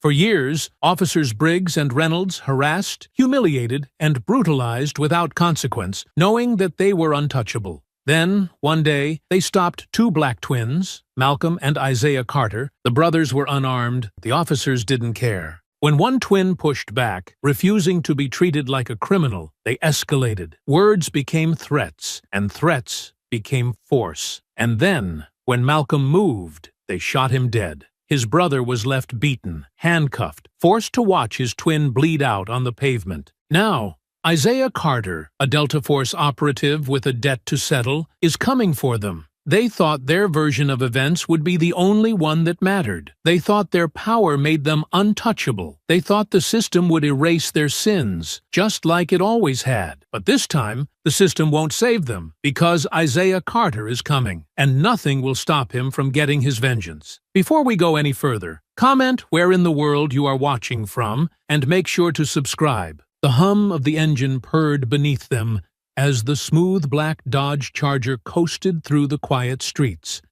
For years, Officers Briggs and Reynolds harassed, humiliated, and brutalized without consequence, knowing that they were untouchable. Then, one day, they stopped two black twins, Malcolm and Isaiah Carter. The brothers were unarmed. The officers didn't care. When one twin pushed back, refusing to be treated like a criminal, they escalated. Words became threats, and threats became force. And then, when Malcolm moved, they shot him dead. His brother was left beaten, handcuffed, forced to watch his twin bleed out on the pavement. Now, Isaiah Carter, a Delta Force operative with a debt to settle, is coming for them. They thought their version of events would be the only one that mattered. They thought their power made them untouchable. They thought the system would erase their sins, just like it always had. But this time, the system won't save them, because Isaiah Carter is coming, and nothing will stop him from getting his vengeance. Before we go any further, comment where in the world you are watching from, and make sure to subscribe. The hum of the engine purred beneath them as the smooth black Dodge Charger coasted through the quiet streets,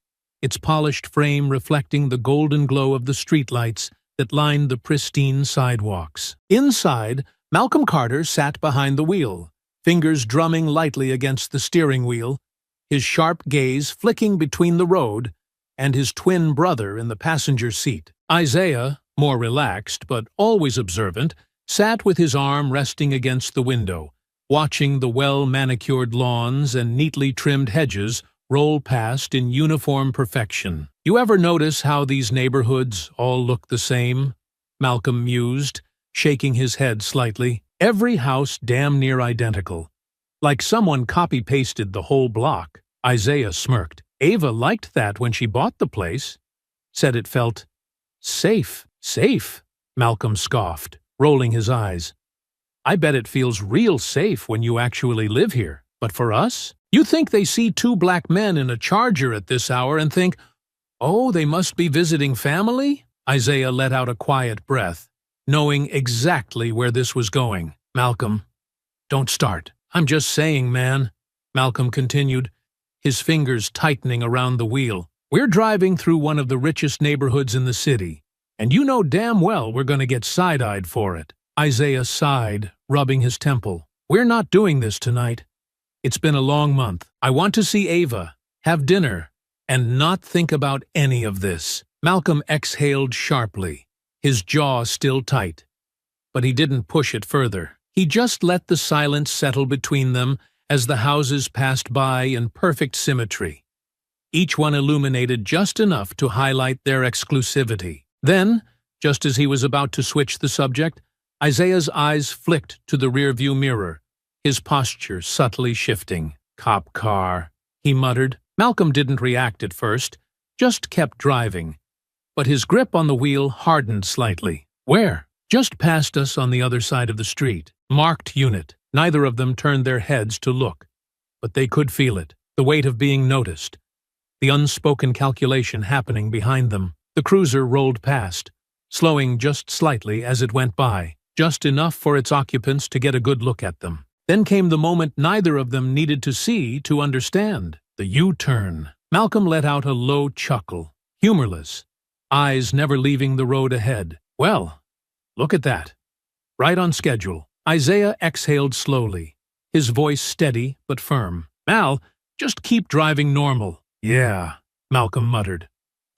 its polished frame reflecting the golden glow of the streetlights that lined the pristine sidewalks. Inside, Malcolm Carter sat behind the wheel, fingers drumming lightly against the steering wheel, his sharp gaze flicking between the road and his twin brother in the passenger seat. Isaiah, more relaxed but always observant, sat with his arm resting against the window, watching the well-manicured lawns and neatly trimmed hedges roll past in uniform perfection. You ever notice how these neighborhoods all look the same? Malcolm mused, shaking his head slightly. Every house damn near identical. Like someone copy-pasted the whole block. Isaiah smirked. Ava liked that when she bought the place. Said it felt safe. Safe, Malcolm scoffed, rolling his eyes. I bet it feels real safe when you actually live here. But for us? You think they see two black men in a Charger at this hour and think, oh, they must be visiting family? Isaiah let out a quiet breath, knowing exactly where this was going. Malcolm, don't start. I'm just saying, man, Malcolm continued, his fingers tightening around the wheel. We're driving through one of the richest neighborhoods in the city, and you know damn well we're going to get side-eyed for it. Isaiah sighed, rubbing his temple. We're not doing this tonight. It's been a long month. I want to see Ava, have dinner, and not think about any of this. Malcolm exhaled sharply, his jaw still tight. But he didn't push it further. He just let the silence settle between them as the houses passed by in perfect symmetry, each one illuminated just enough to highlight their exclusivity. Then, just as he was about to switch the subject, Isaiah's eyes flicked to the rearview mirror, his posture subtly shifting. Cop car, he muttered. Malcolm didn't react at first, just kept driving. But his grip on the wheel hardened slightly. Where? Just past us on the other side of the street. Marked unit. Neither of them turned their heads to look. But they could feel it, the weight of being noticed, the unspoken calculation happening behind them. The cruiser rolled past, slowing just slightly as it went by, just enough for its occupants to get a good look at them. Then came the moment neither of them needed to see to understand. The U-turn. Malcolm let out a low chuckle, humorless, eyes never leaving the road ahead. Well, look at that. Right on schedule. Isaiah exhaled slowly, his voice steady but firm. Mal, just keep driving normal. Yeah, Malcolm muttered.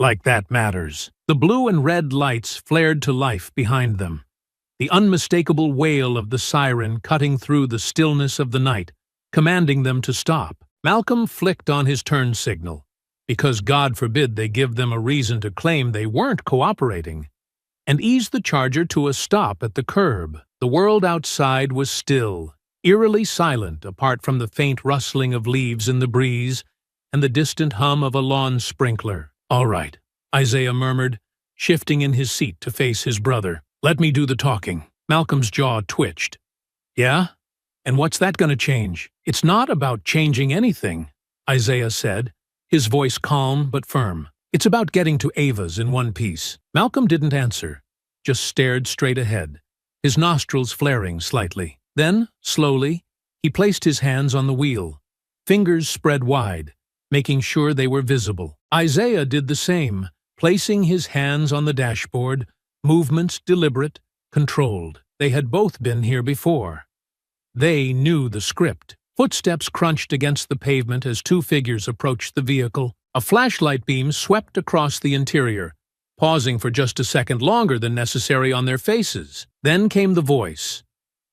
Like that matters. The blue and red lights flared to life behind them, the unmistakable wail of the siren cutting through the stillness of the night, commanding them to stop. Malcolm flicked on his turn signal, because God forbid they give them a reason to claim they weren't cooperating, and eased the Charger to a stop at the curb. The world outside was still, eerily silent apart from the faint rustling of leaves in the breeze and the distant hum of a lawn sprinkler. All right, Isaiah murmured, shifting in his seat to face his brother. Let me do the talking. Malcolm's jaw twitched. Yeah? And what's that going to change? It's not about changing anything, Isaiah said, his voice calm but firm. It's about getting to Ava's in one piece. Malcolm didn't answer, just stared straight ahead, his nostrils flaring slightly. Then, slowly, he placed his hands on the wheel, fingers spread wide, making sure they were visible. Isaiah did the same, placing his hands on the dashboard, movements deliberate, controlled. They had both been here before. They knew the script. Footsteps crunched against the pavement as two figures approached the vehicle. A flashlight beam swept across the interior, pausing for just a second longer than necessary on their faces. Then came the voice,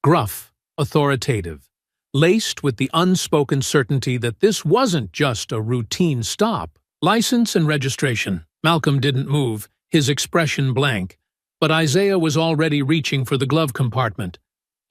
gruff, authoritative, laced with the unspoken certainty that this wasn't just a routine stop. License and registration. Malcolm didn't move, his expression blank, but Isaiah was already reaching for the glove compartment.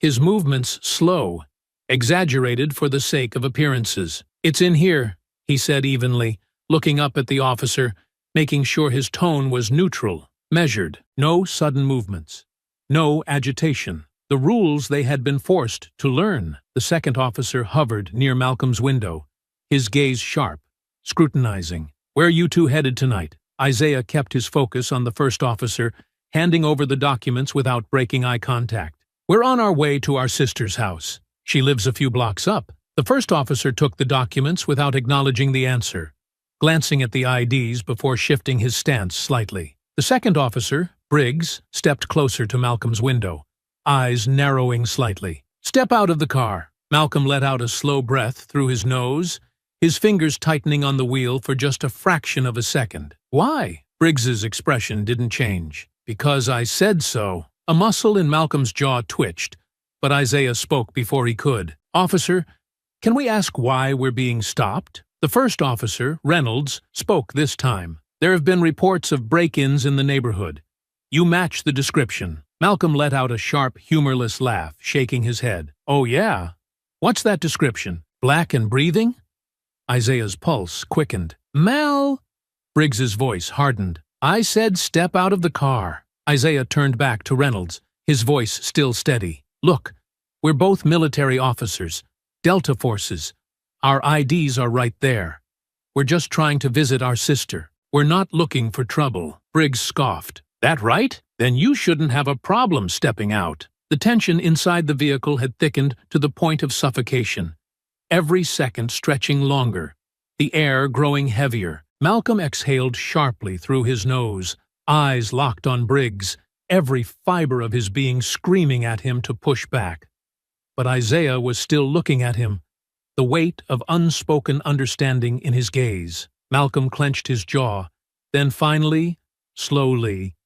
His movements slow, exaggerated for the sake of appearances. "It's in here," he said evenly, looking up at the officer, making sure his tone was neutral, measured. No sudden movements. No agitation. The rules they had been forced to learn. The second officer hovered near Malcolm's window, his gaze sharp, scrutinizing. "Where are you two headed tonight?" Isaiah kept his focus on the first officer, handing over the documents without breaking eye contact. "We're on our way to our sister's house. She lives a few blocks up." The first officer took the documents without acknowledging the answer, glancing at the IDs before shifting his stance slightly. The second officer, Briggs, stepped closer to Malcolm's window, eyes narrowing slightly. "Step out of the car." Malcolm let out a slow breath through his nose, his fingers tightening on the wheel for just a fraction of a second. "Why?" Briggs's expression didn't change. "Because I said so." A muscle in Malcolm's jaw twitched, but Isaiah spoke before he could. "Officer, can we ask why we're being stopped?" The first officer, Reynolds, spoke this time. "There have been reports of break-ins in the neighborhood. You match the description." Malcolm let out a sharp, humorless laugh, shaking his head. "Oh yeah? What's that description? Black and breathing?" Isaiah's pulse quickened. "Mal!" Briggs's voice hardened. "I said step out of the car." Isaiah turned back to Reynolds, his voice still steady. "Look, we're both military officers, Delta forces. Our IDs are right there. We're just trying to visit our sister. We're not looking for trouble." Briggs scoffed. "That right? Then you shouldn't have a problem stepping out." The tension inside the vehicle had thickened to the point of suffocation, every second stretching longer, the air growing heavier. Malcolm exhaled sharply through his nose, eyes locked on Briggs, every fiber of his being screaming at him to push back. But Isaiah was still looking at him, the weight of unspoken understanding in his gaze. Malcolm clenched his jaw, then finally, slowly,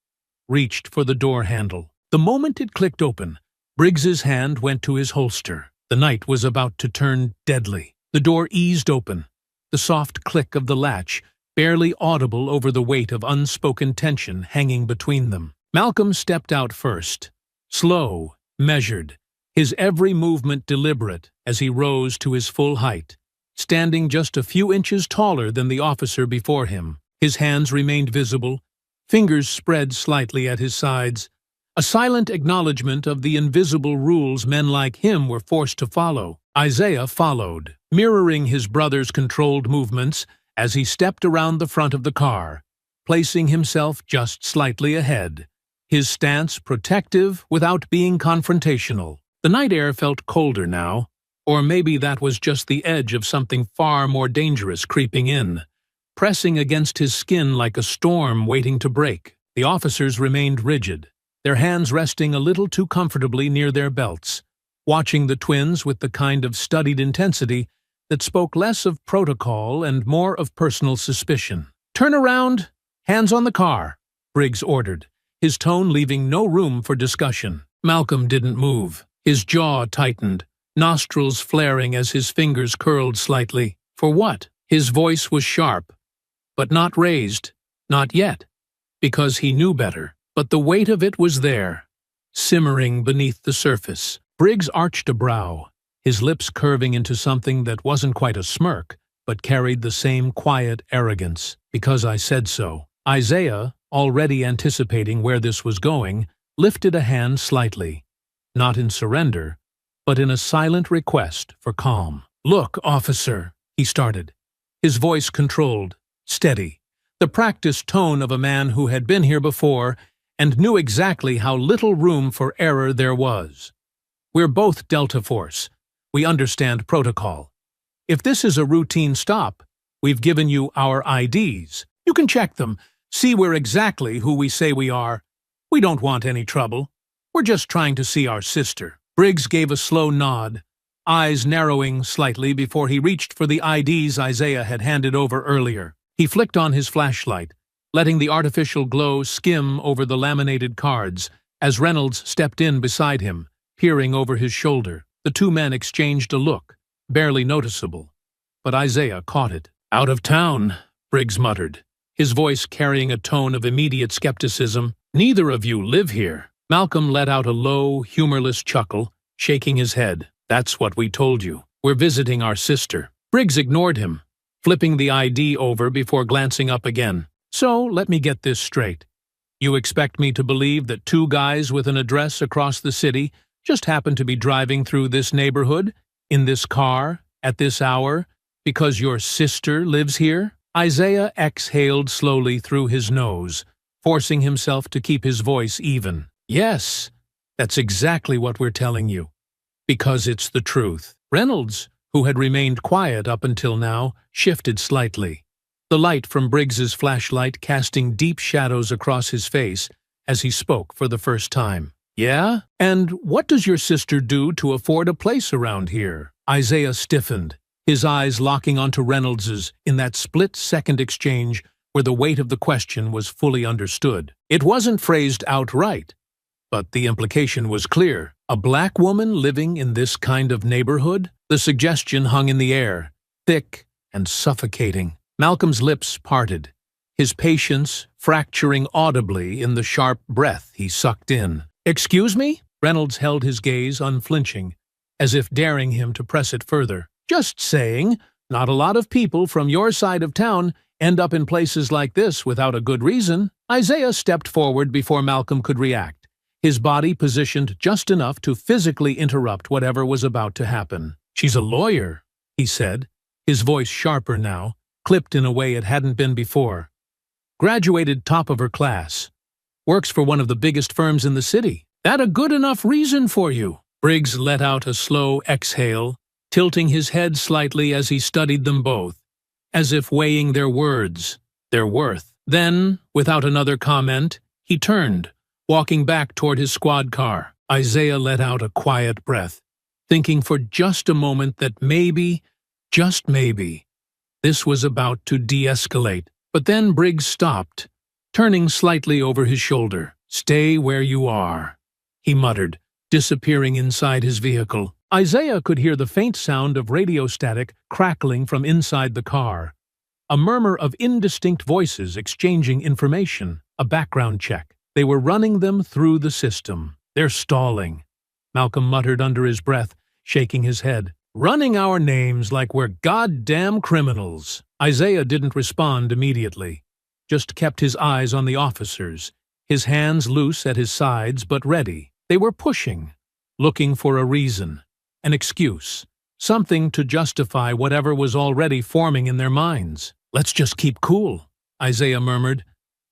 reached for the door handle. The moment it clicked open, Briggs's hand went to his holster. The night was about to turn deadly. The door eased open, the soft click of the latch barely audible over the weight of unspoken tension hanging between them. Malcolm stepped out first, slow, measured, his every movement deliberate as he rose to his full height, standing just a few inches taller than the officer before him. His hands remained visible, fingers spread slightly at his sides, a silent acknowledgement of the invisible rules men like him were forced to follow. Isaiah followed, mirroring his brother's controlled movements as he stepped around the front of the car, placing himself just slightly ahead, his stance protective without being confrontational. The night air felt colder now, or maybe that was just the edge of something far more dangerous creeping in, pressing against his skin like a storm waiting to break. The officers remained rigid, their hands resting a little too comfortably near their belts, watching the twins with the kind of studied intensity that spoke less of protocol and more of personal suspicion. "Turn around, hands on the car," Briggs ordered, his tone leaving no room for discussion. Malcolm didn't move, his jaw tightened, nostrils flaring as his fingers curled slightly. For what? His voice was sharp, but not raised, not yet, because he knew better. But the weight of it was there, simmering beneath the surface. Briggs arched a brow, his lips curving into something that wasn't quite a smirk, but carried the same quiet arrogance. "Because I said so." Isaiah, already anticipating where this was going, lifted a hand slightly, not in surrender, but in a silent request for calm. "Look, officer," he started, his voice controlled, steady, the practiced tone of a man who had been here before and knew exactly how little room for error there was. "We're both Delta Force. We understand protocol. If this is a routine stop, we've given you our IDs. You can check them, see we're exactly who we say we are. We don't want any trouble. We're just trying to see our sister." Briggs gave a slow nod, eyes narrowing slightly before he reached for the IDs Isaiah had handed over earlier. He flicked on his flashlight, letting the artificial glow skim over the laminated cards as Reynolds stepped in beside him, peering over his shoulder. The two men exchanged a look, barely noticeable, but Isaiah caught it. "Out of town," Briggs muttered, his voice carrying a tone of immediate skepticism. "Neither of you live here." Malcolm let out a low, humorless chuckle, shaking his head. "That's what we told you. We're visiting our sister." Briggs ignored him, flipping the ID over before glancing up again. "So, let me get this straight. You expect me to believe that two guys with an address across the city just happen to be driving through this neighborhood, in this car, at this hour, because your sister lives here?" Isaiah exhaled slowly through his nose, forcing himself to keep his voice even. "Yes, that's exactly what we're telling you, because it's the truth." Reynolds, who had remained quiet up until now, shifted slightly, the light from Briggs's flashlight casting deep shadows across his face as he spoke for the first time. "Yeah? And what does your sister do to afford a place around here?" Isaiah stiffened, his eyes locking onto Reynolds's in that split-second exchange where the weight of the question was fully understood. It wasn't phrased outright, but the implication was clear. A black woman living in this kind of neighborhood? The suggestion hung in the air, thick and suffocating. Malcolm's lips parted, his patience fracturing audibly in the sharp breath he sucked in. "Excuse me?" Reynolds held his gaze unflinching, as if daring him to press it further. "Just saying, not a lot of people from your side of town end up in places like this without a good reason." Isaiah stepped forward before Malcolm could react, his body positioned just enough to physically interrupt whatever was about to happen. "She's a lawyer," he said, his voice sharper now, clipped in a way it hadn't been before. "Graduated top of her class. Works for one of the biggest firms in the city. That a good enough reason for you?" Briggs let out a slow exhale, tilting his head slightly as he studied them both, as if weighing their words, their worth. Then, without another comment, he turned, walking back toward his squad car. Isaiah let out a quiet breath, thinking for just a moment that maybe, just maybe, this was about to de-escalate. But then Briggs stopped, turning slightly over his shoulder. "Stay where you are," he muttered, disappearing inside his vehicle. Isaiah could hear the faint sound of radio static crackling from inside the car, a murmur of indistinct voices exchanging information, a background check. They were running them through the system. "They're stalling," Malcolm muttered under his breath, shaking his head. "Running our names like we're goddamn criminals." Isaiah didn't respond immediately, just kept his eyes on the officers, his hands loose at his sides but ready. They were pushing, looking for a reason, an excuse, something to justify whatever was already forming in their minds. "Let's just keep cool," Isaiah murmured,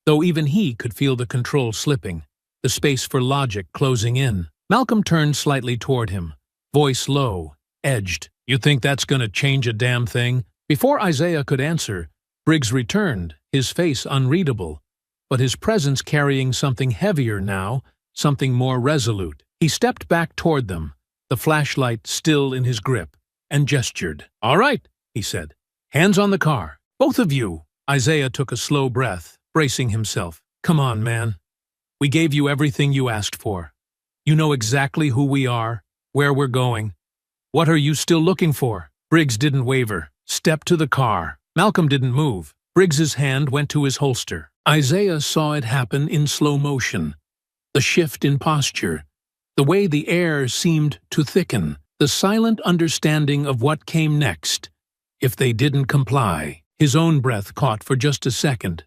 though even he could feel the control slipping, the space for logic closing in. Malcolm turned slightly toward him, voice low, edged. "You think that's gonna change a damn thing?" Before Isaiah could answer, Briggs returned, his face unreadable, but his presence carrying something heavier now, something more resolute. He stepped back toward them, the flashlight still in his grip, and gestured. "All right," he said. "Hands on the car. Both of you." Isaiah took a slow breath, bracing himself. "Come on, man. We gave you everything you asked for. You know exactly who we are, where we're going. What are you still looking for?" Briggs didn't waver. "Step to the car." Malcolm didn't move. Briggs's hand went to his holster. Isaiah saw it happen in slow motion. The shift in posture, the way the air seemed to thicken, the silent understanding of what came next, if they didn't comply. His own breath caught for just a second.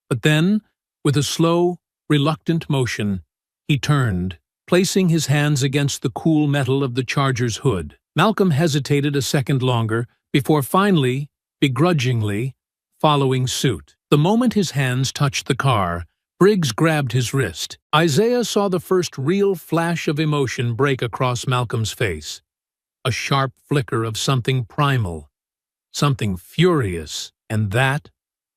But then, with a slow, reluctant motion, he turned, placing his hands against the cool metal of the Charger's hood. Malcolm hesitated a second longer before finally, begrudgingly, following suit. The moment his hands touched the car, Briggs grabbed his wrist. Isaiah saw the first real flash of emotion break across Malcolm's face. A sharp flicker of something primal, something furious, and that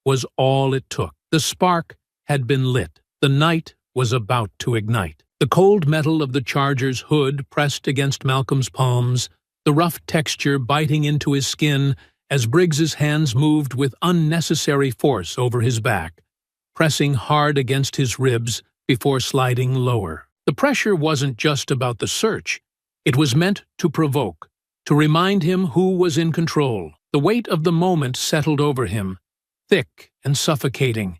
was all it took. The spark had been lit. The night was about to ignite. The cold metal of the charger's hood pressed against Malcolm's palms, the rough texture biting into his skin as Briggs's hands moved with unnecessary force over his back, pressing hard against his ribs before sliding lower. The pressure wasn't just about the search. It was meant to provoke, to remind him who was in control. The weight of the moment settled over him, thick and suffocating,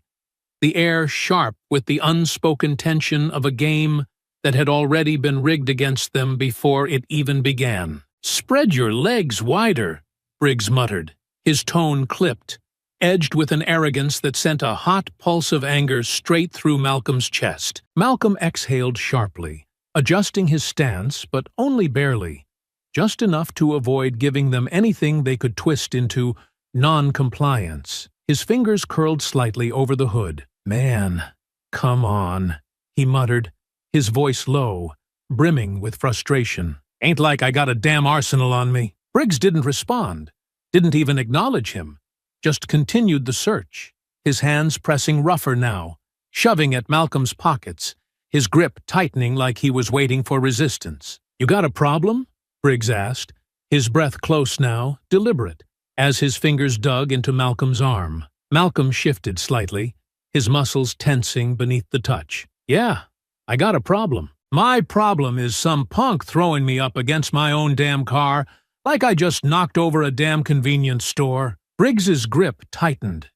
the air sharp with the unspoken tension of a game that had already been rigged against them before it even began. "Spread your legs wider," Briggs muttered, his tone clipped, edged with an arrogance that sent a hot pulse of anger straight through Malcolm's chest. Malcolm exhaled sharply, adjusting his stance, but only barely, just enough to avoid giving them anything they could twist into non-compliance. His fingers curled slightly over the hood. "Man, come on," he muttered, his voice low, brimming with frustration. "Ain't like I got a damn arsenal on me." Briggs didn't respond, didn't even acknowledge him, just continued the search, his hands pressing rougher now, shoving at Malcolm's pockets, his grip tightening like he was waiting for resistance. "You got a problem?" Briggs asked, his breath close now, deliberate, as his fingers dug into Malcolm's arm. Malcolm shifted slightly, his muscles tensing beneath the touch. "Yeah, I got a problem. My problem is some punk throwing me up against my own damn car like I just knocked over a damn convenience store." Briggs's grip tightened.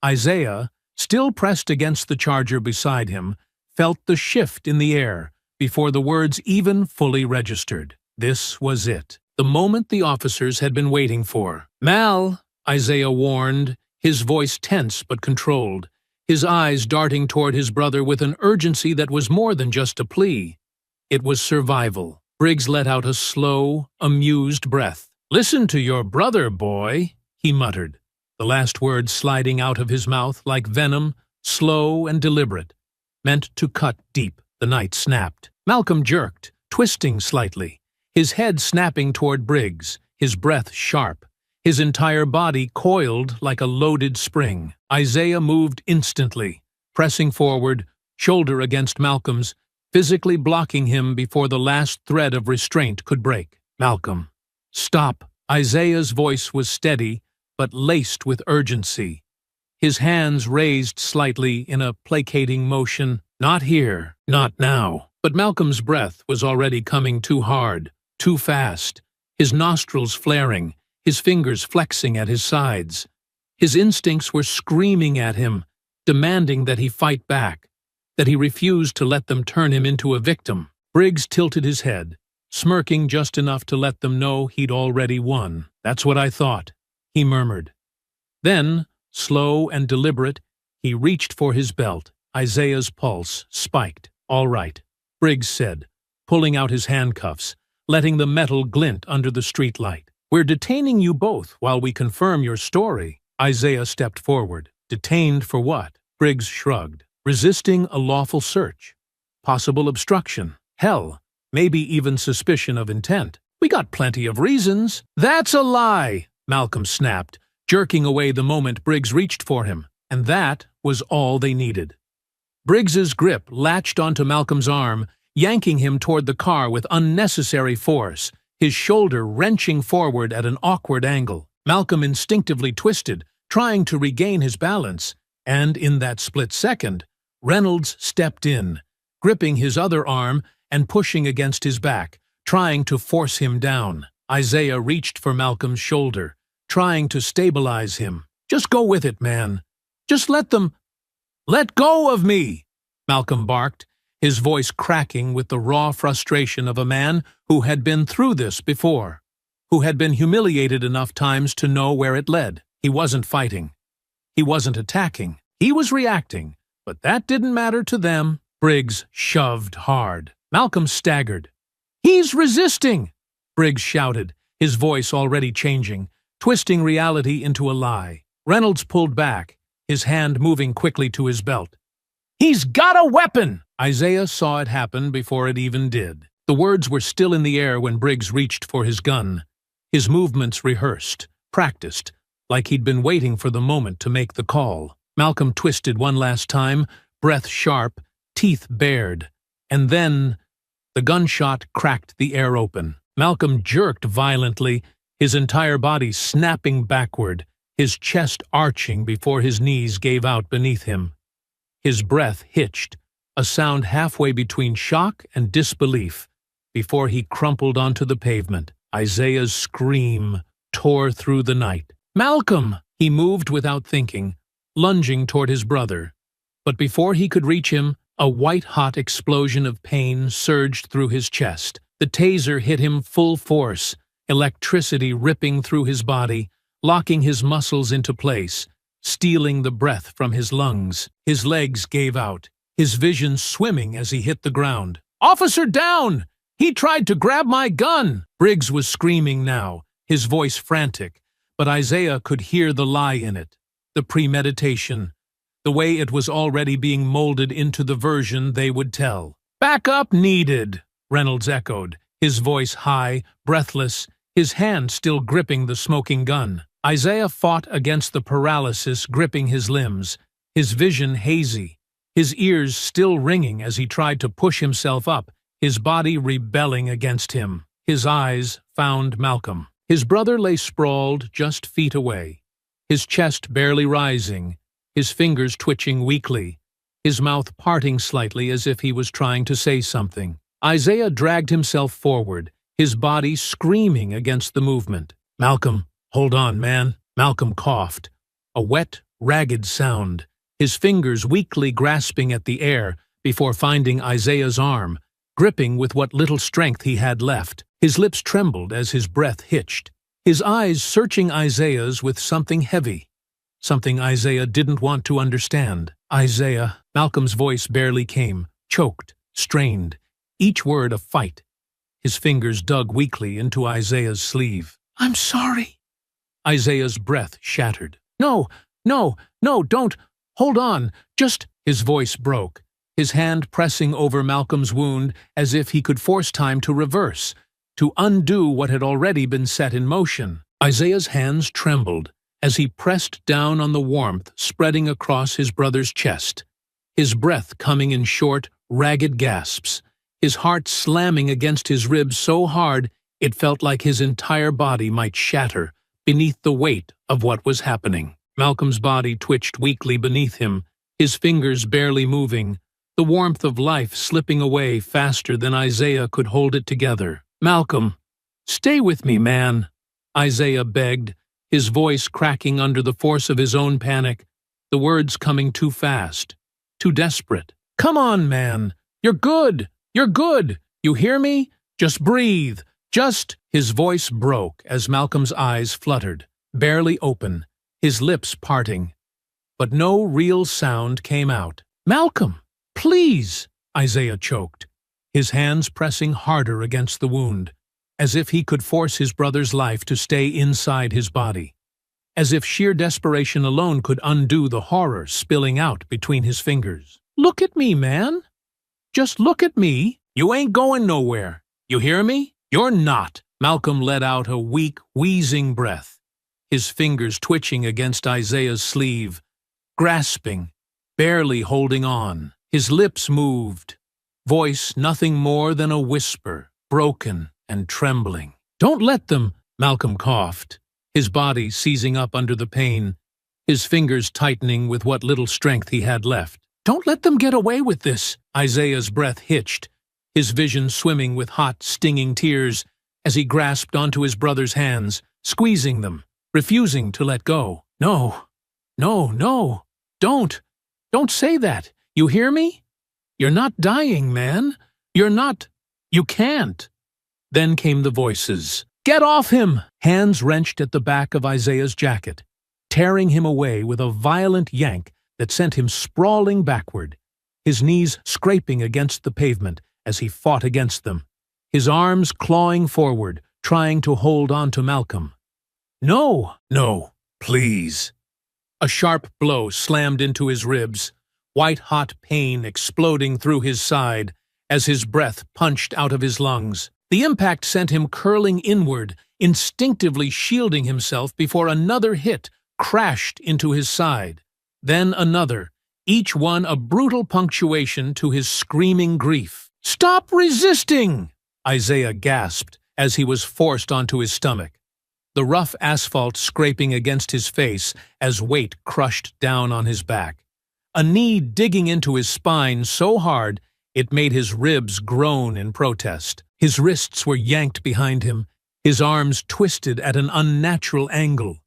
Isaiah, still pressed against the charger beside him, felt the shift in the air before the words even fully registered. This was it, the moment the officers had been waiting for. "Mal," Isaiah warned, his voice tense but controlled, his eyes darting toward his brother with an urgency that was more than just a plea. It was survival. Briggs let out a slow, amused breath. "Listen to your brother, boy," he muttered, the last word sliding out of his mouth like venom, slow and deliberate, meant to cut deep. The night snapped. Malcolm jerked, twisting slightly, his head snapping toward Briggs, his breath sharp, his entire body coiled like a loaded spring. Isaiah moved instantly, pressing forward, shoulder against Malcolm's, physically blocking him before the last thread of restraint could break. "Malcolm, stop." Isaiah's voice was steady, but laced with urgency, his hands raised slightly in a placating motion. "Not here, not now." But Malcolm's breath was already coming too hard, too fast, his nostrils flaring, his fingers flexing at his sides. His instincts were screaming at him, demanding that he fight back, that he refused to let them turn him into a victim. Briggs tilted his head, smirking just enough to let them know he'd already won. "That's what I thought," he murmured. Then, slow and deliberate, he reached for his belt. Isaiah's pulse spiked. "All right," Briggs said, pulling out his handcuffs, letting the metal glint under the streetlight. "We're detaining you both while we confirm your story." Isaiah stepped forward. "Detained for what?" Briggs shrugged. "Resisting a lawful search. Possible obstruction. Hell, maybe even suspicion of intent. We got plenty of reasons." "That's a lie," Malcolm snapped, jerking away the moment Briggs reached for him. And that was all they needed. Briggs's grip latched onto Malcolm's arm, yanking him toward the car with unnecessary force, his shoulder wrenching forward at an awkward angle. Malcolm instinctively twisted, trying to regain his balance, and in that split second, Reynolds stepped in, gripping his other arm and pushing against his back, trying to force him down. Isaiah reached for Malcolm's shoulder, trying to stabilize him. "Just go with it, man. Just let them—" "Let go of me!" Malcolm barked, his voice cracking with the raw frustration of a man who had been through this before, who had been humiliated enough times to know where it led. He wasn't fighting. He wasn't attacking. He was reacting, but that didn't matter to them. Briggs shoved hard. Malcolm staggered. "He's resisting!" Briggs shouted, his voice already changing, twisting reality into a lie. Reynolds pulled back, his hand moving quickly to his belt. "He's got a weapon!" Isaiah saw it happen before it even did. The words were still in the air when Briggs reached for his gun, his movements rehearsed, practiced, like he'd been waiting for the moment to make the call. Malcolm twisted one last time, breath sharp, teeth bared, and then the gunshot cracked the air open. Malcolm jerked violently, his entire body snapping backward, his chest arching before his knees gave out beneath him. His breath hitched, a sound halfway between shock and disbelief, before he crumpled onto the pavement. Isaiah's scream tore through the night. "Malcolm!" He moved without thinking, lunging toward his brother. But before he could reach him, a white-hot explosion of pain surged through his chest. The taser hit him full force, electricity ripping through his body, locking his muscles into place, stealing the breath from his lungs. His legs gave out, his vision swimming as he hit the ground. "Officer down! He tried to grab my gun!" Briggs was screaming now, his voice frantic, but Isaiah could hear the lie in it, the premeditation, the way it was already being molded into the version they would tell. "Backup needed," Reynolds echoed, his voice high, breathless, his hand still gripping the smoking gun. Isaiah fought against the paralysis gripping his limbs, his vision hazy, his ears still ringing as he tried to push himself up, his body rebelling against him. His eyes found Malcolm. His brother lay sprawled just feet away, his chest barely rising, his fingers twitching weakly, his mouth parting slightly as if he was trying to say something. Isaiah dragged himself forward, his body screaming against the movement. "Malcolm, hold on, man." Malcolm coughed, a wet, ragged sound, his fingers weakly grasping at the air before finding Isaiah's arm, gripping with what little strength he had left. His lips trembled as his breath hitched, his eyes searching Isaiah's with something heavy, something Isaiah didn't want to understand. "Isaiah," Malcolm's voice barely came, choked, strained, each word a fight. His fingers dug weakly into Isaiah's sleeve. "I'm sorry." Isaiah's breath shattered. "No, no, no, don't. Hold on. Just—" His voice broke, his hand pressing over Malcolm's wound as if he could force time to reverse, to undo what had already been set in motion. Isaiah's hands trembled as he pressed down on the warmth spreading across his brother's chest, his breath coming in short, ragged gasps, his heart slamming against his ribs so hard it felt like his entire body might shatter beneath the weight of what was happening. Malcolm's body twitched weakly beneath him, his fingers barely moving, the warmth of life slipping away faster than Isaiah could hold it together. "Malcolm, stay with me, man," Isaiah begged, his voice cracking under the force of his own panic, the words coming too fast, too desperate. "Come on, man. You're good. You're good. You hear me? Just breathe. Just—" His voice broke as Malcolm's eyes fluttered, barely open, his lips parting. But no real sound came out. "Malcolm, please," Isaiah choked, his hands pressing harder against the wound, as if he could force his brother's life to stay inside his body, as if sheer desperation alone could undo the horror spilling out between his fingers. "Look at me, man. Just look at me. You ain't going nowhere. You hear me? You're not." Malcolm let out a weak, wheezing breath, his fingers twitching against Isaiah's sleeve, grasping, barely holding on. His lips moved, voice nothing more than a whisper, broken and trembling. "Don't let them," Malcolm coughed, his body seizing up under the pain, his fingers tightening with what little strength he had left. "Don't let them get away with this." Isaiah's breath hitched, his vision swimming with hot, stinging tears as he grasped onto his brother's hands, squeezing them, refusing to let go. "No, no, no, don't say that. You hear me? You're not dying, man. You're not. You can't." Then came the voices. "Get off him!" Hands wrenched at the back of Isaiah's jacket, tearing him away with a violent yank that sent him sprawling backward, his knees scraping against the pavement as he fought against them, his arms clawing forward, trying to hold on to Malcolm. "No, no, please." A sharp blow slammed into his ribs, white-hot pain exploding through his side as his breath punched out of his lungs. The impact sent him curling inward, instinctively shielding himself before another hit crashed into his side. Then another, each one a brutal punctuation to his screaming grief. "Stop resisting!" Isaiah gasped as he was forced onto his stomach, the rough asphalt scraping against his face as weight crushed down on his back. A knee digging into his spine so hard it made his ribs groan in protest. His wrists were yanked behind him, his arms twisted at an unnatural angle,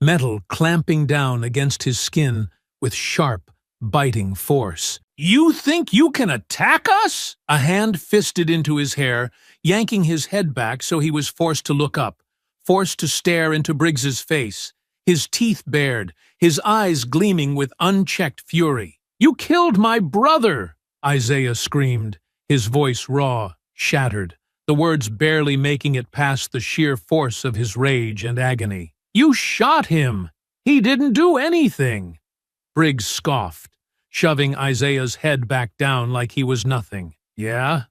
metal clamping down against his skin with sharp, biting force. "You think you can attack us?" A hand fisted into his hair, yanking his head back so he was forced to look up, forced to stare into Briggs's face, his teeth bared, his eyes gleaming with unchecked fury. "You killed my brother!" Isaiah screamed, his voice raw, shattered, the words barely making it past the sheer force of his rage and agony. "You shot him! He didn't do anything!" Briggs scoffed, shoving Isaiah's head back down like he was nothing. "Yeah?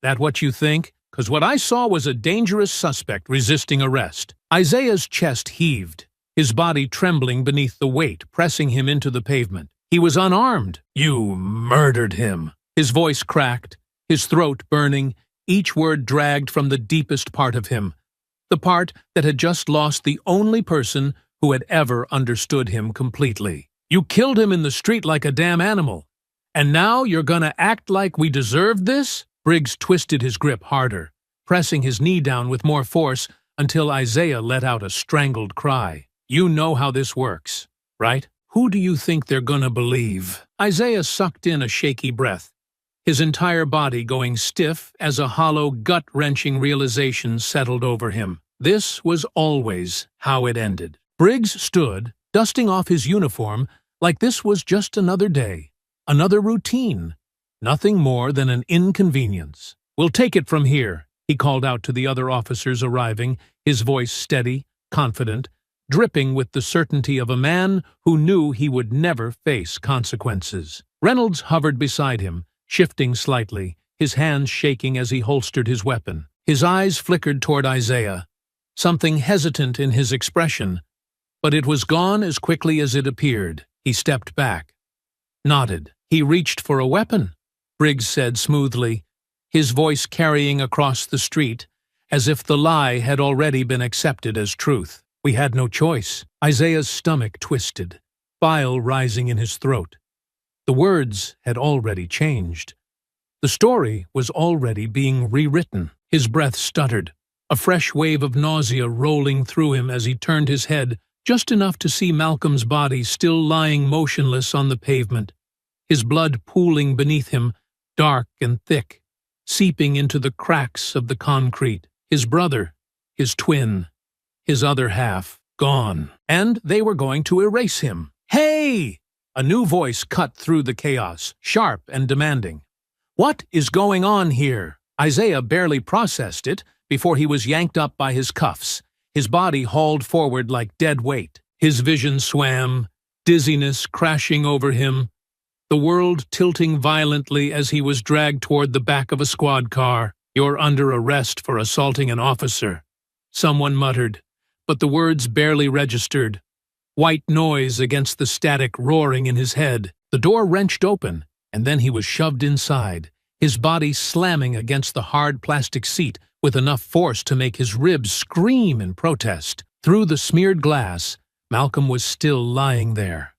That what you think? 'Cause what I saw was a dangerous suspect resisting arrest." Isaiah's chest heaved, his body trembling beneath the weight, pressing him into the pavement. He was unarmed. "You murdered him." His voice cracked, his throat burning, each word dragged from the deepest part of him, the part that had just lost the only person who had ever understood him completely. "You killed him in the street like a damn animal, and now you're gonna act like we deserved this?" Briggs twisted his grip harder, pressing his knee down with more force until Isaiah let out a strangled cry. "You know how this works, right? Who do you think they're gonna believe?" Isaiah sucked in a shaky breath, his entire body going stiff as a hollow, gut-wrenching realization settled over him. This was always how it ended. Briggs stood, dusting off his uniform, like this was just another day, another routine, nothing more than an inconvenience. "We'll take it from here," he called out to the other officers arriving, his voice steady, confident, dripping with the certainty of a man who knew he would never face consequences. Reynolds hovered beside him, shifting slightly, his hands shaking as he holstered his weapon. His eyes flickered toward Isaiah, something hesitant in his expression, but it was gone as quickly as it appeared. He stepped back, nodded. "He reached for a weapon," Briggs said smoothly, his voice carrying across the street, as if the lie had already been accepted as truth. "We had no choice." Isaiah's stomach twisted, bile rising in his throat. The words had already changed. The story was already being rewritten. His breath stuttered, a fresh wave of nausea rolling through him as he turned his head just enough to see Malcolm's body still lying motionless on the pavement, his blood pooling beneath him, dark and thick, seeping into the cracks of the concrete. His brother, his twin, his other half, gone. And they were going to erase him. "Hey!" A new voice cut through the chaos, sharp and demanding. "What is going on here?" Isaiah barely processed it before he was yanked up by his cuffs, his body hauled forward like dead weight. His vision swam, dizziness crashing over him, the world tilting violently as he was dragged toward the back of a squad car. "You're under arrest for assaulting an officer," someone muttered, but the words barely registered. White noise against the static roaring in his head. The door wrenched open, and then he was shoved inside, his body slamming against the hard plastic seat with enough force to make his ribs scream in protest. Through the smeared glass, Malcolm was still lying there.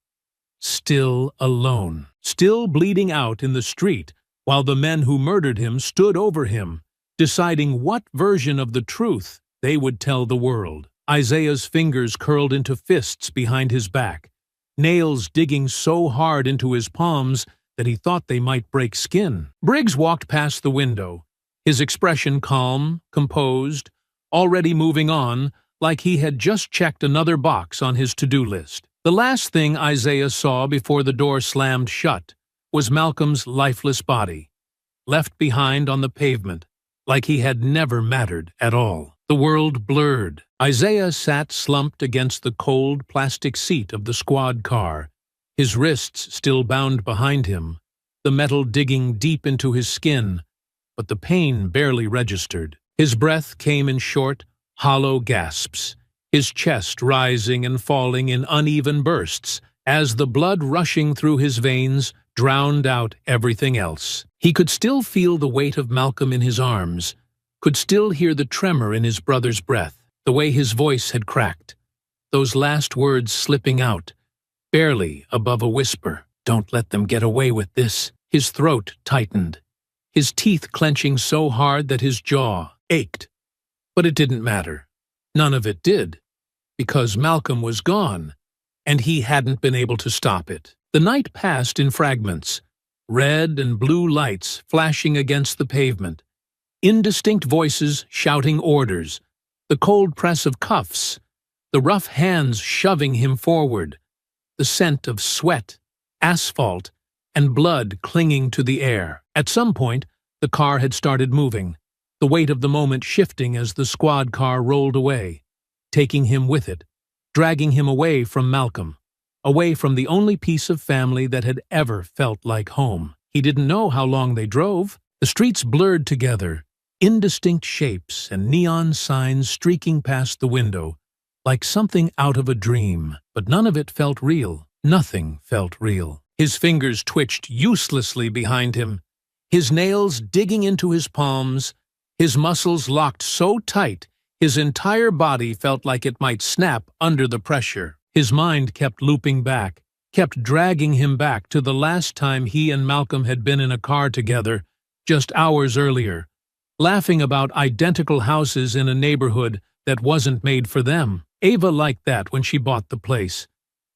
Still alone. Still bleeding out in the street, while the men who murdered him stood over him, deciding what version of the truth they would tell the world. Isaiah's fingers curled into fists behind his back, nails digging so hard into his palms that he thought they might break skin. Briggs walked past the window, his expression calm, composed, already moving on, like he had just checked another box on his to-do list. The last thing Isaiah saw before the door slammed shut was Malcolm's lifeless body, left behind on the pavement, like he had never mattered at all. The world blurred. Isaiah sat slumped against the cold plastic seat of the squad car, his wrists still bound behind him, the metal digging deep into his skin, but the pain barely registered. His breath came in short, hollow gasps, his chest rising and falling in uneven bursts as the blood rushing through his veins drowned out everything else. He could still feel the weight of Malcolm in his arms, could still hear the tremor in his brother's breath, the way his voice had cracked, those last words slipping out, barely above a whisper. "Don't let them get away with this." His throat tightened, his teeth clenching so hard that his jaw ached. But it didn't matter. None of it did, because Malcolm was gone, and he hadn't been able to stop it. The night passed in fragments, red and blue lights flashing against the pavement, indistinct voices shouting orders, the cold press of cuffs, the rough hands shoving him forward, the scent of sweat, asphalt, and blood clinging to the air. At some point, the car had started moving, the weight of the moment shifting as the squad car rolled away, taking him with it, dragging him away from Malcolm, away from the only piece of family that had ever felt like home. He didn't know how long they drove. The streets blurred together, indistinct shapes and neon signs streaking past the window, like something out of a dream. But none of it felt real. Nothing felt real. His fingers twitched uselessly behind him, his nails digging into his palms, his muscles locked so tight his entire body felt like it might snap under the pressure. His mind kept looping back, kept dragging him back to the last time he and Malcolm had been in a car together, just hours earlier, laughing about identical houses in a neighborhood that wasn't made for them. Ava liked that when she bought the place,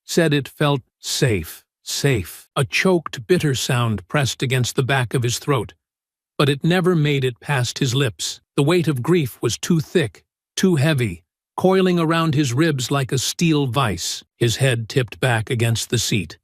said it felt safe. Safe. A choked, bitter sound pressed against the back of his throat, but it never made it past his lips. The weight of grief was too thick, too heavy, coiling around his ribs like a steel vice. His head tipped back against the seat,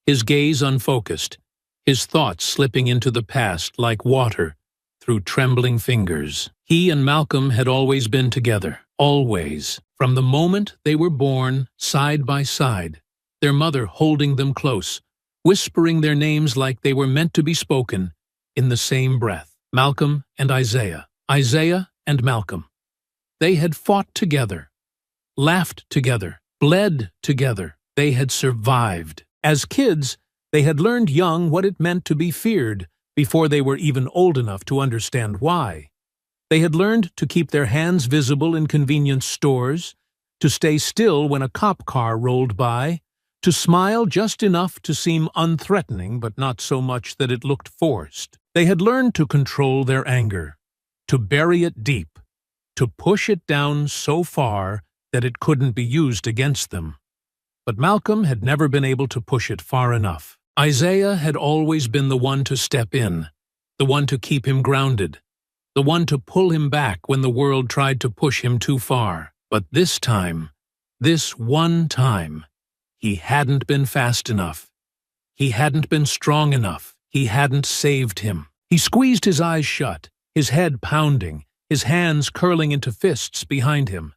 his gaze unfocused, his thoughts slipping into the past like water through trembling fingers. He and Malcolm had always been together, always, from the moment they were born, side by side, their mother holding them close, whispering their names like they were meant to be spoken in the same breath. Malcolm and Isaiah. Isaiah and Malcolm. They had fought together, laughed together, bled together. They had survived. As kids, they had learned young what it meant to be feared before they were even old enough to understand why. They had learned to keep their hands visible in convenience stores, to stay still when a cop car rolled by, to smile just enough to seem unthreatening but not so much that it looked forced. They had learned to control their anger, to bury it deep, to push it down so far that it couldn't be used against them. But Malcolm had never been able to push it far enough. Isaiah had always been the one to step in, the one to keep him grounded, the one to pull him back when the world tried to push him too far. But this time, this one time, he hadn't been fast enough. He hadn't been strong enough. He hadn't saved him. He squeezed his eyes shut, his head pounding, his hands curling into fists behind him.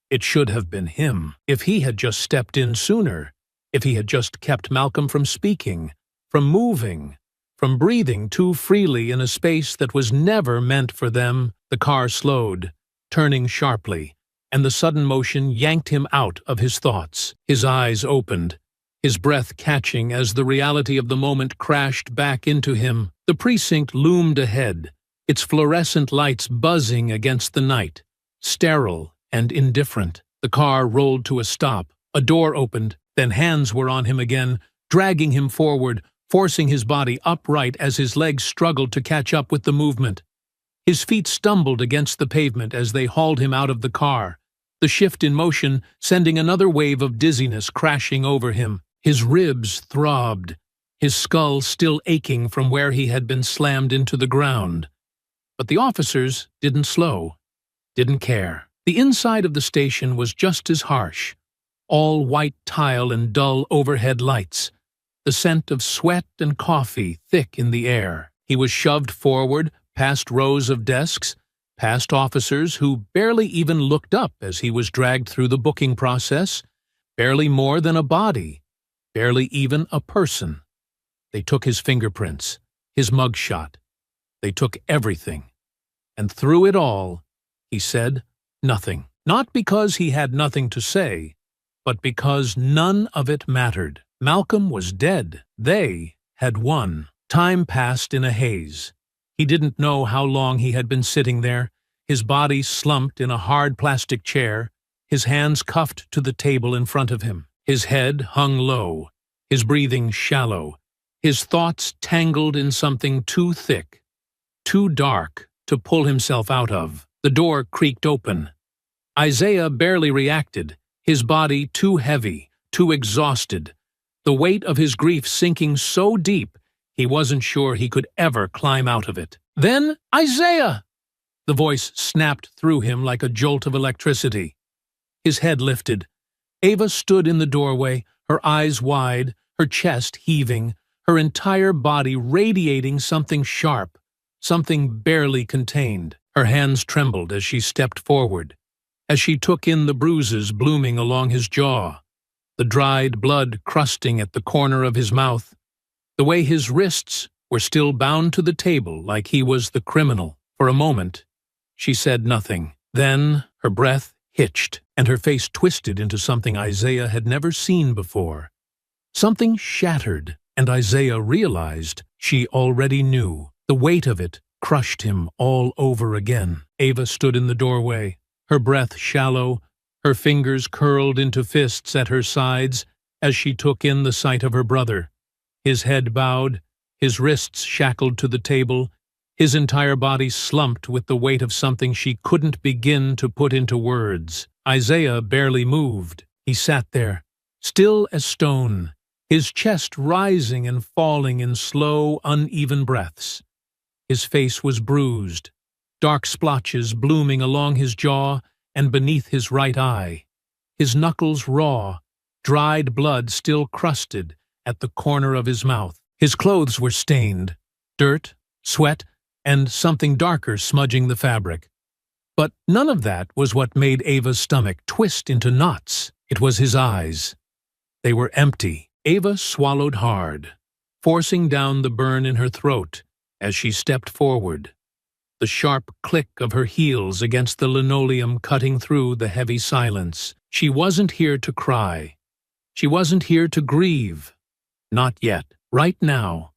It should have been him. If he had just stepped in sooner, if he had just kept Malcolm from speaking, from moving, from breathing too freely in a space that was never meant for them. The car slowed, turning sharply, and the sudden motion yanked him out of his thoughts. His eyes opened, his breath catching as the reality of the moment crashed back into him. The precinct loomed ahead, its fluorescent lights buzzing against the night, sterile and indifferent. The car rolled to a stop. A door opened, then hands were on him again, dragging him forward, forcing his body upright as his legs struggled to catch up with the movement. His feet stumbled against the pavement as they hauled him out of the car, the shift in motion sending another wave of dizziness crashing over him. His ribs throbbed, his skull still aching from where he had been slammed into the ground. But the officers didn't slow, didn't care. The inside of the station was just as harsh, all white tile and dull overhead lights, the scent of sweat and coffee thick in the air. He was shoved forward, past rows of desks, past officers who barely even looked up as he was dragged through the booking process, barely more than a body, barely even a person. They took his fingerprints, his mugshot. They took everything. And through it all, he said nothing. Not because he had nothing to say, but because none of it mattered. Malcolm was dead. They had won. Time passed in a haze. He didn't know how long he had been sitting there, his body slumped in a hard plastic chair, his hands cuffed to the table in front of him. His head hung low, his breathing shallow, his thoughts tangled in something too thick, too dark to pull himself out of. The door creaked open. Isaiah barely reacted, his body too heavy, too exhausted, the weight of his grief sinking so deep he wasn't sure he could ever climb out of it. Then, Isaiah! The voice snapped through him like a jolt of electricity. His head lifted. Ava stood in the doorway, her eyes wide, her chest heaving, her entire body radiating something sharp, something barely contained. Her hands trembled as she stepped forward, as she took in the bruises blooming along his jaw, the dried blood crusting at the corner of his mouth, the way his wrists were still bound to the table like he was the criminal. For a moment, she said nothing. Then her breath hitched, and her face twisted into something Isaiah had never seen before. Something shattered, and Isaiah realized she already knew. The weight of it crushed him all over again. Ava stood in the doorway, her breath shallow, her fingers curled into fists at her sides as she took in the sight of her brother. His head bowed, his wrists shackled to the table, his entire body slumped with the weight of something she couldn't begin to put into words. Isaiah barely moved. He sat there, still as stone, his chest rising and falling in slow, uneven breaths. His face was bruised, dark splotches blooming along his jaw and beneath his right eye, his knuckles raw, dried blood still crusted at the corner of his mouth. His clothes were stained, dirt, sweat, and something darker smudging the fabric. But none of that was what made Ava's stomach twist into knots. It was his eyes. They were empty. Ava swallowed hard, forcing down the burn in her throat as she stepped forward, the sharp click of her heels against the linoleum cutting through the heavy silence. She wasn't here to cry. She wasn't here to grieve. Not yet. Right now,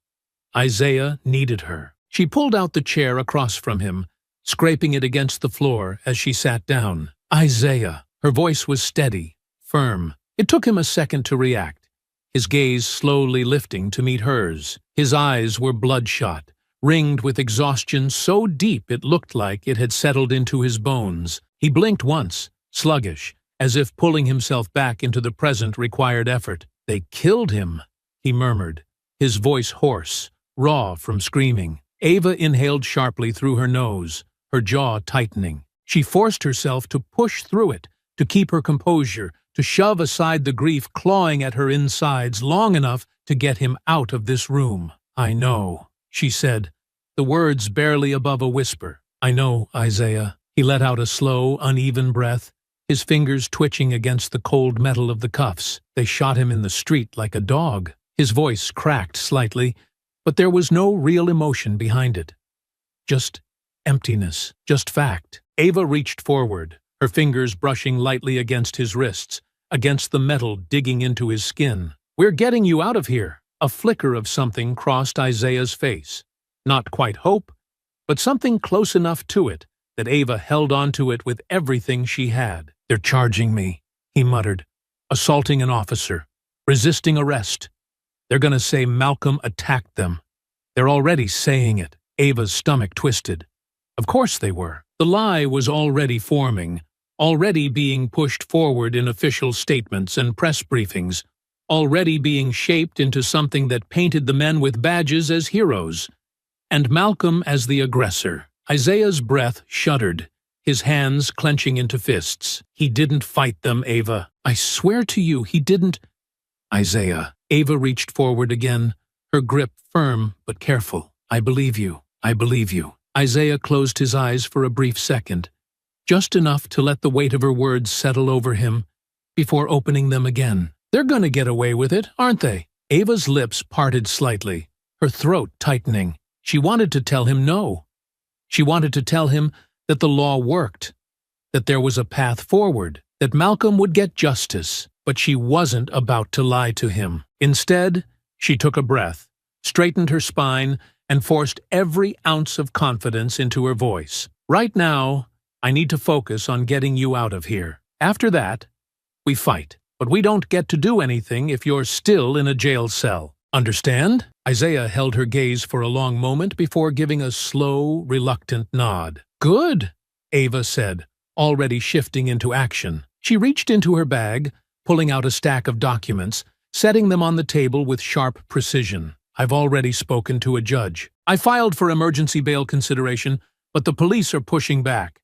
Isaiah needed her. She pulled out the chair across from him, scraping it against the floor as she sat down. Isaiah. Her voice was steady, firm. It took him a second to react, his gaze slowly lifting to meet hers. His eyes were bloodshot, ringed with exhaustion so deep it looked like it had settled into his bones. He blinked once, sluggish, as if pulling himself back into the present required effort. "They killed him," he murmured, his voice hoarse, raw from screaming. Ava inhaled sharply through her nose, her jaw tightening. She forced herself to push through it, to keep her composure, to shove aside the grief clawing at her insides long enough to get him out of this room. "I know," she said, the words barely above a whisper. "I know, Isaiah." He let out a slow, uneven breath, his fingers twitching against the cold metal of the cuffs. "They shot him in the street like a dog." His voice cracked slightly, but there was no real emotion behind it. Just emptiness, just fact. Ava reached forward, her fingers brushing lightly against his wrists, against the metal digging into his skin. "We're getting you out of here." A flicker of something crossed Isaiah's face. Not quite hope, but something close enough to it that Ava held onto it with everything she had. "They're charging me," he muttered. "Assaulting an officer, resisting arrest. They're going to say Malcolm attacked them. They're already saying it." Ava's stomach twisted. Of course they were. The lie was already forming, already being pushed forward in official statements and press briefings, already being shaped into something that painted the men with badges as heroes, and Malcolm as the aggressor. Isaiah's breath shuddered, his hands clenching into fists. "He didn't fight them, Ava. I swear to you, he didn't." "Isaiah." Ava reached forward again, her grip firm but careful. "I believe you. I believe you." Isaiah closed his eyes for a brief second, just enough to let the weight of her words settle over him, before opening them again. "They're gonna get away with it, aren't they?" Ava's lips parted slightly, her throat tightening. She wanted to tell him no. She wanted to tell him that the law worked, that there was a path forward, that Malcolm would get justice, but she wasn't about to lie to him. Instead, she took a breath, straightened her spine, and forced every ounce of confidence into her voice. Right now, I need to focus on getting you out of here. After that, we fight. But we don't get to do anything if you're still in a jail cell. Understand? Isaiah held her gaze for a long moment before giving a slow, reluctant nod. Good, Ava said, already shifting into action. She reached into her bag, pulling out a stack of documents, setting them on the table with sharp precision. I've already spoken to a judge. I filed for emergency bail consideration, but the police are pushing back.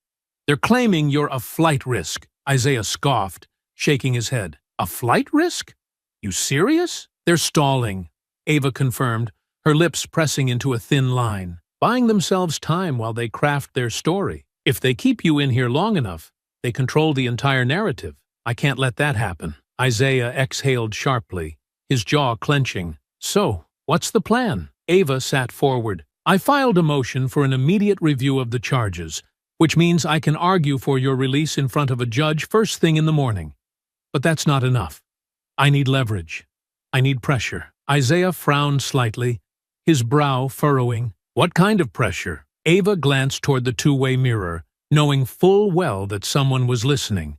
They're claiming you're a flight risk. Isaiah scoffed, shaking his head. A flight risk? You serious? They're stalling, Ava confirmed, her lips pressing into a thin line, buying themselves time while they craft their story. If they keep you in here long enough, they control the entire narrative. I can't let that happen. Isaiah exhaled sharply, his jaw clenching. So, what's the plan? Ava sat forward. I filed a motion for an immediate review of the charges, which means I can argue for your release in front of a judge first thing in the morning. But that's not enough. I need leverage. I need pressure. Isaiah frowned slightly, his brow furrowing. What kind of pressure? Ava glanced toward the two-way mirror, knowing full well that someone was listening,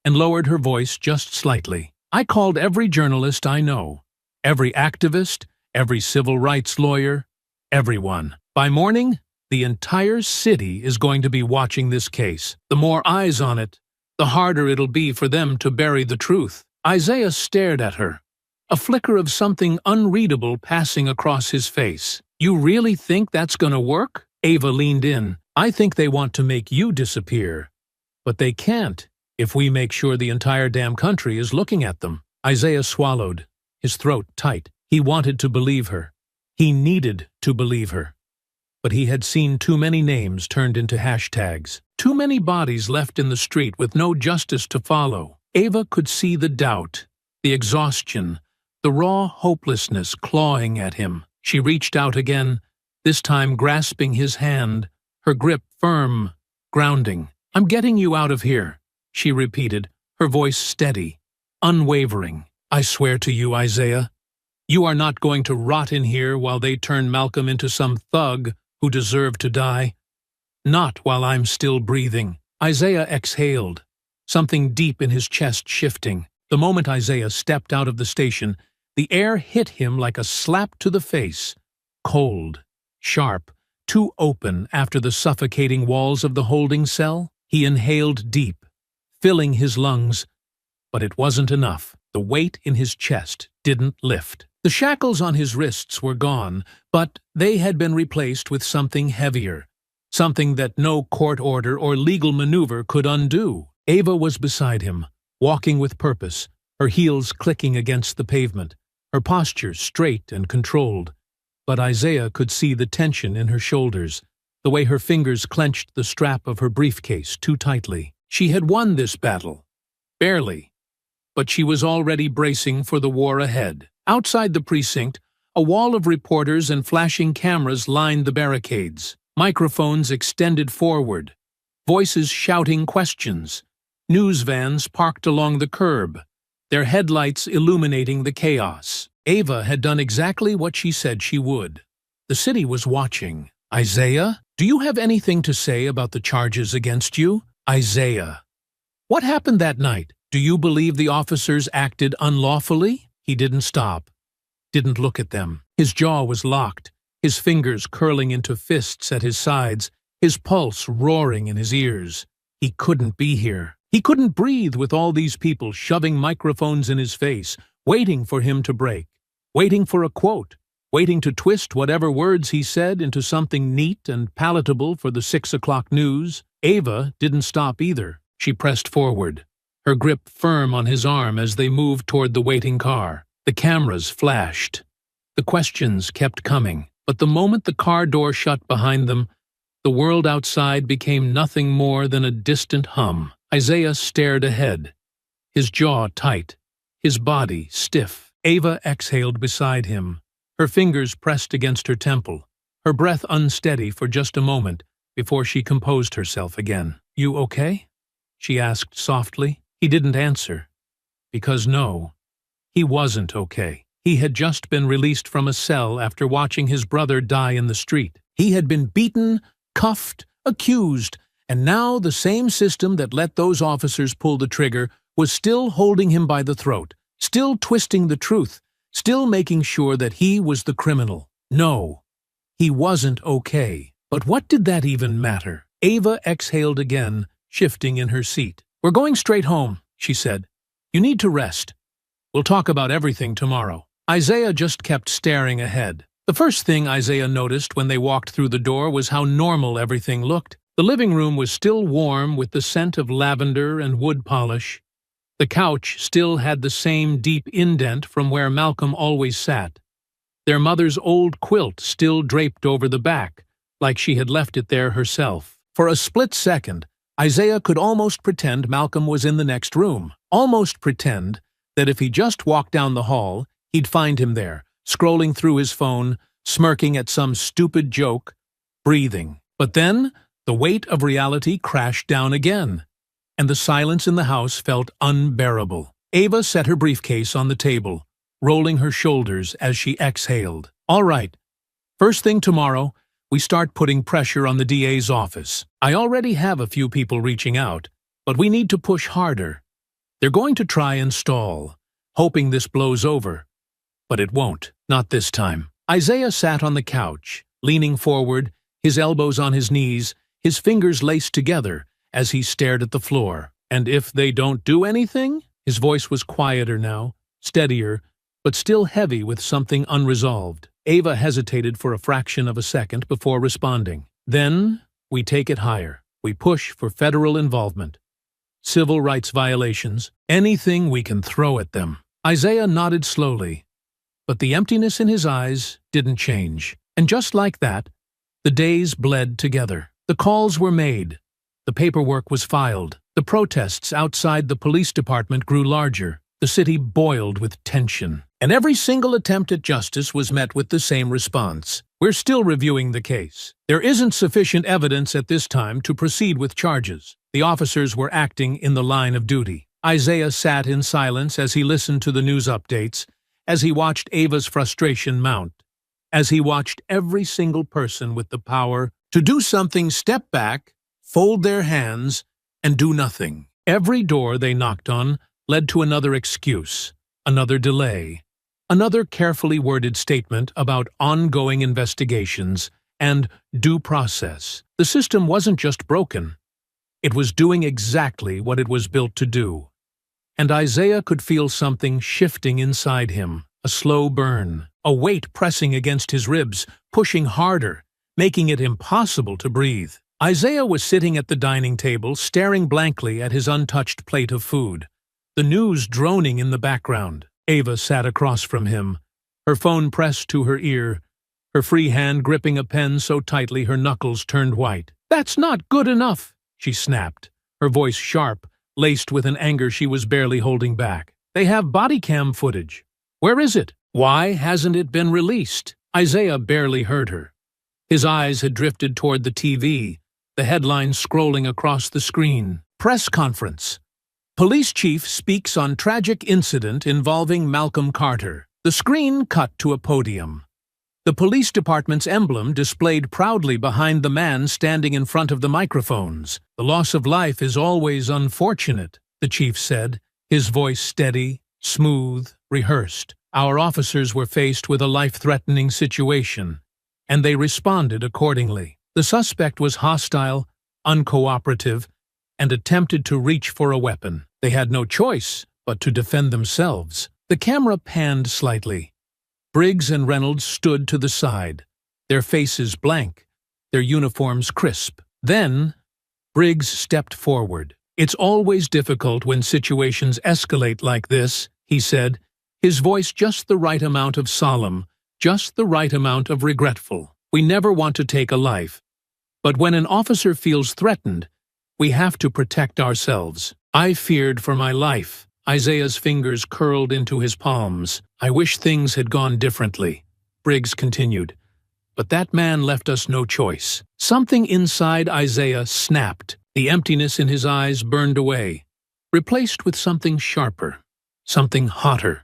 and lowered her voice just slightly. I called every journalist I know, every activist, every civil rights lawyer, everyone. By morning, the entire city is going to be watching this case. The more eyes on it, the harder it'll be for them to bury the truth. Isaiah stared at her, a flicker of something unreadable passing across his face. You really think that's gonna work? Ava leaned in. I think they want to make you disappear. But they can't if we make sure the entire damn country is looking at them. Isaiah swallowed, his throat tight. He wanted to believe her. He needed to believe her. But he had seen too many names turned into hashtags. Too many bodies left in the street with no justice to follow. Ava could see the doubt, the exhaustion, the raw hopelessness clawing at him. She reached out again, this time grasping his hand, her grip firm, grounding. I'm getting you out of here, she repeated, her voice steady, unwavering. I swear to you, Isaiah, you are not going to rot in here while they turn Malcolm into some thug who deserved to die. Not while I'm still breathing. Isaiah exhaled, something deep in his chest shifting. The moment Isaiah stepped out of the station, the air hit him like a slap to the face. Cold, sharp, too open after the suffocating walls of the holding cell. He inhaled deep, filling his lungs, but it wasn't enough. The weight in his chest didn't lift. The shackles on his wrists were gone, but they had been replaced with something heavier, something that no court order or legal maneuver could undo. Ava was beside him, walking with purpose, her heels clicking against the pavement, her posture straight and controlled. But Isaiah could see the tension in her shoulders, the way her fingers clenched the strap of her briefcase too tightly. She had won this battle. Barely. But she was already bracing for the war ahead. Outside the precinct, a wall of reporters and flashing cameras lined the barricades. Microphones extended forward, voices shouting questions, news vans parked along the curb, their headlights illuminating the chaos. Ava had done exactly what she said she would. The city was watching. Isaiah, do you have anything to say about the charges against you? Isaiah. What happened that night? Do you believe the officers acted unlawfully? He didn't stop, didn't look at them. His jaw was locked, his fingers curling into fists at his sides, his pulse roaring in his ears. He couldn't be here. He couldn't breathe with all these people shoving microphones in his face, waiting for him to break, waiting for a quote, waiting to twist whatever words he said into something neat and palatable for the 6 o'clock news. Ava didn't stop either. She pressed forward, her grip firm on his arm as they moved toward the waiting car. The cameras flashed. The questions kept coming, but the moment the car door shut behind them, the world outside became nothing more than a distant hum. Isaiah stared ahead, his jaw tight, his body stiff. Ava exhaled beside him, her fingers pressed against her temple, her breath unsteady for just a moment before she composed herself again. You okay? She asked softly. He didn't answer. Because no, he wasn't okay. He had just been released from a cell after watching his brother die in the street. He had been beaten, cuffed, accused, and now the same system that let those officers pull the trigger was still holding him by the throat, still twisting the truth, still making sure that he was the criminal. No, he wasn't okay. But what did that even matter? Ava exhaled again, shifting in her seat. "We're going straight home," she said. "You need to rest. We'll talk about everything tomorrow." Isaiah just kept staring ahead. The first thing Isaiah noticed when they walked through the door was how normal everything looked. The living room was still warm with the scent of lavender and wood polish. The couch still had the same deep indent from where Malcolm always sat. Their mother's old quilt still draped over the back, like she had left it there herself. For a split second, Isaiah could almost pretend Malcolm was in the next room, almost pretend that if he just walked down the hall, he'd find him there, scrolling through his phone, smirking at some stupid joke, breathing. But then, the weight of reality crashed down again, and the silence in the house felt unbearable. Ava set her briefcase on the table, rolling her shoulders as she exhaled. "All right. First thing tomorrow, we start putting pressure on the DA's office. I already have a few people reaching out, but we need to push harder. They're going to try and stall, hoping this blows over. But it won't, not this time." Isaiah sat on the couch, leaning forward, his elbows on his knees, his fingers laced together as he stared at the floor. "And if they don't do anything?" His voice was quieter now, steadier, but still heavy with something unresolved. Ava hesitated for a fraction of a second before responding. "Then we take it higher. We push for federal involvement. Civil rights violations, anything we can throw at them." Isaiah nodded slowly, but the emptiness in his eyes didn't change. And just like that, the days bled together. The calls were made. The paperwork was filed. The protests outside the police department grew larger. The city boiled with tension. And every single attempt at justice was met with the same response. "We're still reviewing the case. There isn't sufficient evidence at this time to proceed with charges." The officers were acting in the line of duty. Isaiah sat in silence as he listened to the news updates, as he watched Ava's frustration mount, as he watched every single person with the power to do something step back, fold their hands, and do nothing. Every door they knocked on led to another excuse, another delay, another carefully worded statement about ongoing investigations and due process. The system wasn't just broken. It was doing exactly what it was built to do. And Isaiah could feel something shifting inside him, a slow burn, a weight pressing against his ribs, pushing harder, making it impossible to breathe. Isaiah was sitting at the dining table, staring blankly at his untouched plate of food, the news droning in the background. Ava sat across from him, her phone pressed to her ear, her free hand gripping a pen so tightly her knuckles turned white. "That's not good enough," she snapped, her voice sharp, laced with an anger she was barely holding back. "They have body cam footage. Where is it? Why hasn't it been released?" Isaiah barely heard her. His eyes had drifted toward the TV, the headline scrolling across the screen. "Press conference. Police chief speaks on tragic incident involving Malcolm Carter." The screen cut to a podium. The police department's emblem displayed proudly behind the man standing in front of the microphones. "The loss of life is always unfortunate," the chief said, his voice steady, smooth, rehearsed. "Our officers were faced with a life-threatening situation, and they responded accordingly. The suspect was hostile, uncooperative, and attempted to reach for a weapon. They had no choice but to defend themselves." The camera panned slightly. Briggs and Reynolds stood to the side, their faces blank, their uniforms crisp. Then, Briggs stepped forward. "It's always difficult when situations escalate like this," he said, his voice just the right amount of solemn, just the right amount of regretful. "We never want to take a life. But when an officer feels threatened, we have to protect ourselves. I feared for my life." Isaiah's fingers curled into his palms. "I wish things had gone differently," Briggs continued. "But that man left us no choice." Something inside Isaiah snapped. The emptiness in his eyes burned away, replaced with something sharper, something hotter.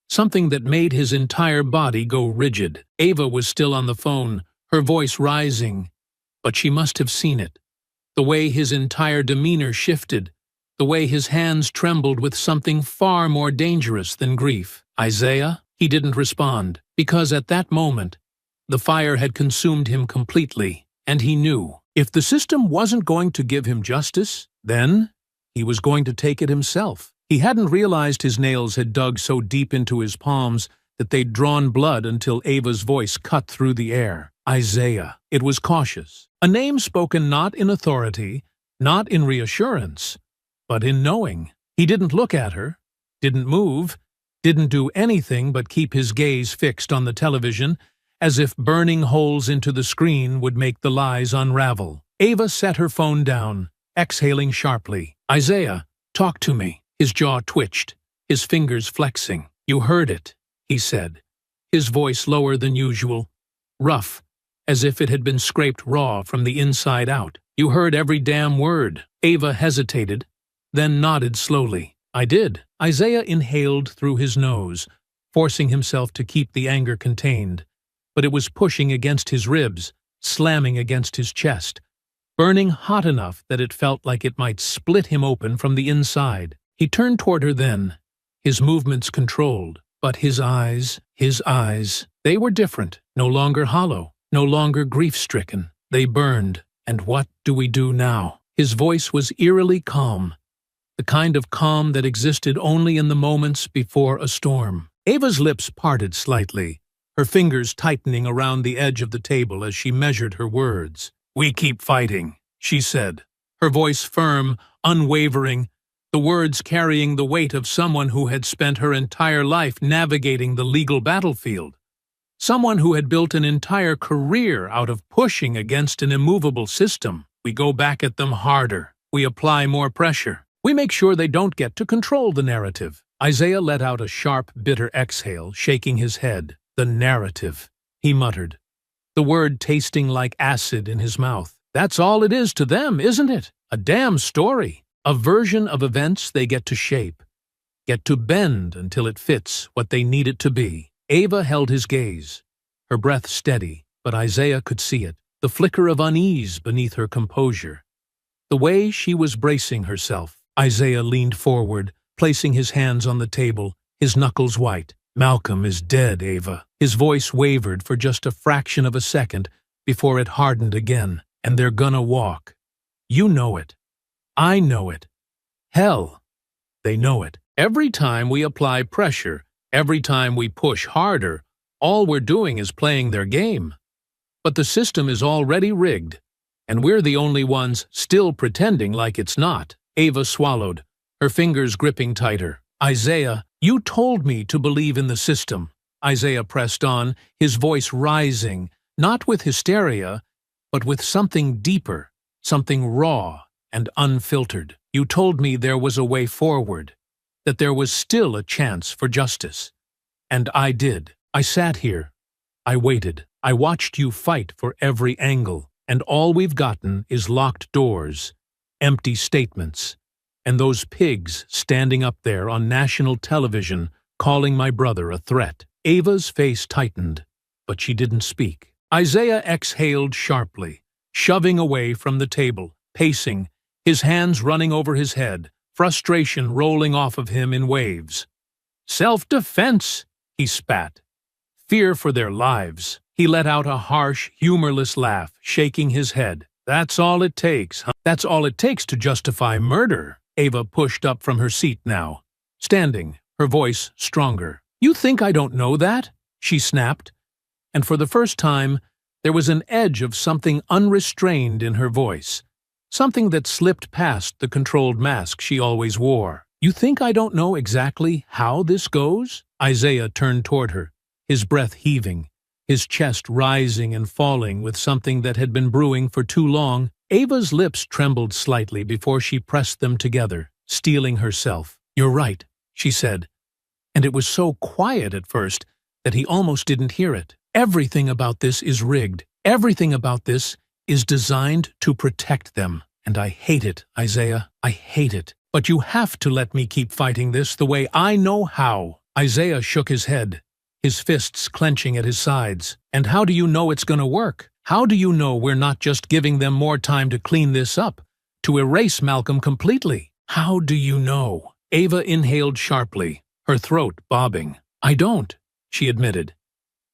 something that made his entire body go rigid. Ava was still on the phone, her voice rising, but she must have seen it. The way his entire demeanor shifted, the way his hands trembled with something far more dangerous than grief. "Isaiah?" He didn't respond, because at that moment, the fire had consumed him completely, and he knew. If the system wasn't going to give him justice, then he was going to take it himself. He hadn't realized his nails had dug so deep into his palms that they'd drawn blood until Ava's voice cut through the air. Isaiah. It was cautious. A name spoken not in authority, not in reassurance, but in knowing. He didn't look at her, didn't move, didn't do anything but keep his gaze fixed on the television, as if burning holes into the screen would make the lies unravel. Ava set her phone down, exhaling sharply. "Isaiah, talk to me." His jaw twitched, his fingers flexing. "You heard it," he said, his voice lower than usual, rough, as if it had been scraped raw from the inside out. "You heard every damn word." Ava hesitated, then nodded slowly. "I did." Isaiah inhaled through his nose, forcing himself to keep the anger contained, but it was pushing against his ribs, slamming against his chest, burning hot enough that it felt like it might split him open from the inside. He turned toward her then, his movements controlled, but his eyes, they were different, no longer hollow, no longer grief-stricken. They burned. "And what do we do now?" His voice was eerily calm, the kind of calm that existed only in the moments before a storm. Ava's lips parted slightly, her fingers tightening around the edge of the table as she measured her words. "We keep fighting," she said, her voice firm, unwavering, the words carrying the weight of someone who had spent her entire life navigating the legal battlefield, someone who had built an entire career out of pushing against an immovable system. "We go back at them harder. We apply more pressure. We make sure they don't get to control the narrative." Isaiah let out a sharp, bitter exhale, shaking his head. "The narrative," he muttered, the word tasting like acid in his mouth. "That's all it is to them, isn't it? A damn story. A version of events they get to shape, get to bend until it fits what they need it to be." Ava held his gaze, her breath steady, but Isaiah could see it, the flicker of unease beneath her composure, the way she was bracing herself. Isaiah leaned forward, placing his hands on the table, his knuckles white. "Malcolm is dead, Ava." His voice wavered for just a fraction of a second before it hardened again. "And they're gonna walk. You know it. I know it. Hell, they know it. Every time we apply pressure, every time we push harder, all we're doing is playing their game. But the system is already rigged, and we're the only ones still pretending like it's not." Ava swallowed, her fingers gripping tighter. "Isaiah, you told me to believe in the system." Isaiah pressed on, his voice rising, not with hysteria, but with something deeper, something raw and unfiltered. "You told me there was a way forward, that there was still a chance for justice. And I did. I sat here. I waited. I watched you fight for every angle, and all we've gotten is locked doors, empty statements, and those pigs standing up there on national television calling my brother a threat." Ava's face tightened, but she didn't speak. Isaiah exhaled sharply, shoving away from the table, pacing, his hands running over his head, frustration rolling off of him in waves. "Self-defense," he spat. "Fear for their lives." He let out a harsh, humorless laugh, shaking his head. "That's all it takes, huh? That's all it takes to justify murder." Ava pushed up from her seat now, standing, her voice stronger. "You think I don't know that?" she snapped, and for the first time, there was an edge of something unrestrained in her voice, something that slipped past the controlled mask she always wore. "You think I don't know exactly how this goes?" Isaiah turned toward her, his breath heaving, his chest rising and falling with something that had been brewing for too long. Ava's lips trembled slightly before she pressed them together, steeling herself. "You're right," she said, and it was so quiet at first that he almost didn't hear it. "Everything about this is rigged. Everything about this is designed to protect them. And I hate it, Isaiah. I hate it. But you have to let me keep fighting this the way I know how." Isaiah shook his head, his fists clenching at his sides. And how do you know it's gonna work? How do you know we're not just giving them more time to clean this up, to erase Malcolm completely? How do you know? Ava inhaled sharply, her throat bobbing. I don't, she admitted.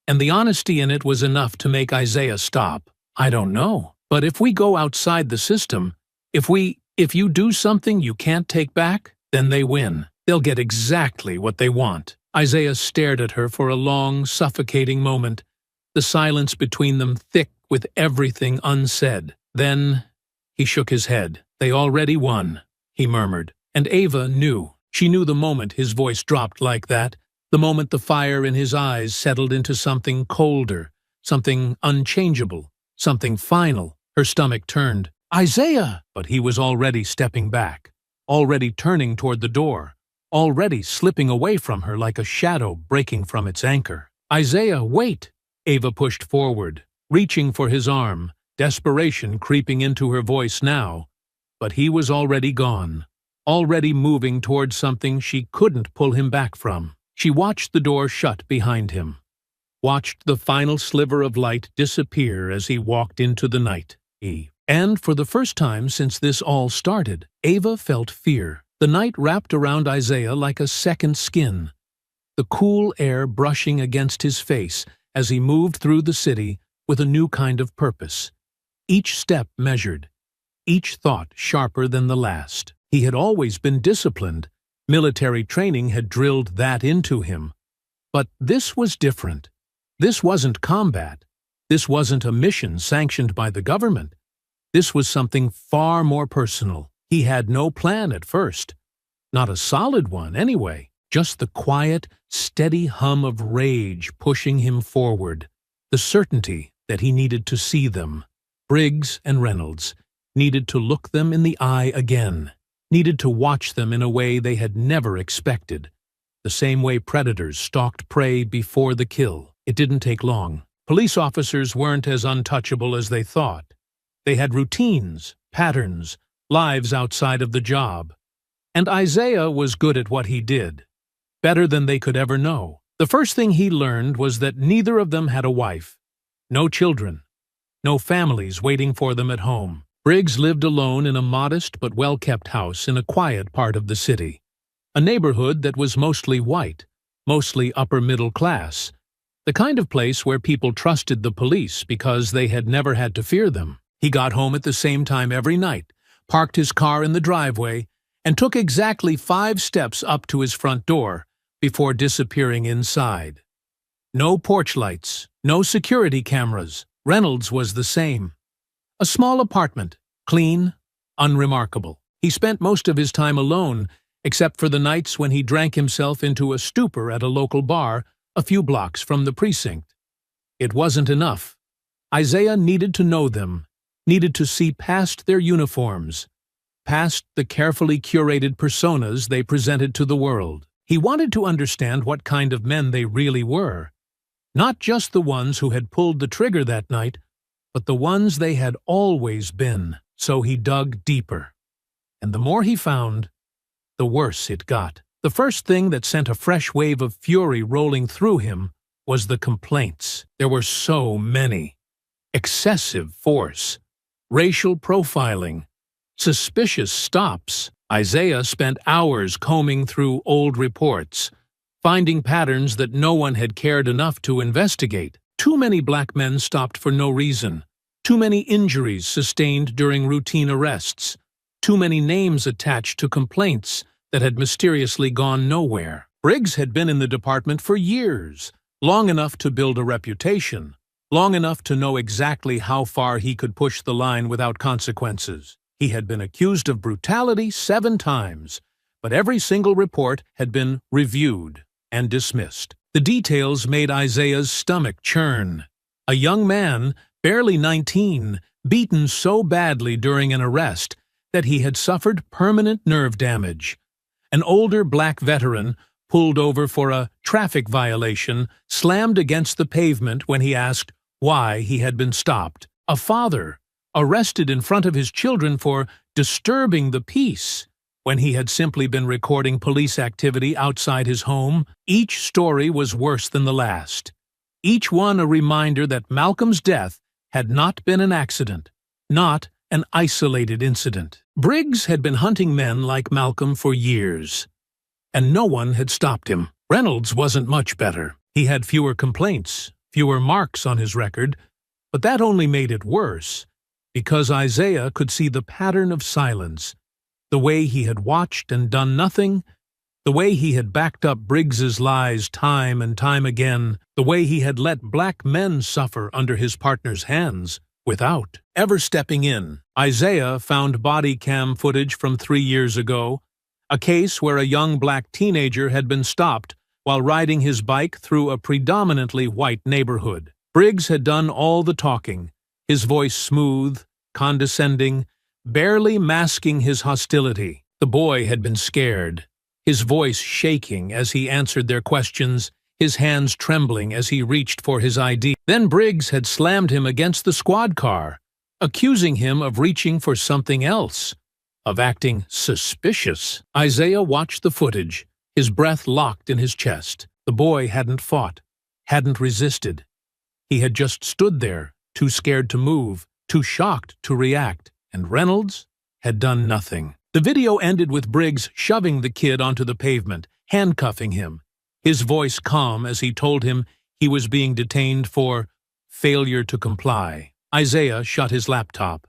And the honesty in it was enough to make Isaiah stop. I don't know. But if we go outside the system, if you do something you can't take back, then they win. They'll get exactly what they want. Isaiah stared at her for a long, suffocating moment, the silence between them thick with everything unsaid. Then he shook his head. They already won, he murmured. And Ava knew. She knew the moment his voice dropped like that, the moment the fire in his eyes settled into something colder, something unchangeable, something final. Her stomach turned. Isaiah! But he was already stepping back, already turning toward the door, already slipping away from her like a shadow breaking from its anchor. Isaiah, wait! Ava pushed forward, reaching for his arm, desperation creeping into her voice now. But he was already gone, already moving toward something she couldn't pull him back from. She watched the door shut behind him, watched the final sliver of light disappear as he walked into the night. And for the first time since this all started, Ava felt fear. The night wrapped around Isaiah like a second skin, the cool air brushing against his face as he moved through the city with a new kind of purpose. Each step measured, each thought sharper than the last. He had always been disciplined. Military training had drilled that into him. But this was different. This wasn't combat. This wasn't a mission sanctioned by the government. This was something far more personal. He had no plan at first. Not a solid one, anyway. Just the quiet, steady hum of rage pushing him forward. The certainty that he needed to see them. Briggs and Reynolds needed to look them in the eye again. Needed to watch them in a way they had never expected. The same way predators stalked prey before the kill. It didn't take long. Police officers weren't as untouchable as they thought. They had routines, patterns, lives outside of the job. And Isaiah was good at what he did. Better than they could ever know. The first thing he learned was that neither of them had a wife. No children. No families waiting for them at home. Briggs lived alone in a modest but well-kept house in a quiet part of the city. A neighborhood that was mostly white, mostly upper-middle class. The kind of place where people trusted the police because they had never had to fear them. He got home at the same time every night, parked his car in the driveway, and took exactly 5 steps up to his front door before disappearing inside. No porch lights, no security cameras. Reynolds was the same. A small apartment, clean, unremarkable. He spent most of his time alone, except for the nights when he drank himself into a stupor at a local bar a few blocks from the precinct. It wasn't enough. Isaiah needed to know them, needed to see past their uniforms, past the carefully curated personas they presented to the world. He wanted to understand what kind of men they really were. Not just the ones who had pulled the trigger that night, but the ones they had always been. So he dug deeper. And the more he found, the worse it got. The first thing that sent a fresh wave of fury rolling through him was the complaints. There were so many. Excessive force, racial profiling, suspicious stops. Isaiah spent hours combing through old reports, finding patterns that no one had cared enough to investigate. Too many black men stopped for no reason. Too many injuries sustained during routine arrests. Too many names attached to complaints that had mysteriously gone nowhere. Briggs had been in the department for years, long enough to build a reputation, long enough to know exactly how far he could push the line without consequences. He had been accused of brutality 7 times, but every single report had been reviewed and dismissed. The details made Isaiah's stomach churn. A young man, barely 19, beaten so badly during an arrest that he had suffered permanent nerve damage. An older black veteran, pulled over for a traffic violation, slammed against the pavement when he asked why he had been stopped. A father, arrested in front of his children for disturbing the peace, when he had simply been recording police activity outside his home. Each story was worse than the last. Each one a reminder that Malcolm's death had not been an accident, not an isolated incident. Briggs had been hunting men like Malcolm for years, and no one had stopped him. Reynolds wasn't much better. He had fewer complaints, fewer marks on his record, but that only made it worse, because Isaiah could see the pattern of silence, the way he had watched and done nothing, the way he had backed up Briggs's lies time and time again, the way he had let black men suffer under his partner's hands without ever stepping in. Isaiah found body cam footage from 3 years ago, a case where a young black teenager had been stopped while riding his bike through a predominantly white neighborhood. Briggs had done all the talking, his voice smooth, condescending, barely masking his hostility. The boy had been scared, his voice shaking as he answered their questions, his hands trembling as he reached for his ID. Then Briggs had slammed him against the squad car, accusing him of reaching for something else, of acting suspicious. Isaiah watched the footage, his breath locked in his chest. The boy hadn't fought, hadn't resisted. He had just stood there, too scared to move, too shocked to react, and Reynolds had done nothing. The video ended with Briggs shoving the kid onto the pavement, handcuffing him, his voice calm as he told him he was being detained for failure to comply. Isaiah shut his laptop.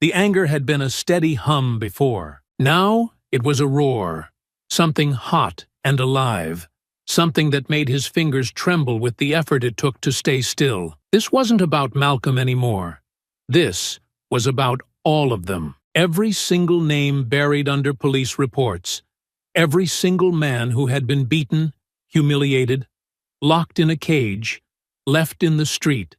The anger had been a steady hum before. Now it was a roar, something hot and alive, something that made his fingers tremble with the effort it took to stay still. This wasn't about Malcolm anymore. This was about all of them. Every single name buried under police reports. Every single man who had been beaten, humiliated, locked in a cage, left in the street,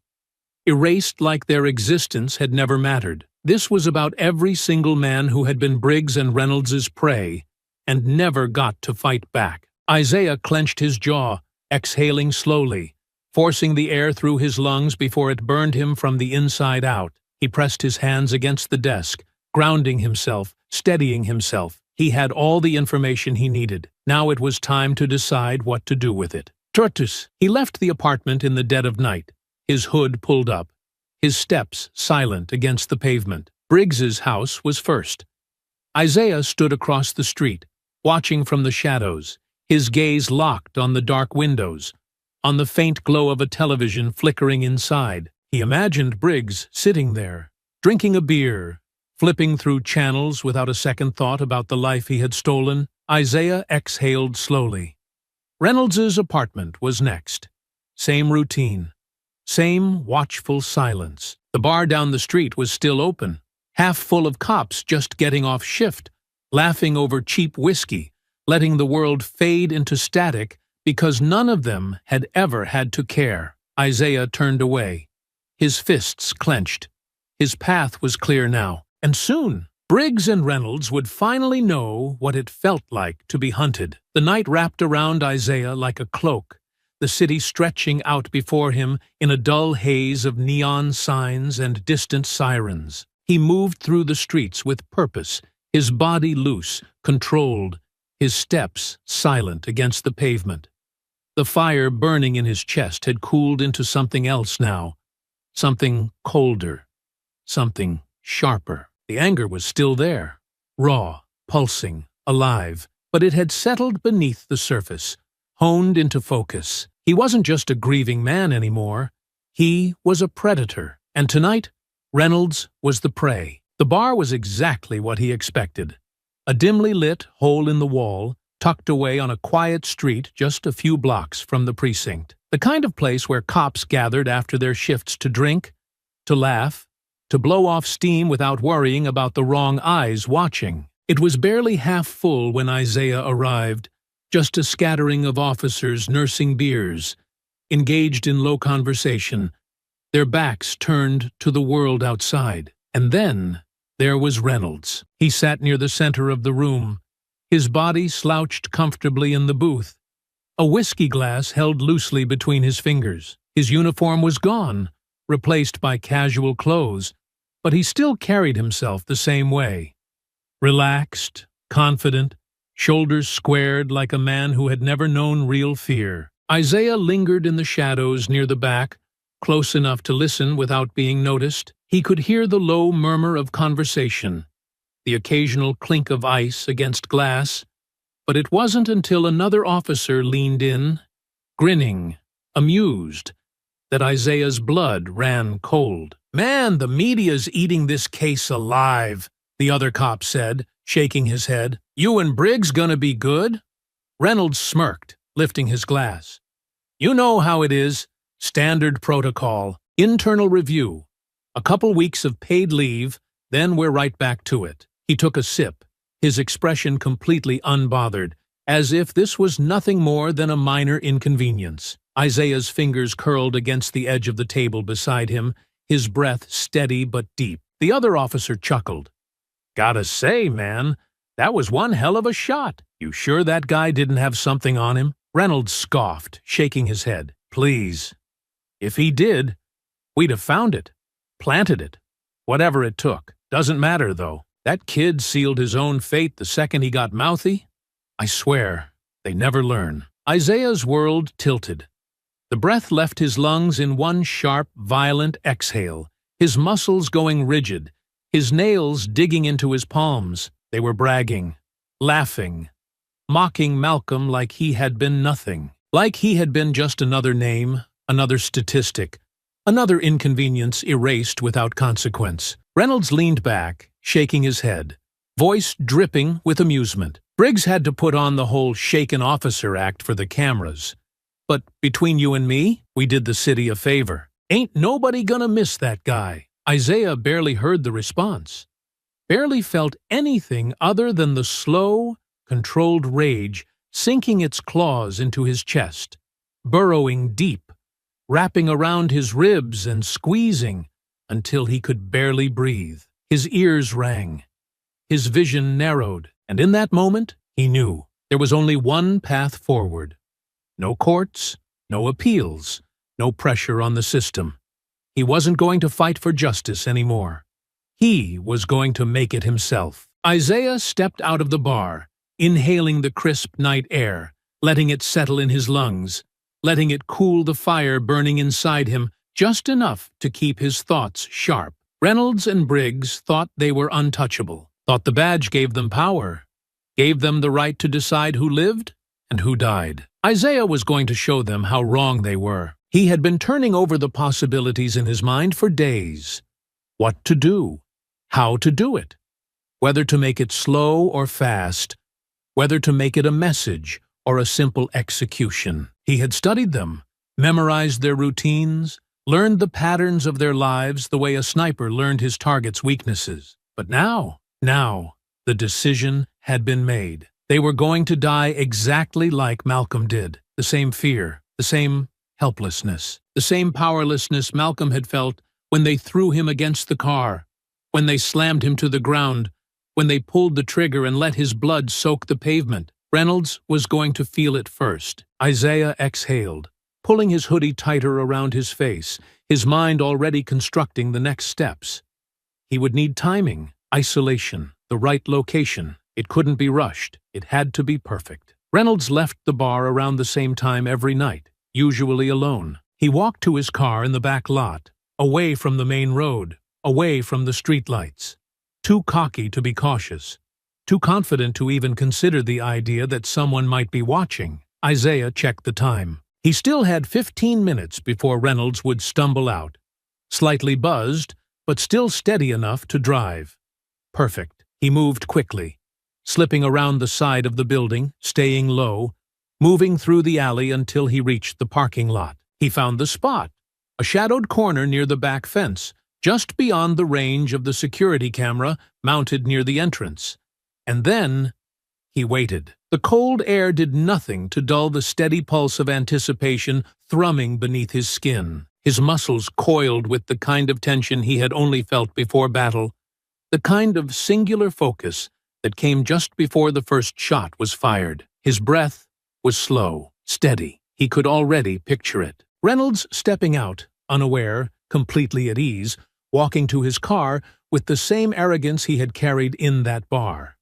erased like their existence had never mattered. This was about every single man who had been Briggs and Reynolds's prey and never got to fight back. Isaiah clenched his jaw, exhaling slowly, forcing the air through his lungs before it burned him from the inside out. He pressed his hands against the desk, grounding himself, steadying himself. He had all the information he needed. Now it was time to decide what to do with it. Tortus. He left the apartment in the dead of night, his hood pulled up, his steps silent against the pavement. Briggs's house was first. Isaiah stood across the street, watching from the shadows, his gaze locked on the dark windows, on the faint glow of a television flickering inside. He imagined Briggs sitting there, drinking a beer, flipping through channels without a second thought about the life he had stolen. Isaiah exhaled slowly. Reynolds's apartment was next. Same routine. Same watchful silence. The bar down the street was still open, half full of cops just getting off shift, laughing over cheap whiskey, letting the world fade into static because none of them had ever had to care. Isaiah turned away, his fists clenched. His path was clear now, and soon Briggs and Reynolds would finally know what it felt like to be hunted. The night wrapped around Isaiah like a cloak, the city stretching out before him in a dull haze of neon signs and distant sirens. He moved through the streets with purpose, his body loose, controlled, his steps silent against the pavement. The fire burning in his chest had cooled into something else now, something colder, something sharper. The anger was still there, raw, pulsing, alive, but it had settled beneath the surface, honed into focus. He wasn't just a grieving man anymore. He was a predator, and tonight, Reynolds was the prey. The bar was exactly what he expected. A dimly lit hole in the wall, tucked away on a quiet street just a few blocks from the precinct. The kind of place where cops gathered after their shifts to drink, to laugh, to blow off steam without worrying about the wrong eyes watching. It was barely half full when Isaiah arrived, just a scattering of officers nursing beers, engaged in low conversation, their backs turned to the world outside. And then there was Reynolds. He sat near the center of the room, his body slouched comfortably in the booth, a whiskey glass held loosely between his fingers. His uniform was gone, replaced by casual clothes, but he still carried himself the same way. Relaxed, confident, shoulders squared like a man who had never known real fear. Isaiah lingered in the shadows near the back, close enough to listen without being noticed. He could hear the low murmur of conversation, the occasional clink of ice against glass, but it wasn't until another officer leaned in, grinning, amused, that Isaiah's blood ran cold. "Man, the media's eating this case alive," the other cop said, shaking his head. "You and Briggs gonna be good?" Reynolds smirked, lifting his glass. "You know how it is. Standard protocol. Internal review. A couple weeks of paid leave, then we're right back to it." He took a sip, his expression completely unbothered, as if this was nothing more than a minor inconvenience. Isaiah's fingers curled against the edge of the table beside him, his breath steady but deep. The other officer chuckled. "Gotta say, man, that was one hell of a shot. You sure that guy didn't have something on him?" Reynolds scoffed, shaking his head. "Please. If he did, we'd have found it, planted it, whatever it took. Doesn't matter, though. That kid sealed his own fate the second he got mouthy. I swear, they never learn." Isaiah's world tilted. The breath left his lungs in one sharp, violent exhale, his muscles going rigid, his nails digging into his palms. They were bragging, laughing, mocking Malcolm like he had been nothing, like he had been just another name, another statistic, another inconvenience erased without consequence. Reynolds leaned back, shaking his head, voice dripping with amusement. Briggs had to put on the whole shaken officer act for the cameras. But between you and me, we did the city a favor. Ain't nobody gonna miss that guy. Isaiah barely heard the response, barely felt anything other than the slow, controlled rage sinking its claws into his chest, burrowing deep, wrapping around his ribs and squeezing until he could barely breathe. His ears rang, his vision narrowed, and in that moment, he knew there was only one path forward. No courts, no appeals, no pressure on the system. He wasn't going to fight for justice anymore. He was going to make it himself. Isaiah stepped out of the bar, inhaling the crisp night air, letting it settle in his lungs, letting it cool the fire burning inside him just enough to keep his thoughts sharp. Reynolds and Briggs thought they were untouchable, thought the badge gave them power, gave them the right to decide who lived and who died. Isaiah was going to show them how wrong they were. He had been turning over the possibilities in his mind for days. What to do, how to do it, whether to make it slow or fast, whether to make it a message or a simple execution. He had studied them, memorized their routines, learned the patterns of their lives the way a sniper learned his target's weaknesses. But now, the decision had been made. They were going to die exactly like Malcolm did. The same fear, the same helplessness, the same powerlessness Malcolm had felt when they threw him against the car, when they slammed him to the ground, when they pulled the trigger and let his blood soak the pavement. Reynolds was going to feel it first. Isaiah exhaled, pulling his hoodie tighter around his face, his mind already constructing the next steps. He would need timing, isolation, the right location. It couldn't be rushed. It had to be perfect. Reynolds left the bar around the same time every night, usually alone. He walked to his car in the back lot, away from the main road, away from the streetlights. Too cocky to be cautious, too confident to even consider the idea that someone might be watching. Isaiah checked the time. He still had 15 minutes before Reynolds would stumble out, slightly buzzed, but still steady enough to drive. Perfect. He moved quickly, slipping around the side of the building, staying low, moving through the alley until he reached the parking lot. He found the spot, a shadowed corner near the back fence, just beyond the range of the security camera mounted near the entrance. And then he waited. The cold air did nothing to dull the steady pulse of anticipation thrumming beneath his skin. His muscles coiled with the kind of tension he had only felt before battle, the kind of singular focus that came just before the first shot was fired. His breath was slow, steady. He could already picture it. Reynolds stepping out, unaware, completely at ease, walking to his car with the same arrogance he had carried in that bar.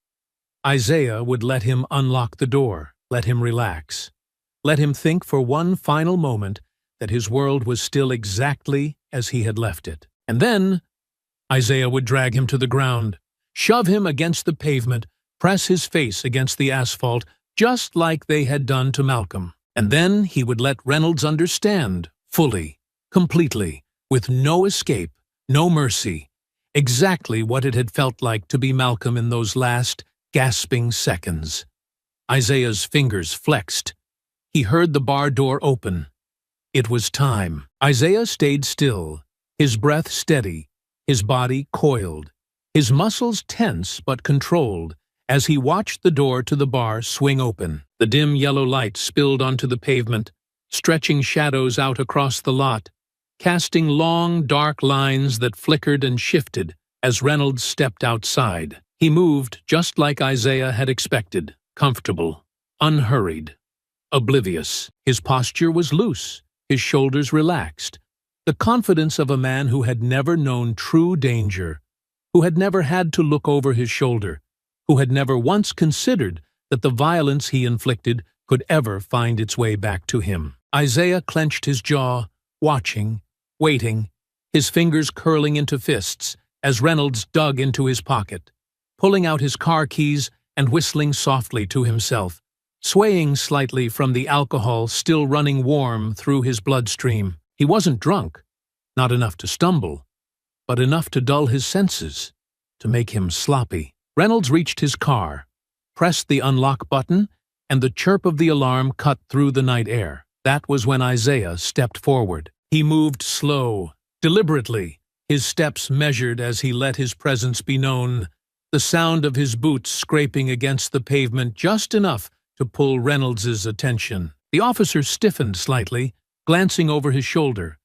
Isaiah would let him unlock the door, let him relax, let him think for one final moment that his world was still exactly as he had left it. And then Isaiah would drag him to the ground, shove him against the pavement, press his face against the asphalt, just like they had done to Malcolm. And then he would let Reynolds understand, fully, completely, with no escape, no mercy, exactly what it had felt like to be Malcolm in those last, gasping seconds. Isaiah's fingers flexed. He heard the bar door open. It was time. Isaiah stayed still, his breath steady, his body coiled, his muscles tense but controlled, as he watched the door to the bar swing open. The dim yellow light spilled onto the pavement, stretching shadows out across the lot, casting long, dark lines that flickered and shifted as Reynolds stepped outside. He moved just like Isaiah had expected, comfortable, unhurried, oblivious. His posture was loose, his shoulders relaxed, the confidence of a man who had never known true danger, who had never had to look over his shoulder, who had never once considered that the violence he inflicted could ever find its way back to him. Isaiah clenched his jaw, watching, waiting, his fingers curling into fists as Reynolds dug into his pocket, pulling out his car keys and whistling softly to himself, swaying slightly from the alcohol still running warm through his bloodstream. He wasn't drunk, not enough to stumble, but enough to dull his senses, to make him sloppy. Reynolds reached his car, pressed the unlock button, and the chirp of the alarm cut through the night air. That was when Isaiah stepped forward. He moved slow, deliberately, his steps measured as he let his presence be known, the sound of his boots scraping against the pavement just enough to pull Reynolds's attention. The officer stiffened slightly, glancing over his shoulder,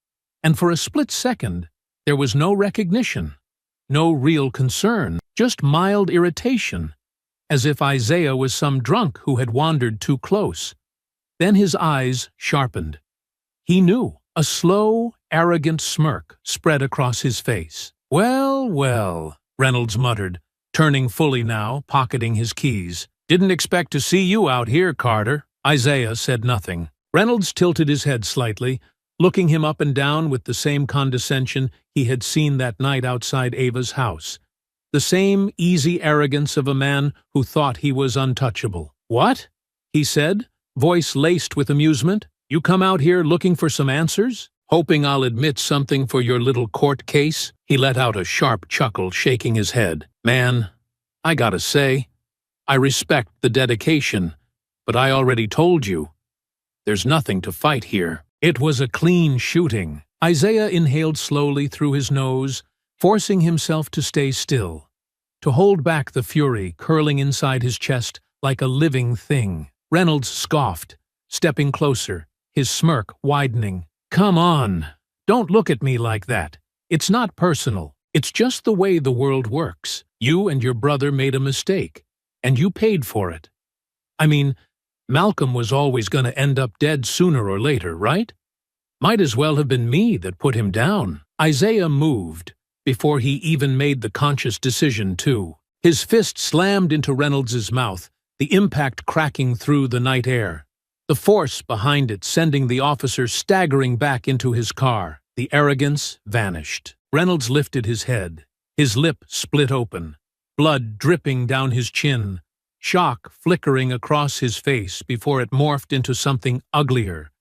and for a split second, there was no recognition, no real concern, just mild irritation, as if Isaiah was some drunk who had wandered too close. Then his eyes sharpened. He knew. A slow, arrogant smirk spread across his face. "Well, well," Reynolds muttered, turning fully now, pocketing his keys. "Didn't expect to see you out here, Carter." Isaiah said nothing. Reynolds tilted his head slightly, looking him up and down with the same condescension he had seen that night outside Ava's house. The same easy arrogance of a man who thought he was untouchable. "What?" he said, voice laced with amusement. "You come out here looking for some answers? Hoping I'll admit something for your little court case?" He let out a sharp chuckle, shaking his head. "Man, I gotta say, I respect the dedication, but I already told you. There's nothing to fight here." It was a clean shooting. Isaiah inhaled slowly through his nose, forcing himself to stay still, to hold back the fury curling inside his chest like a living thing. Reynolds scoffed, stepping closer, his smirk widening. "Come on, don't look at me like that. It's not personal. It's just the way the world works. You and your brother made a mistake, and you paid for it. I mean, Malcolm was always going to end up dead sooner or later, right? Might as well have been me that put him down." Isaiah moved, before he even made the conscious decision to. His fist slammed into Reynolds's mouth, the impact cracking through the night air, the force behind it sending the officer staggering back into his car. The arrogance vanished. Reynolds lifted his head, his lip split open, blood dripping down his chin, shock flickering across his face before it morphed into something uglier.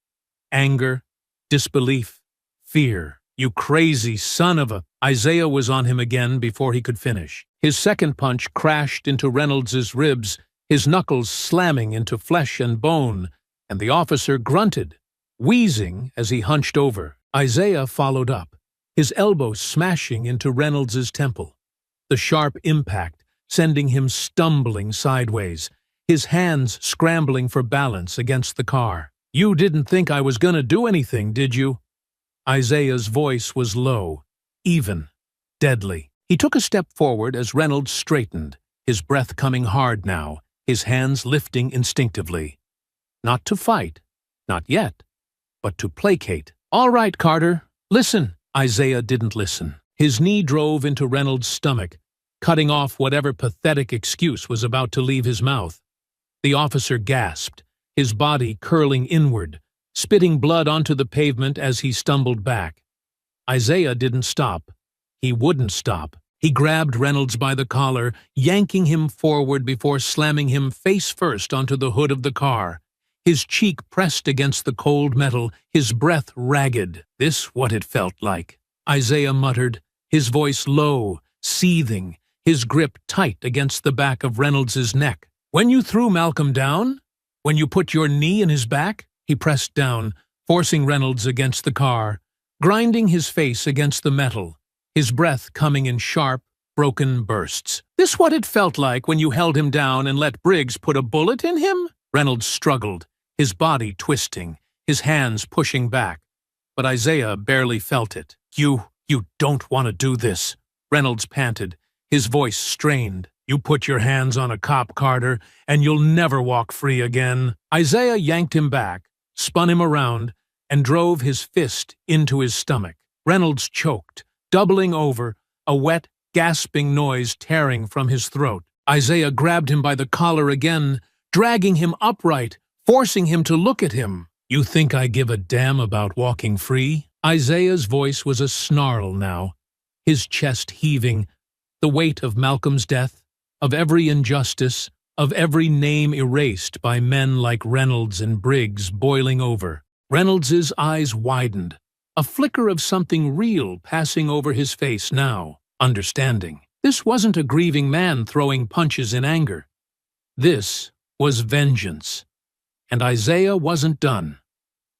Anger, disbelief, fear. "You crazy son of a—" Isaiah was on him again before he could finish. His second punch crashed into Reynolds's ribs, his knuckles slamming into flesh and bone, and the officer grunted, wheezing as he hunched over. Isaiah followed up, his elbow smashing into Reynolds's temple, the sharp impact sending him stumbling sideways, his hands scrambling for balance against the car. "You didn't think I was gonna do anything, did you?" Isaiah's voice was low, even, deadly. He took a step forward as Reynolds straightened, his breath coming hard now, his hands lifting instinctively. Not to fight, not yet, but to placate. "All right, Carter, listen." Isaiah didn't listen. His knee drove into Reynolds' stomach, cutting off whatever pathetic excuse was about to leave his mouth. The officer gasped, his body curling inward, spitting blood onto the pavement as he stumbled back. Isaiah didn't stop. He wouldn't stop. He grabbed Reynolds by the collar, yanking him forward before slamming him face first onto the hood of the car. His cheek pressed against the cold metal, his breath ragged. This what it felt like, Isaiah muttered, his voice low, seething, his grip tight against the back of Reynolds's neck. When you threw Malcolm down? When you put your knee in his back? He pressed down, forcing Reynolds against the car, grinding his face against the metal, his breath coming in sharp, broken bursts. This what it felt like when you held him down and let Briggs put a bullet in him? Reynolds struggled, his body twisting, his hands pushing back. But Isaiah barely felt it. You don't want to do this, Reynolds panted, his voice strained. You put your hands on a cop, Carter, and you'll never walk free again. Isaiah yanked him back, spun him around, and drove his fist into his stomach. Reynolds choked, doubling over, a wet, gasping noise tearing from his throat. Isaiah grabbed him by the collar again, dragging him upright, forcing him to look at him. You think I give a damn about walking free? Isaiah's voice was a snarl now, his chest heaving, the weight of Malcolm's death, of every injustice, of every name erased by men like Reynolds and Briggs boiling over. Reynolds's eyes widened, a flicker of something real passing over his face now, understanding. This wasn't a grieving man throwing punches in anger. This was vengeance. And Isaiah wasn't done.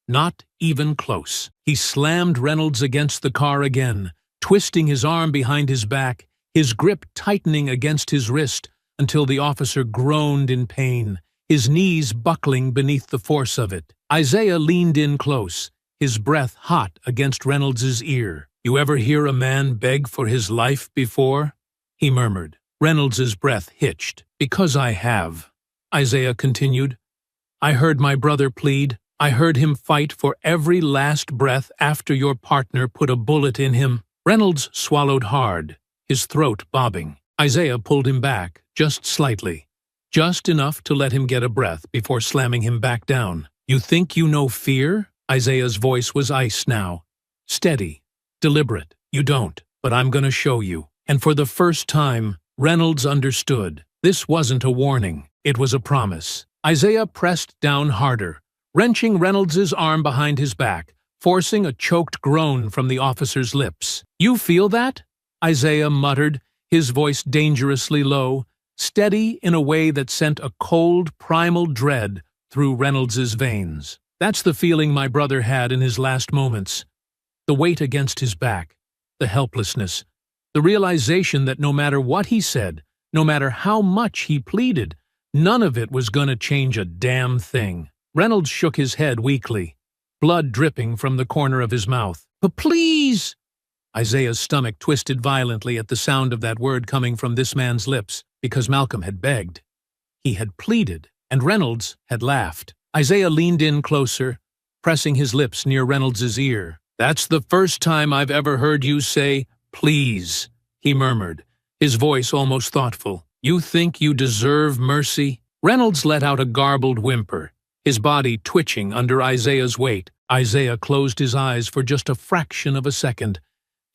Not even close. He slammed Reynolds against the car again, twisting his arm behind his back, his grip tightening against his wrist until the officer groaned in pain, his knees buckling beneath the force of it. Isaiah leaned in close, his breath hot against Reynolds's ear. You ever hear a man beg for his life before? He murmured. Reynolds's breath hitched. Because I have, Isaiah continued. I heard my brother plead. I heard him fight for every last breath after your partner put a bullet in him. Reynolds swallowed hard, his throat bobbing. Isaiah pulled him back, just slightly, just enough to let him get a breath before slamming him back down. You think you know fear? Isaiah's voice was ice now. Steady, deliberate. You don't, but I'm gonna show you. And for the first time, Reynolds understood. This wasn't a warning, it was a promise. Isaiah pressed down harder, wrenching Reynolds's arm behind his back, forcing a choked groan from the officer's lips. You feel that? Isaiah muttered, his voice dangerously low, steady in a way that sent a cold, primal dread through Reynolds's veins. That's the feeling my brother had in his last moments. The weight against his back, the helplessness, the realization that no matter what he said, no matter how much he pleaded, none of it was going to change a damn thing. Reynolds shook his head weakly, blood dripping from the corner of his mouth. But please! Isaiah's stomach twisted violently at the sound of that word coming from this man's lips, because Malcolm had begged. He had pleaded, and Reynolds had laughed. Isaiah leaned in closer, pressing his lips near Reynolds's ear. That's the first time I've ever heard you say, please, he murmured, his voice almost thoughtful. You think you deserve mercy? Reynolds let out a garbled whimper, his body twitching under Isaiah's weight. Isaiah closed his eyes for just a fraction of a second,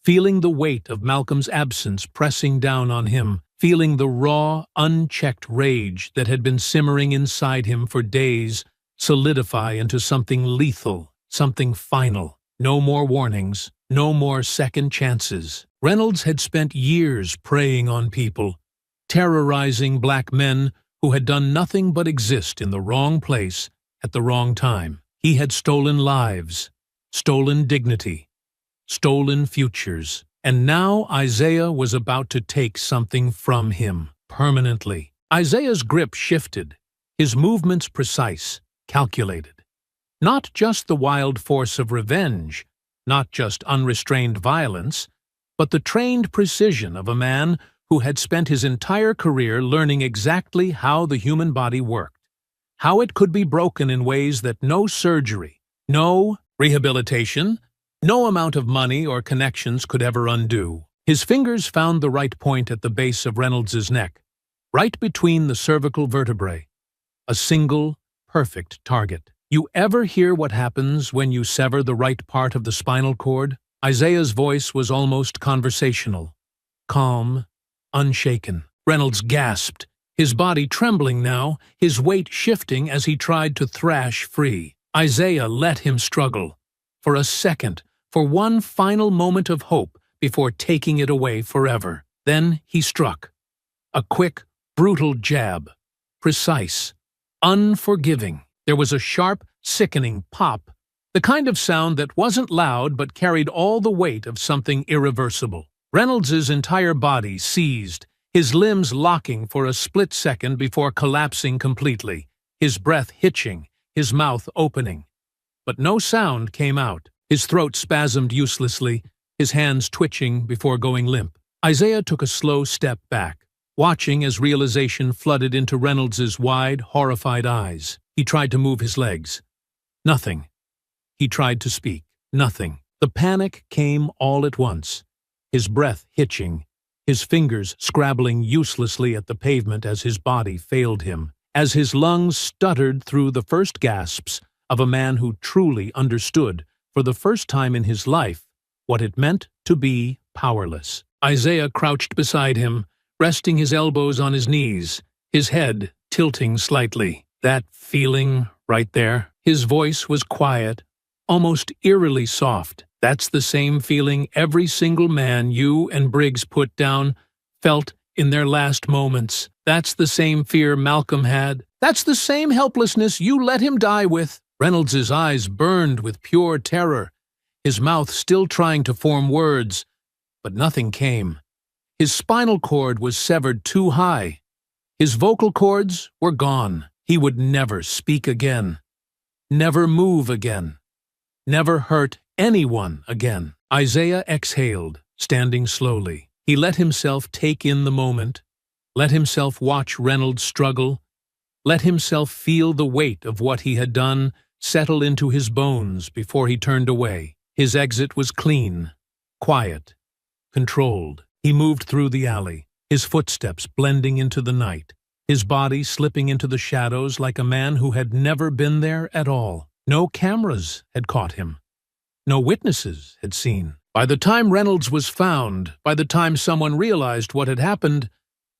feeling the weight of Malcolm's absence pressing down on him, feeling the raw, unchecked rage that had been simmering inside him for days solidify into something lethal, something final. No more warnings, no more second chances. Reynolds had spent years preying on people, terrorizing black men who had done nothing but exist in the wrong place at the wrong time. He had stolen lives, stolen dignity, stolen futures, and now Isaiah was about to take something from him, permanently. Isaiah's grip shifted, his movements precise, calculated. Not just the wild force of revenge, not just unrestrained violence, but the trained precision of a man who had spent his entire career learning exactly how the human body worked, how it could be broken in ways that no surgery, no rehabilitation, no amount of money or connections could ever undo. His fingers found the right point at the base of Reynolds's neck, right between the cervical vertebrae. A single, perfect target. You ever hear what happens when you sever the right part of the spinal cord? Isaiah's voice was almost conversational. Calm, unshaken. Reynolds gasped, his body trembling now, his weight shifting as he tried to thrash free. Isaiah let him struggle. For a second, for one final moment of hope before taking it away forever. Then he struck. A quick, brutal jab. Precise. Unforgiving. There was a sharp, sickening pop. The kind of sound that wasn't loud but carried all the weight of something irreversible. Reynolds's entire body seized, his limbs locking for a split second before collapsing completely, his breath hitching, his mouth opening. But no sound came out. His throat spasmed uselessly, his hands twitching before going limp. Isaiah took a slow step back, watching as realization flooded into Reynolds's wide, horrified eyes. He tried to move his legs. Nothing. He tried to speak. Nothing. The panic came all at once, his breath hitching, his fingers scrabbling uselessly at the pavement as his body failed him, as his lungs stuttered through the first gasps of a man who truly understood, for the first time in his life, what it meant to be powerless. Isaiah crouched beside him, resting his elbows on his knees, his head tilting slightly. That feeling right there. His voice was quiet, almost eerily soft. That's the same feeling every single man you and Briggs put down felt in their last moments. That's the same fear Malcolm had. That's the same helplessness you let him die with. Reynolds's eyes burned with pure terror, his mouth still trying to form words, but nothing came. His spinal cord was severed too high. His vocal cords were gone. He would never speak again, never move again, never hurt anyone again. Isaiah exhaled, standing slowly. He let himself take in the moment, let himself watch Reynolds struggle, let himself feel the weight of what he had done settle into his bones before he turned away. His exit was clean, quiet, controlled. He moved through the alley, his footsteps blending into the night, his body slipping into the shadows like a man who had never been there at all. No cameras had caught him. No witnesses had seen. By the time Reynolds was found, by the time someone realized what had happened,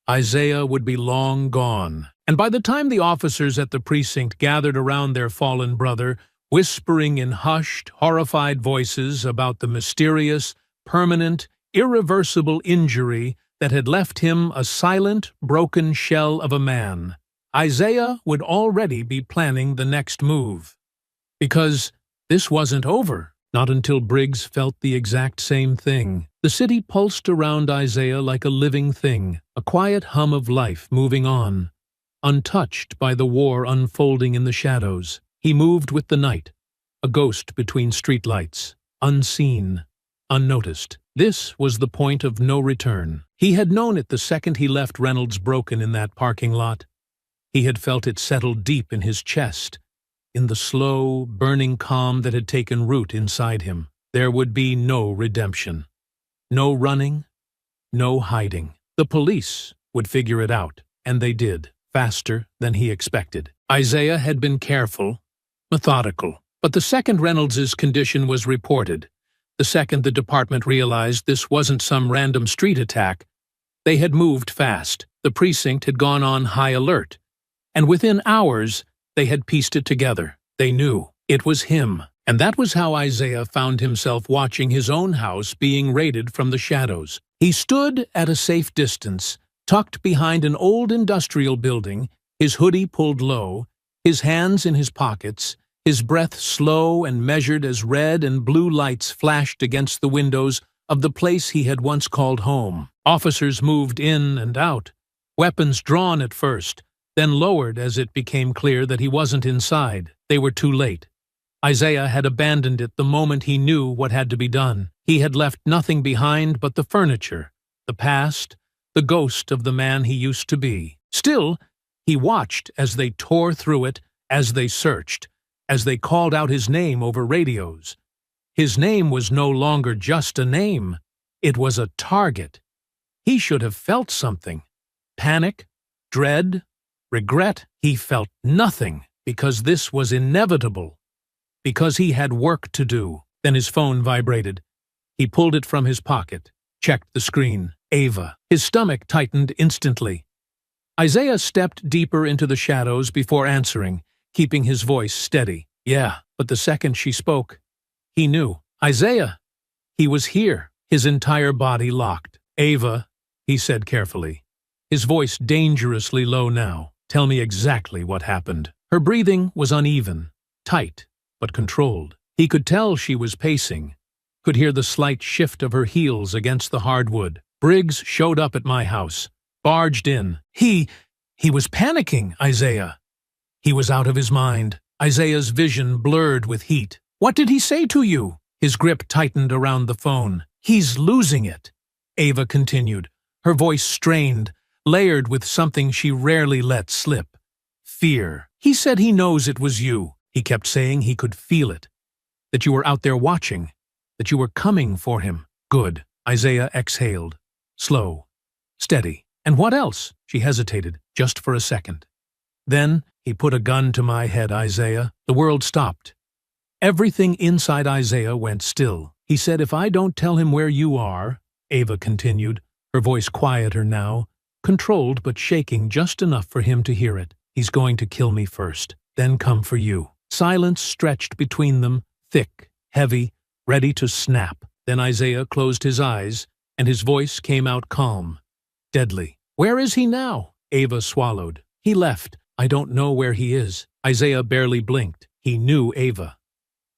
Isaiah would be long gone. And by the time the officers at the precinct gathered around their fallen brother, whispering in hushed, horrified voices about the mysterious, permanent, irreversible injury that had left him a silent, broken shell of a man, Isaiah would already be planning the next move. Because this wasn't over. Not until Briggs felt the exact same thing. The city pulsed around Isaiah like a living thing, a quiet hum of life moving on, untouched by the war unfolding in the shadows. He moved with the night, a ghost between streetlights, unseen, unnoticed. This was the point of no return. He had known it the second he left Reynolds broken in that parking lot. He had felt it settle deep in his chest, in the slow, burning calm that had taken root inside him. There would be no redemption. No running, no hiding. The police would figure it out, and they did, faster than he expected. Isaiah had been careful, methodical. But the second Reynolds's condition was reported, the second the department realized this wasn't some random street attack, they had moved fast. The precinct had gone on high alert, and within hours, they had pieced it together. They knew it was him, and that was how Isaiah found himself watching his own house being raided from the shadows. He stood at a safe distance, tucked behind an old industrial building, his hoodie pulled low, his hands in his pockets, his breath slow and measured as red and blue lights flashed against the windows of the place he had once called home. Officers moved in and out, weapons drawn at first, then lowered as it became clear that he wasn't inside. They were too late. Isaiah had abandoned it the moment he knew what had to be done. He had left nothing behind but the furniture, the past, the ghost of the man he used to be. Still, he watched as they tore through it, as they searched, as they called out his name over radios. His name was no longer just a name. It was a target. He should have felt something. Panic, dread, regret. He felt nothing because this was inevitable. Because he had work to do. Then his phone vibrated. He pulled it from his pocket, checked the screen. Ava. His stomach tightened instantly. Isaiah stepped deeper into the shadows before answering, keeping his voice steady. Yeah, but the second she spoke, he knew. Isaiah! He was here, his entire body locked. Ava, he said carefully, his voice dangerously low now. Tell me exactly what happened. Her breathing was uneven, tight, but controlled. He could tell she was pacing, could hear the slight shift of her heels against the hardwood. Briggs showed up at my house, barged in. He was panicking, Isaiah. He was out of his mind. Isaiah's vision blurred with heat. What did he say to you? His grip tightened around the phone. He's losing it, Ava continued, her voice strained, layered with something she rarely let slip. Fear. He said he knows it was you. He kept saying he could feel it. That you were out there watching. That you were coming for him. Good. Isaiah exhaled. Slow. Steady. And what else? She hesitated, just for a second. Then he put a gun to my head, Isaiah. The world stopped. Everything inside Isaiah went still. He said, if I don't tell him where you are, Ava continued, her voice quieter now, controlled but shaking just enough for him to hear it. He's going to kill me first, then come for you. Silence stretched between them, thick, heavy, ready to snap. Then Isaiah closed his eyes, and his voice came out calm, deadly. Where is he now? Ava swallowed. He left. I don't know where he is. Isaiah barely blinked. He knew Ava.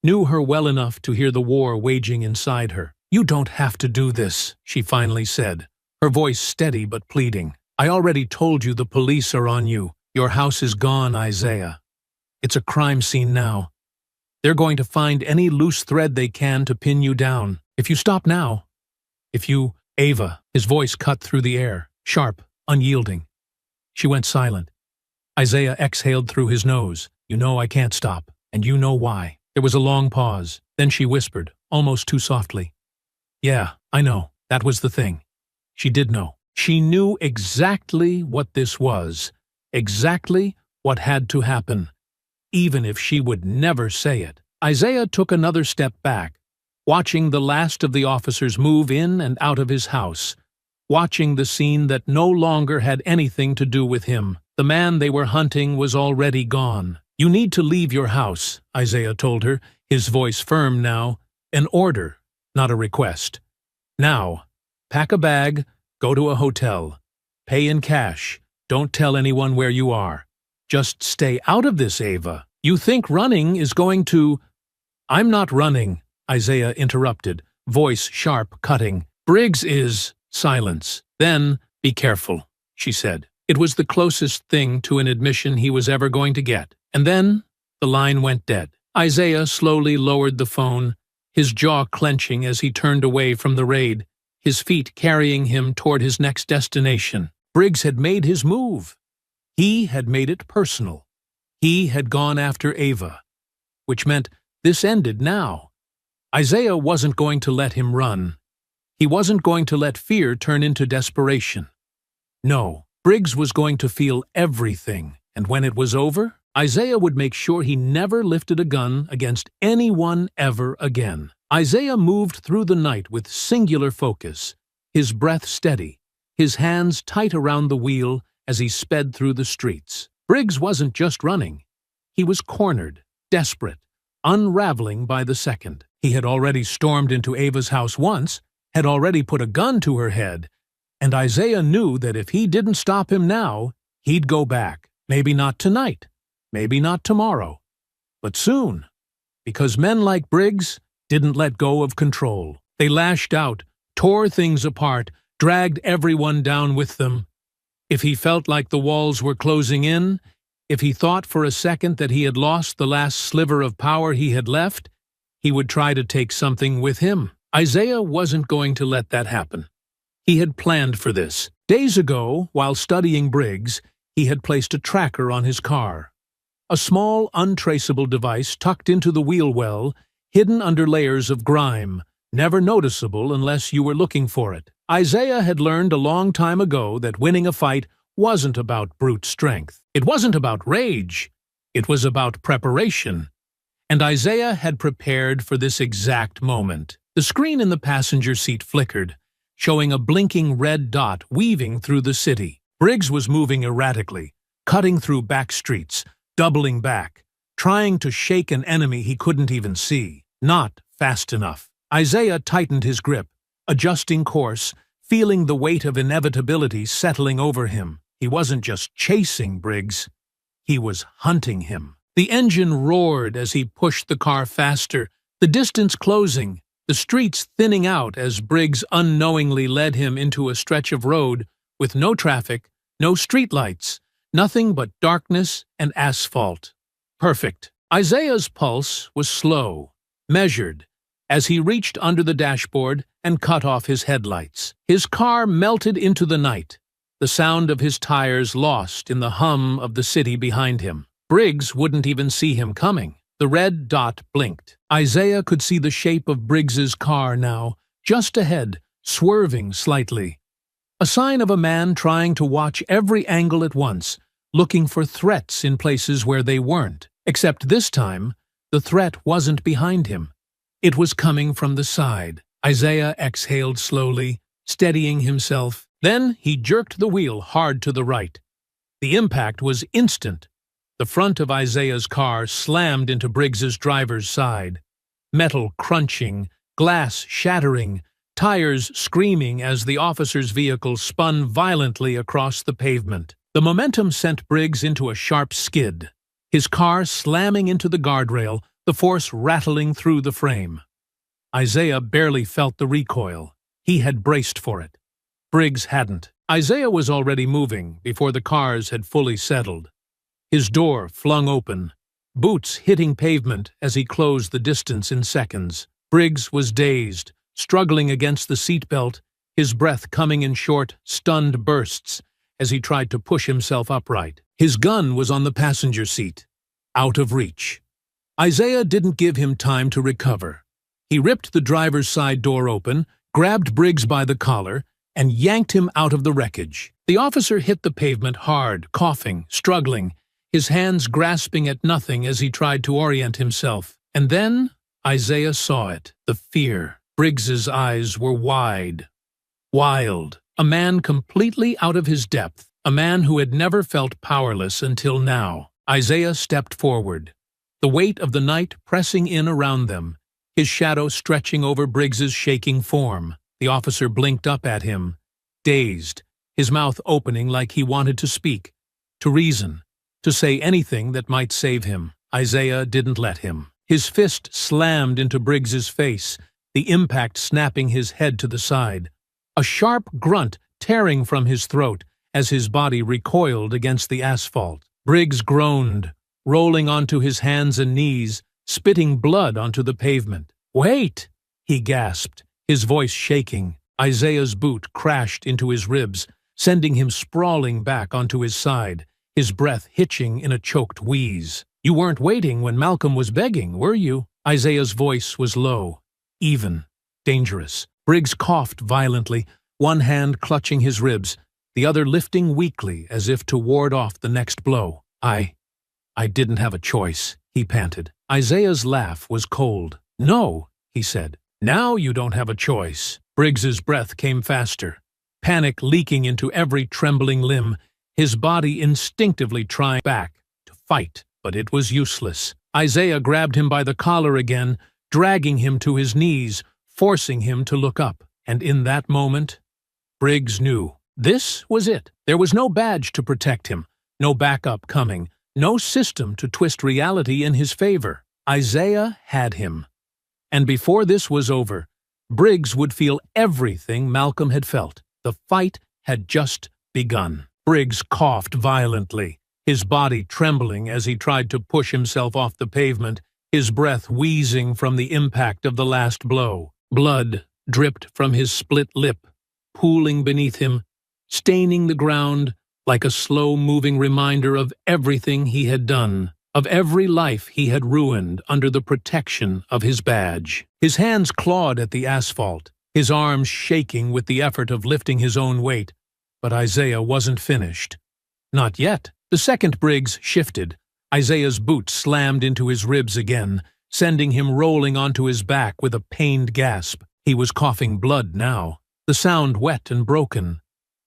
Knew her well enough to hear the war waging inside her. You don't have to do this, she finally said, her voice steady but pleading. I already told you the police are on you. Your house is gone, Isaiah. It's a crime scene now. They're going to find any loose thread they can to pin you down. If you stop now, Ava, his voice cut through the air, sharp, unyielding. She went silent. Isaiah exhaled through his nose. You know I can't stop, and you know why. There was a long pause. Then she whispered, almost too softly. Yeah, I know. That was the thing. She did know. She knew exactly what this was, exactly what had to happen, even if she would never say it. Isaiah took another step back, watching the last of the officers move in and out of his house, watching the scene that no longer had anything to do with him. The man they were hunting was already gone. You need to leave your house, Isaiah told her, his voice firm now. An order, not a request. Now, pack a bag, go to a hotel. Pay in cash. Don't tell anyone where you are. Just stay out of this, Ava. You think running is going to— I'm not running, Isaiah interrupted, voice sharp, cutting. Briggs is— Silence. Then, be careful, she said. It was the closest thing to an admission he was ever going to get. And then, the line went dead. Isaiah slowly lowered the phone, his jaw clenching as he turned away from the raid, his feet carrying him toward his next destination. Briggs had made his move. He had made it personal. He had gone after Ava, which meant this ended now. Isaiah wasn't going to let him run. He wasn't going to let fear turn into desperation. No, Briggs was going to feel everything, and when it was over, Isaiah would make sure he never lifted a gun against anyone ever again. Isaiah moved through the night with singular focus, his breath steady, his hands tight around the wheel as he sped through the streets. Briggs wasn't just running. He was cornered, desperate, unraveling by the second. He had already stormed into Ava's house once, had already put a gun to her head, and Isaiah knew that if he didn't stop him now, he'd go back. Maybe not tonight, maybe not tomorrow, but soon, because men like Briggs didn't let go of control. They lashed out, tore things apart, dragged everyone down with them. If he felt like the walls were closing in, if he thought for a second that he had lost the last sliver of power he had left, he would try to take something with him. Isaiah wasn't going to let that happen. He had planned for this. Days ago, while studying Briggs, he had placed a tracker on his car. A small, untraceable device tucked into the wheel well, hidden under layers of grime, never noticeable unless you were looking for it. Isaiah had learned a long time ago that winning a fight wasn't about brute strength. It wasn't about rage. It was about preparation. And Isaiah had prepared for this exact moment. The screen in the passenger seat flickered, showing a blinking red dot weaving through the city. Briggs was moving erratically, cutting through back streets, doubling back, trying to shake an enemy he couldn't even see. Not fast enough. Isaiah tightened his grip, adjusting course, feeling the weight of inevitability settling over him. He wasn't just chasing Briggs, he was hunting him. The engine roared as he pushed the car faster, the distance closing, the streets thinning out as Briggs unknowingly led him into a stretch of road with no traffic, no streetlights, nothing but darkness and asphalt. Perfect. Isaiah's pulse was slow, measured, as he reached under the dashboard and cut off his headlights. His car melted into the night, the sound of his tires lost in the hum of the city behind him. Briggs wouldn't even see him coming. The red dot blinked. Isaiah could see the shape of Briggs's car now, just ahead, swerving slightly. A sign of a man trying to watch every angle at once, looking for threats in places where they weren't. Except this time, the threat wasn't behind him. It was coming from the side. Isaiah exhaled slowly, steadying himself. Then he jerked the wheel hard to the right. The impact was instant. The front of Isaiah's car slammed into Briggs's driver's side. Metal crunching, glass shattering, tires screaming as the officer's vehicle spun violently across the pavement. The momentum sent Briggs into a sharp skid, his car slamming into the guardrail, the force rattling through the frame. Isaiah barely felt the recoil. He had braced for it. Briggs hadn't. Isaiah was already moving before the cars had fully settled. His door flung open, boots hitting pavement as he closed the distance in seconds. Briggs was dazed, struggling against the seatbelt, his breath coming in short, stunned bursts as he tried to push himself upright. His gun was on the passenger seat, out of reach. Isaiah didn't give him time to recover. He ripped the driver's side door open, grabbed Briggs by the collar, and yanked him out of the wreckage. The officer hit the pavement hard, coughing, struggling, his hands grasping at nothing as he tried to orient himself. And then Isaiah saw it, the fear. Briggs's eyes were wide, wild, a man completely out of his depth, a man who had never felt powerless until now. Isaiah stepped forward, the weight of the night pressing in around them, his shadow stretching over Briggs's shaking form. The officer blinked up at him, dazed, his mouth opening like he wanted to speak, to reason, to say anything that might save him. Isaiah didn't let him. His fist slammed into Briggs's face, the impact snapping his head to the side. A sharp grunt tearing from his throat as his body recoiled against the asphalt. Briggs groaned, rolling onto his hands and knees, spitting blood onto the pavement. "Wait!" he gasped, his voice shaking. Isaiah's boot crashed into his ribs, sending him sprawling back onto his side, his breath hitching in a choked wheeze. "You weren't waiting when Malcolm was begging, were you?" Isaiah's voice was low, even, dangerous. Briggs coughed violently, one hand clutching his ribs, the other lifting weakly as if to ward off the next blow. I didn't have a choice," he panted. Isaiah's laugh was cold. "No," he said. "Now you don't have a choice." Briggs's breath came faster, panic leaking into every trembling limb, his body instinctively trying back to fight, but it was useless. Isaiah grabbed him by the collar again, dragging him to his knees, forcing him to look up. And in that moment, Briggs knew. This was it. There was no badge to protect him, no backup coming, no system to twist reality in his favor. Isaiah had him. And before this was over, Briggs would feel everything Malcolm had felt. The fight had just begun. Briggs coughed violently, his body trembling as he tried to push himself off the pavement, his breath wheezing from the impact of the last blow. Blood dripped from his split lip, pooling beneath him, staining the ground like a slow-moving reminder of everything he had done. of every life he had ruined under the protection of his badge. His hands clawed at the asphalt, his arms shaking with the effort of lifting his own weight. But Isaiah wasn't finished. Not yet. The second Briggs shifted. Isaiah's boot slammed into his ribs again, sending him rolling onto his back with a pained gasp. He was coughing blood now, the sound wet and broken.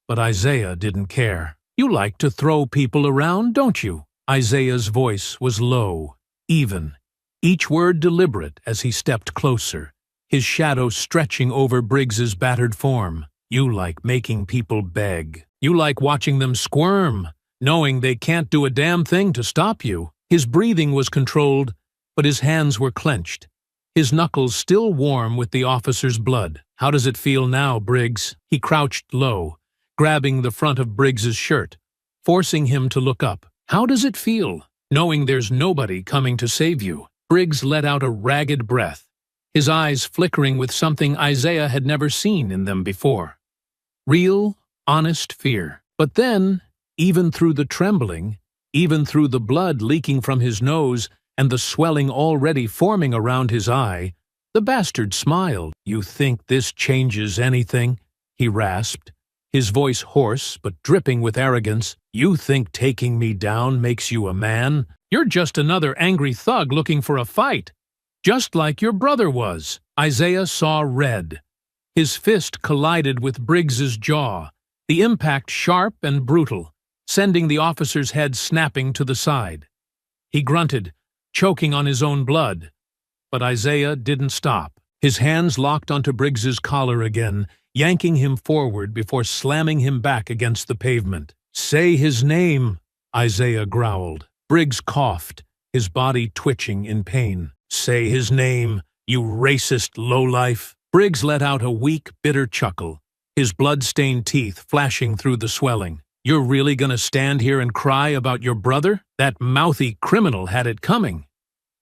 But Isaiah didn't care. "You like to throw people around, don't you?" Isaiah's voice was low, even, each word deliberate as he stepped closer, his shadow stretching over Briggs's battered form. "You like making people beg. You like watching them squirm, knowing they can't do a damn thing to stop you." His breathing was controlled, but his hands were clenched, his knuckles still warm with the officer's blood. "How does it feel now, Briggs?" He crouched low, grabbing the front of Briggs's shirt, forcing him to look up. "How does it feel, knowing there's nobody coming to save you?" Briggs let out a ragged breath, his eyes flickering with something Isaiah had never seen in them before. Real, honest fear. But then, even through the trembling, even through the blood leaking from his nose and the swelling already forming around his eye, the bastard smiled. "You think this changes anything?" he rasped, his voice hoarse but dripping with arrogance. "You think taking me down makes you a man? You're just another angry thug looking for a fight, just like your brother was." Isaiah saw red. His fist collided with Briggs's jaw, the impact sharp and brutal, sending the officer's head snapping to the side. He grunted, choking on his own blood. But Isaiah didn't stop. His hands locked onto Briggs's collar again, yanking him forward before slamming him back against the pavement. "Say his name," Isaiah growled. Briggs coughed, his body twitching in pain. "Say his name, you racist lowlife." Briggs let out a weak, bitter chuckle, his blood-stained teeth flashing through the swelling. "You're really gonna stand here and cry about your brother? That mouthy criminal had it coming.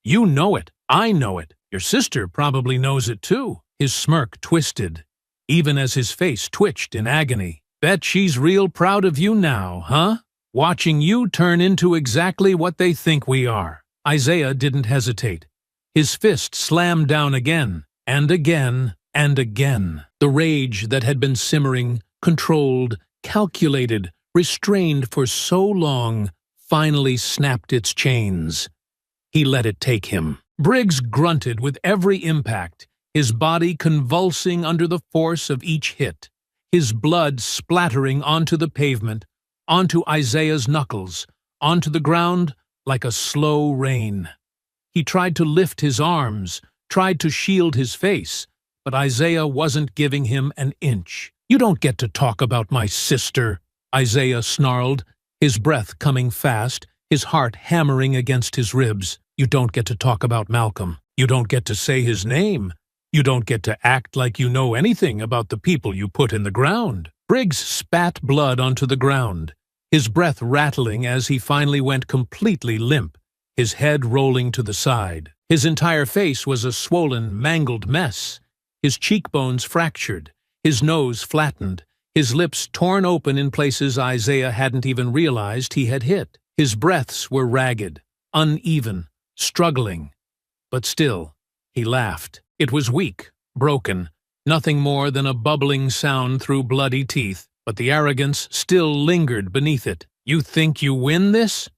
You know it. I know it. Your sister probably knows it too." His smirk twisted, even as his face twitched in agony. "Bet she's real proud of you now, huh? Watching you turn into exactly what they think we are." Isaiah didn't hesitate. His fist slammed down again, and again, and again. The rage that had been simmering, controlled, calculated, restrained for so long, finally snapped its chains. He let it take him. Briggs grunted with every impact, his body convulsing under the force of each hit, his blood splattering onto the pavement, onto Isaiah's knuckles, onto the ground like a slow rain. He tried to lift his arms, tried to shield his face, but Isaiah wasn't giving him an inch. "You don't get to talk about my sister," Isaiah snarled, his breath coming fast, his heart hammering against his ribs. "You don't get to talk about Malcolm. You don't get to say his name. You don't get to act like you know anything about the people you put in the ground." Briggs spat blood onto the ground, his breath rattling as he finally went completely limp, his head rolling to the side. His entire face was a swollen, mangled mess, his cheekbones fractured, his nose flattened, his lips torn open in places Isaiah hadn't even realized he had hit. His breaths were ragged, uneven, struggling. But still, he laughed. It was weak, broken, nothing more than a bubbling sound through bloody teeth, but the arrogance still lingered beneath it. "You think you win this?"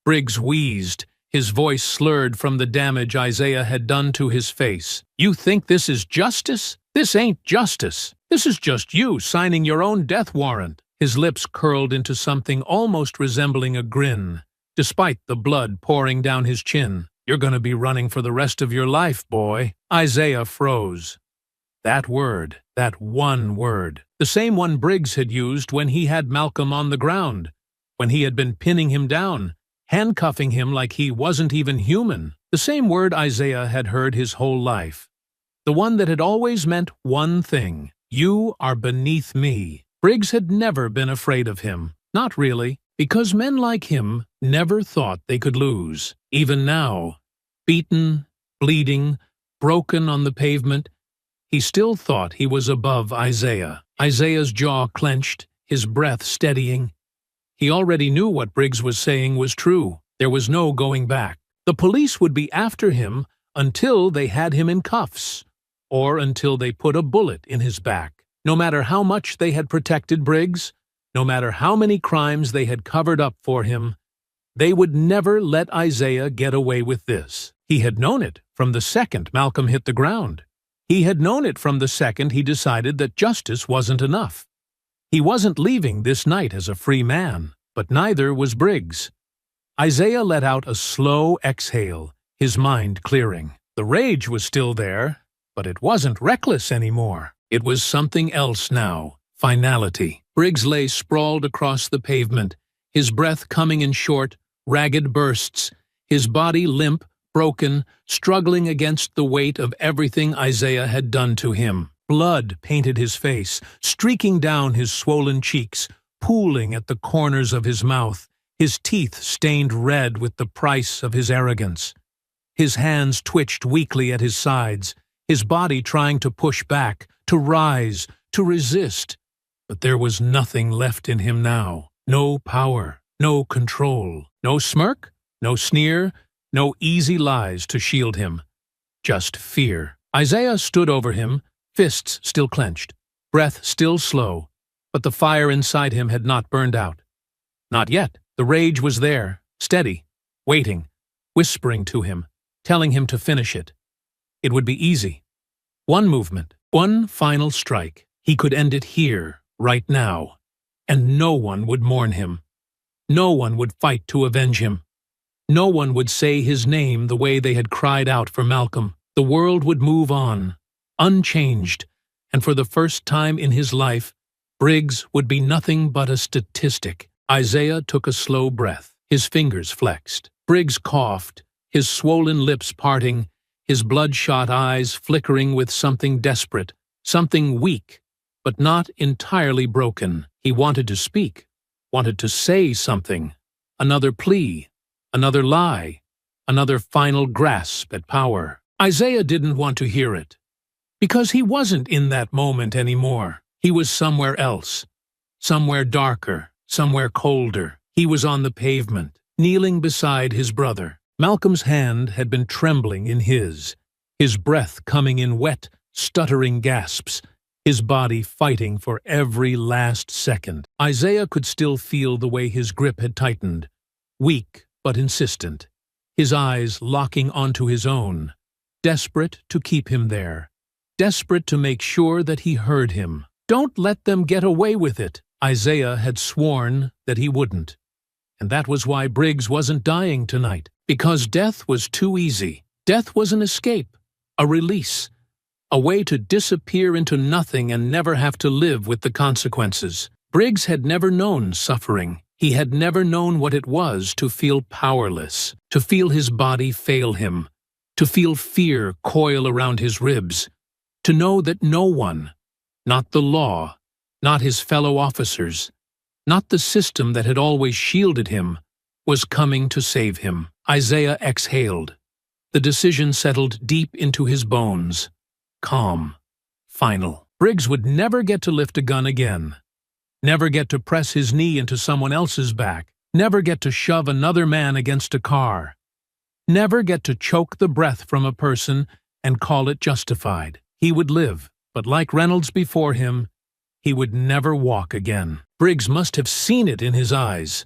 Briggs wheezed, his voice slurred from the damage Isaiah had done to his face. "You think this is justice? This ain't justice. This is just you signing your own death warrant." His lips curled into something almost resembling a grin, despite the blood pouring down his chin. "You're gonna be running for the rest of your life, boy." Isaiah froze. That word, that one word, the same one Briggs had used when he had Malcolm on the ground, when he had been pinning him down, handcuffing him like he wasn't even human. The same word Isaiah had heard his whole life. The one that had always meant one thing: "You are beneath me." Briggs had never been afraid of him. Not really, because men like him never thought they could lose. Even now, beaten, bleeding, broken on the pavement, he still thought he was above Isaiah. Isaiah's jaw clenched, his breath steadying. He already knew what Briggs was saying was true. There was no going back. The police would be after him until they had him in cuffs, or until they put a bullet in his back. No matter how much they had protected Briggs, no matter how many crimes they had covered up for him, they would never let Isaiah get away with this. He had known it from the second Malcolm hit the ground. He had known it from the second he decided that justice wasn't enough. He wasn't leaving this night as a free man, but neither was Briggs. Isaiah let out a slow exhale, his mind clearing. The rage was still there, but it wasn't reckless anymore. It was something else now, finality. Briggs lay sprawled across the pavement, his breath coming in short, ragged bursts, his body limp, broken, struggling against the weight of everything Isaiah had done to him. Blood painted his face, streaking down his swollen cheeks, pooling at the corners of his mouth, his teeth stained red with the price of his arrogance. His hands twitched weakly at his sides, his body trying to push back, to rise, to resist. But there was nothing left in him now. No power, no control, no smirk, no sneer, no easy lies to shield him. Just fear. Isaiah stood over him, fists still clenched, breath still slow, but the fire inside him had not burned out. Not yet. The rage was there, steady, waiting, whispering to him, telling him to finish it. It would be easy. One movement, one final strike. He could end it here, right now. And no one would mourn him. No one would fight to avenge him. No one would say his name the way they had cried out for Malcolm. The world would move on, unchanged, and for the first time in his life, Briggs would be nothing but a statistic. Isaiah took a slow breath, his fingers flexed. Briggs coughed, his swollen lips parting, his bloodshot eyes flickering with something desperate, something weak, but not entirely broken. He wanted to speak, wanted to say something, another plea, another lie, another final grasp at power. Isaiah didn't want to hear it, because he wasn't in that moment anymore. He was somewhere else, somewhere darker, somewhere colder. He was on the pavement, kneeling beside his brother. Malcolm's hand had been trembling in his breath coming in wet, stuttering gasps, his body fighting for every last second. Isaiah could still feel the way his grip had tightened, weak but insistent, his eyes locking onto his own, desperate to keep him there, desperate to make sure that he heard him. Don't let them get away with it. Isaiah had sworn that he wouldn't. And that was why Briggs wasn't dying tonight, because death was too easy. Death was an escape, a release, a way to disappear into nothing and never have to live with the consequences. Briggs had never known suffering. He had never known what it was to feel powerless, to feel his body fail him, to feel fear coil around his ribs, to know that no one, not the law, not his fellow officers, not the system that had always shielded him, was coming to save him. Isaiah exhaled. The decision settled deep into his bones. Calm. Final. Briggs would never get to lift a gun again. Never get to press his knee into someone else's back. Never get to shove another man against a car. Never get to choke the breath from a person and call it justified. He would live, but like Reynolds before him, he would never walk again. Briggs must have seen it in his eyes,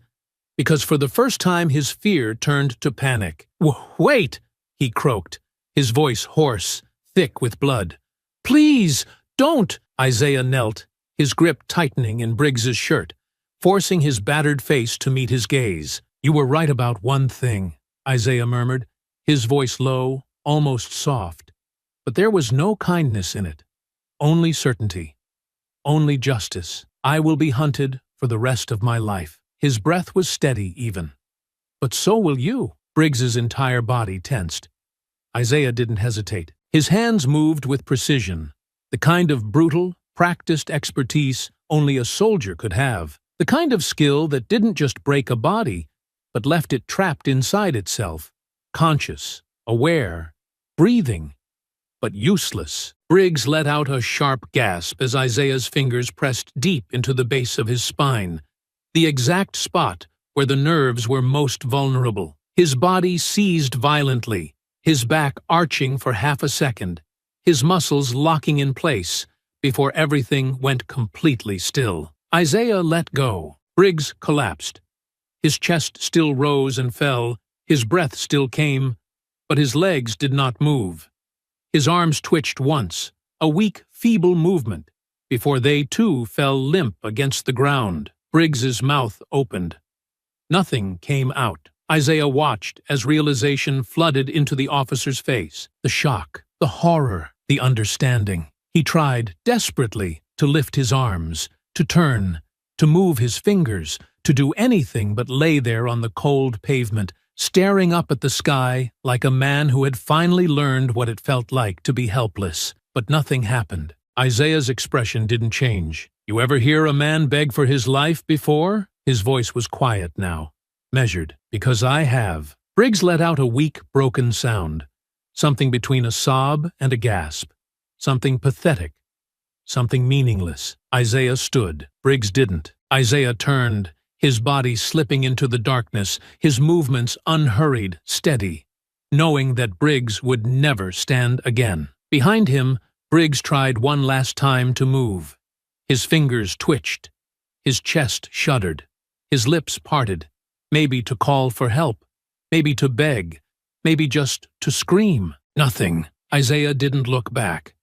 because for the first time his fear turned to panic. "Wait!" he croaked, his voice hoarse, thick with blood. "Please, don't!" Isaiah knelt, his grip tightening in Briggs's shirt, forcing his battered face to meet his gaze. "You were right about one thing," Isaiah murmured, his voice low, almost soft. But there was no kindness in it, only certainty. Only justice. "I will be hunted for the rest of my life." His breath was steady, even. "But so will you." Briggs's entire body tensed. Isaiah didn't hesitate. His hands moved with precision, the kind of brutal, practiced expertise only a soldier could have, the kind of skill that didn't just break a body, but left it trapped inside itself, conscious, aware, breathing, but useless. Briggs let out a sharp gasp as Isaiah's fingers pressed deep into the base of his spine, the exact spot where the nerves were most vulnerable. His body seized violently, his back arching for half a second, his muscles locking in place before everything went completely still. Isaiah let go. Briggs collapsed. His chest still rose and fell, his breath still came, but his legs did not move. His arms twitched once, a weak, feeble movement, before they too fell limp against the ground. Briggs's mouth opened. Nothing came out. Isaiah watched as realization flooded into the officer's face. The shock, the horror, the understanding. He tried desperately to lift his arms, to turn, to move his fingers, to do anything but lay there on the cold pavement, staring up at the sky like a man who had finally learned what it felt like to be helpless. But nothing happened. Isaiah's expression didn't change. You ever hear a man beg for his life before? His voice was quiet now, measured. Because I have. Briggs let out a weak, broken sound, something between a sob and a gasp, something pathetic, something meaningless. Isaiah stood. Briggs didn't. Isaiah turned, his body slipping into the darkness, his movements unhurried, steady, knowing that Briggs would never stand again. Behind him, Briggs tried one last time to move. His fingers twitched, his chest shuddered, his lips parted, maybe to call for help, maybe to beg, maybe just to scream. Nothing. Isaiah didn't look back.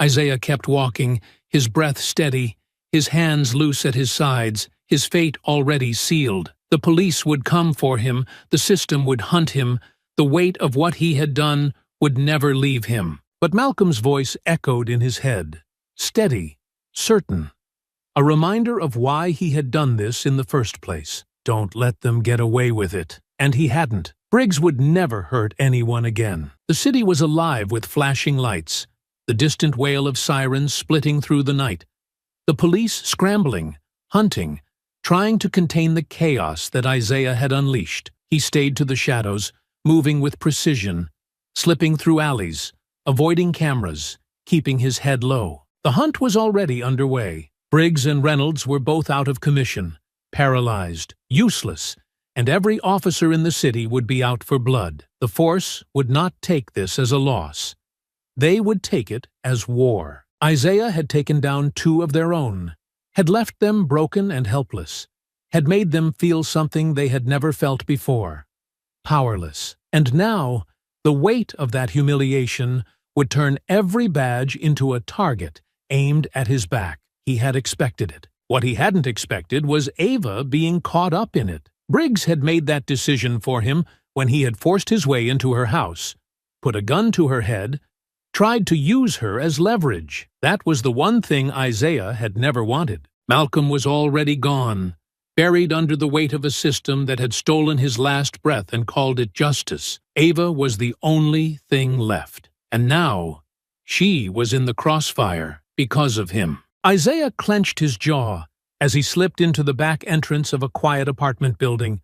Isaiah kept walking, his breath steady, his hands loose at his sides, his fate already sealed. The police would come for him, the system would hunt him, the weight of what he had done would never leave him. But Malcolm's voice echoed in his head, steady, certain, a reminder of why he had done this in the first place. Don't let them get away with it. And he hadn't. Briggs would never hurt anyone again. The city was alive with flashing lights, the distant wail of sirens splitting through the night, the police scrambling, hunting, trying to contain the chaos that Isaiah had unleashed. He stayed to the shadows, moving with precision, slipping through alleys, avoiding cameras, keeping his head low. The hunt was already underway. Briggs and Reynolds were both out of commission, paralyzed, useless, and every officer in the city would be out for blood. The force would not take this as a loss. They would take it as war. Isaiah had taken down 2 of their own, had left them broken and helpless, had made them feel something they had never felt before, powerless. And now, the weight of that humiliation would turn every badge into a target aimed at his back. He had expected it. What he hadn't expected was Ava being caught up in it. Briggs had made that decision for him when he had forced his way into her house, put a gun to her head, tried to use her as leverage. That was the one thing Isaiah had never wanted. Malcolm was already gone, buried under the weight of a system that had stolen his last breath and called it justice. Ava was the only thing left. And now, she was in the crossfire because of him. Isaiah clenched his jaw as he slipped into the back entrance of a quiet apartment building,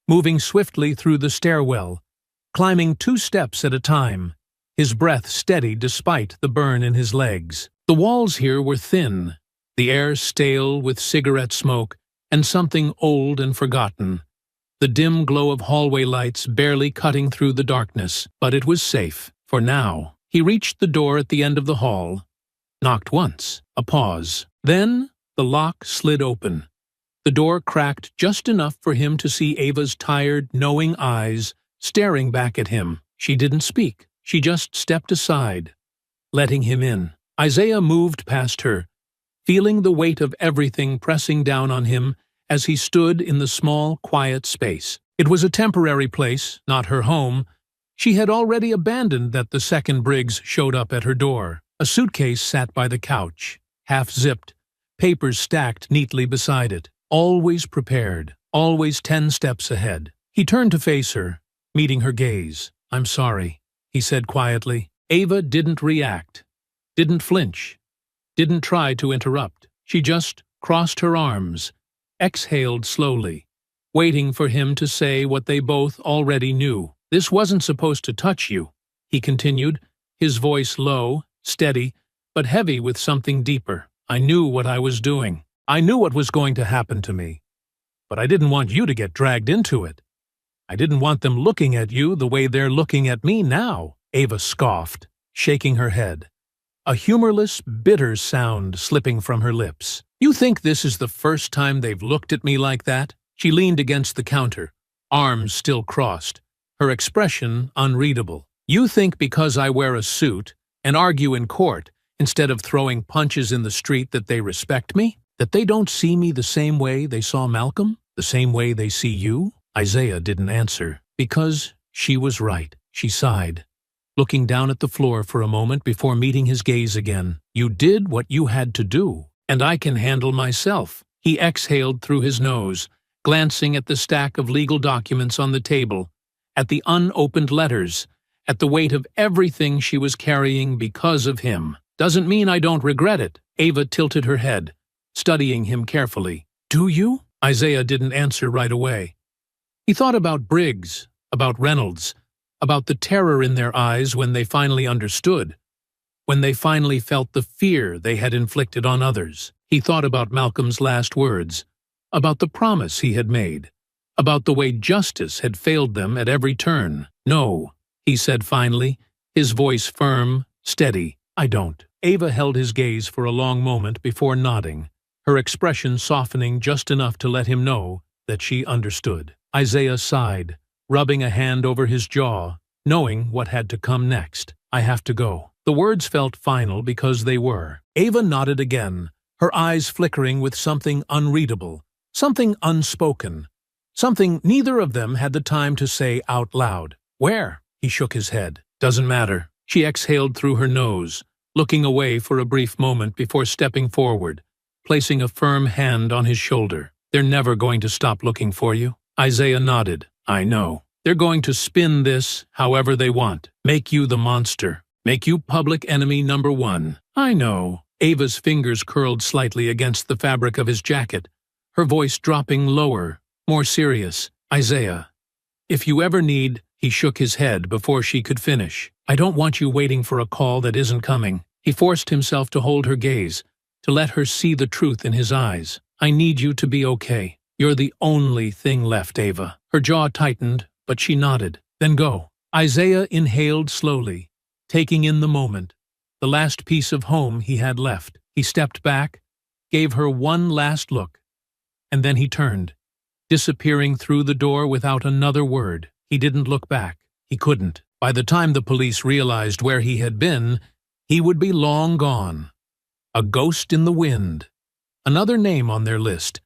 moving swiftly through the stairwell, climbing 2 steps at a time, his breath steady despite the burn in his legs. The walls here were thin, the air stale with cigarette smoke and something old and forgotten, the dim glow of hallway lights barely cutting through the darkness. But it was safe, for now. He reached the door at the end of the hall, knocked once, a pause. Then the lock slid open. The door cracked just enough for him to see Ava's tired, knowing eyes staring back at him. She didn't speak. She just stepped aside, letting him in. Isaiah moved past her, feeling the weight of everything pressing down on him as he stood in the small, quiet space. It was a temporary place, not her home. She had already abandoned that the second Briggs showed up at her door. A suitcase sat by the couch, half-zipped, papers stacked neatly beside it. Always prepared, always 10 steps ahead. He turned to face her, meeting her gaze. "I'm sorry," he said quietly. Ava didn't react, didn't flinch, didn't try to interrupt. She just crossed her arms, exhaled slowly, waiting for him to say what they both already knew. "This wasn't supposed to touch you," he continued, his voice low, steady, but heavy with something deeper. "I knew what I was doing. I knew what was going to happen to me. But I didn't want you to get dragged into it." I didn't want them looking at you the way they're looking at me now, Ava scoffed, shaking her head, a humorless, bitter sound slipping from her lips. You think this is the first time they've looked at me like that? She leaned against the counter, arms still crossed, her expression unreadable. You think because I wear a suit and argue in court instead of throwing punches in the street that they respect me? That they don't see me the same way they saw Malcolm? The same way they see you? Isaiah didn't answer, because she was right. She sighed, looking down at the floor for a moment before meeting his gaze again. You did what you had to do, and I can handle myself. He exhaled through his nose, glancing at the stack of legal documents on the table, at the unopened letters, at the weight of everything she was carrying because of him. Doesn't mean I don't regret it. Ava tilted her head, studying him carefully. Do you? Isaiah didn't answer right away. He thought about Briggs, about Reynolds, about the terror in their eyes when they finally understood, when they finally felt the fear they had inflicted on others. He thought about Malcolm's last words, about the promise he had made, about the way justice had failed them at every turn. No, he said finally, his voice firm, steady. I don't. Ava held his gaze for a long moment before nodding, her expression softening just enough to let him know that she understood. Isaiah sighed, rubbing a hand over his jaw, knowing what had to come next. I have to go. The words felt final because they were. Ava nodded again, her eyes flickering with something unreadable, something unspoken, something neither of them had the time to say out loud. Where? He shook his head. Doesn't matter. She exhaled through her nose, looking away for a brief moment before stepping forward, placing a firm hand on his shoulder. They're never going to stop looking for you. Isaiah nodded. I know. They're going to spin this however they want. Make you the monster. Make you public enemy number one. I know. Ava's fingers curled slightly against the fabric of his jacket, her voice dropping lower, more serious. Isaiah, if you ever need... He shook his head before she could finish. I don't want you waiting for a call that isn't coming. He forced himself to hold her gaze, to let her see the truth in his eyes. I need you to be okay. You're the only thing left, Ava. Her jaw tightened, but she nodded. Then go. Isaiah inhaled slowly, taking in the moment, the last piece of home he had left. He stepped back, gave her one last look, and then he turned, disappearing through the door without another word. He didn't look back. He couldn't. By the time the police realized where he had been, he would be long gone. A ghost in the wind. Another name on their list.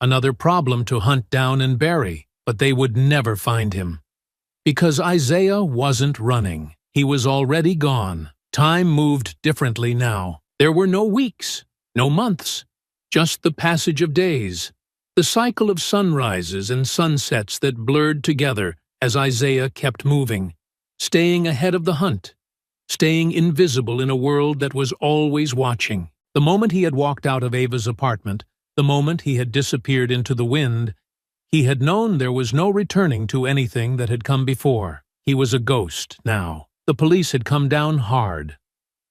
Another problem to hunt down and bury. But they would never find him. Because Isaiah wasn't running. He was already gone. Time moved differently now. There were no weeks, no months, just the passage of days. The cycle of sunrises and sunsets that blurred together as Isaiah kept moving, staying ahead of the hunt, staying invisible in a world that was always watching. The moment he had walked out of Ava's apartment, the moment he had disappeared into the wind, he had known there was no returning to anything that had come before. He was a ghost now. The police had come down hard,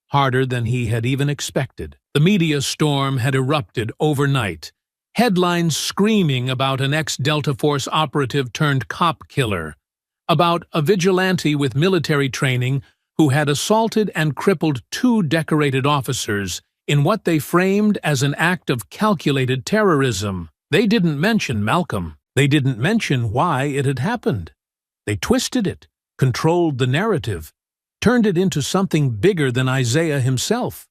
harder than he had even expected. The media storm had erupted overnight, headlines screaming about an ex-Delta Force operative turned cop killer, about a vigilante with military training who had assaulted and crippled 2 decorated officers in what they framed as an act of calculated terrorism. They didn't mention Malcolm. They didn't mention why it had happened. They twisted it, controlled the narrative, turned it into something bigger than Isaiah himself,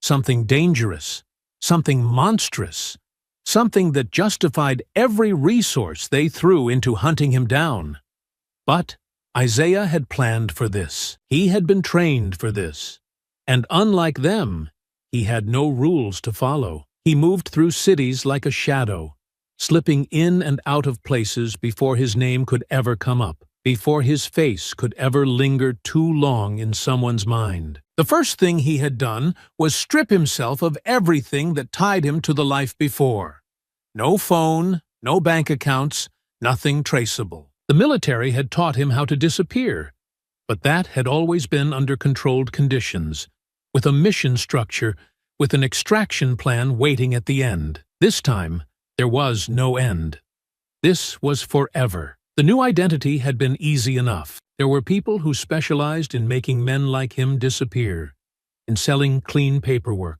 something dangerous, something monstrous, something that justified every resource they threw into hunting him down. But Isaiah had planned for this. He had been trained for this. And unlike them, he had no rules to follow. He moved through cities like a shadow, slipping in and out of places before his name could ever come up, before his face could ever linger too long in someone's mind. The first thing he had done was strip himself of everything that tied him to the life before. No phone, no bank accounts, nothing traceable. The military had taught him how to disappear, but that had always been under controlled conditions, with a mission structure, with an extraction plan waiting at the end. This time, there was no end. This was forever. The new identity had been easy enough. There were people who specialized in making men like him disappear, in selling clean paperwork,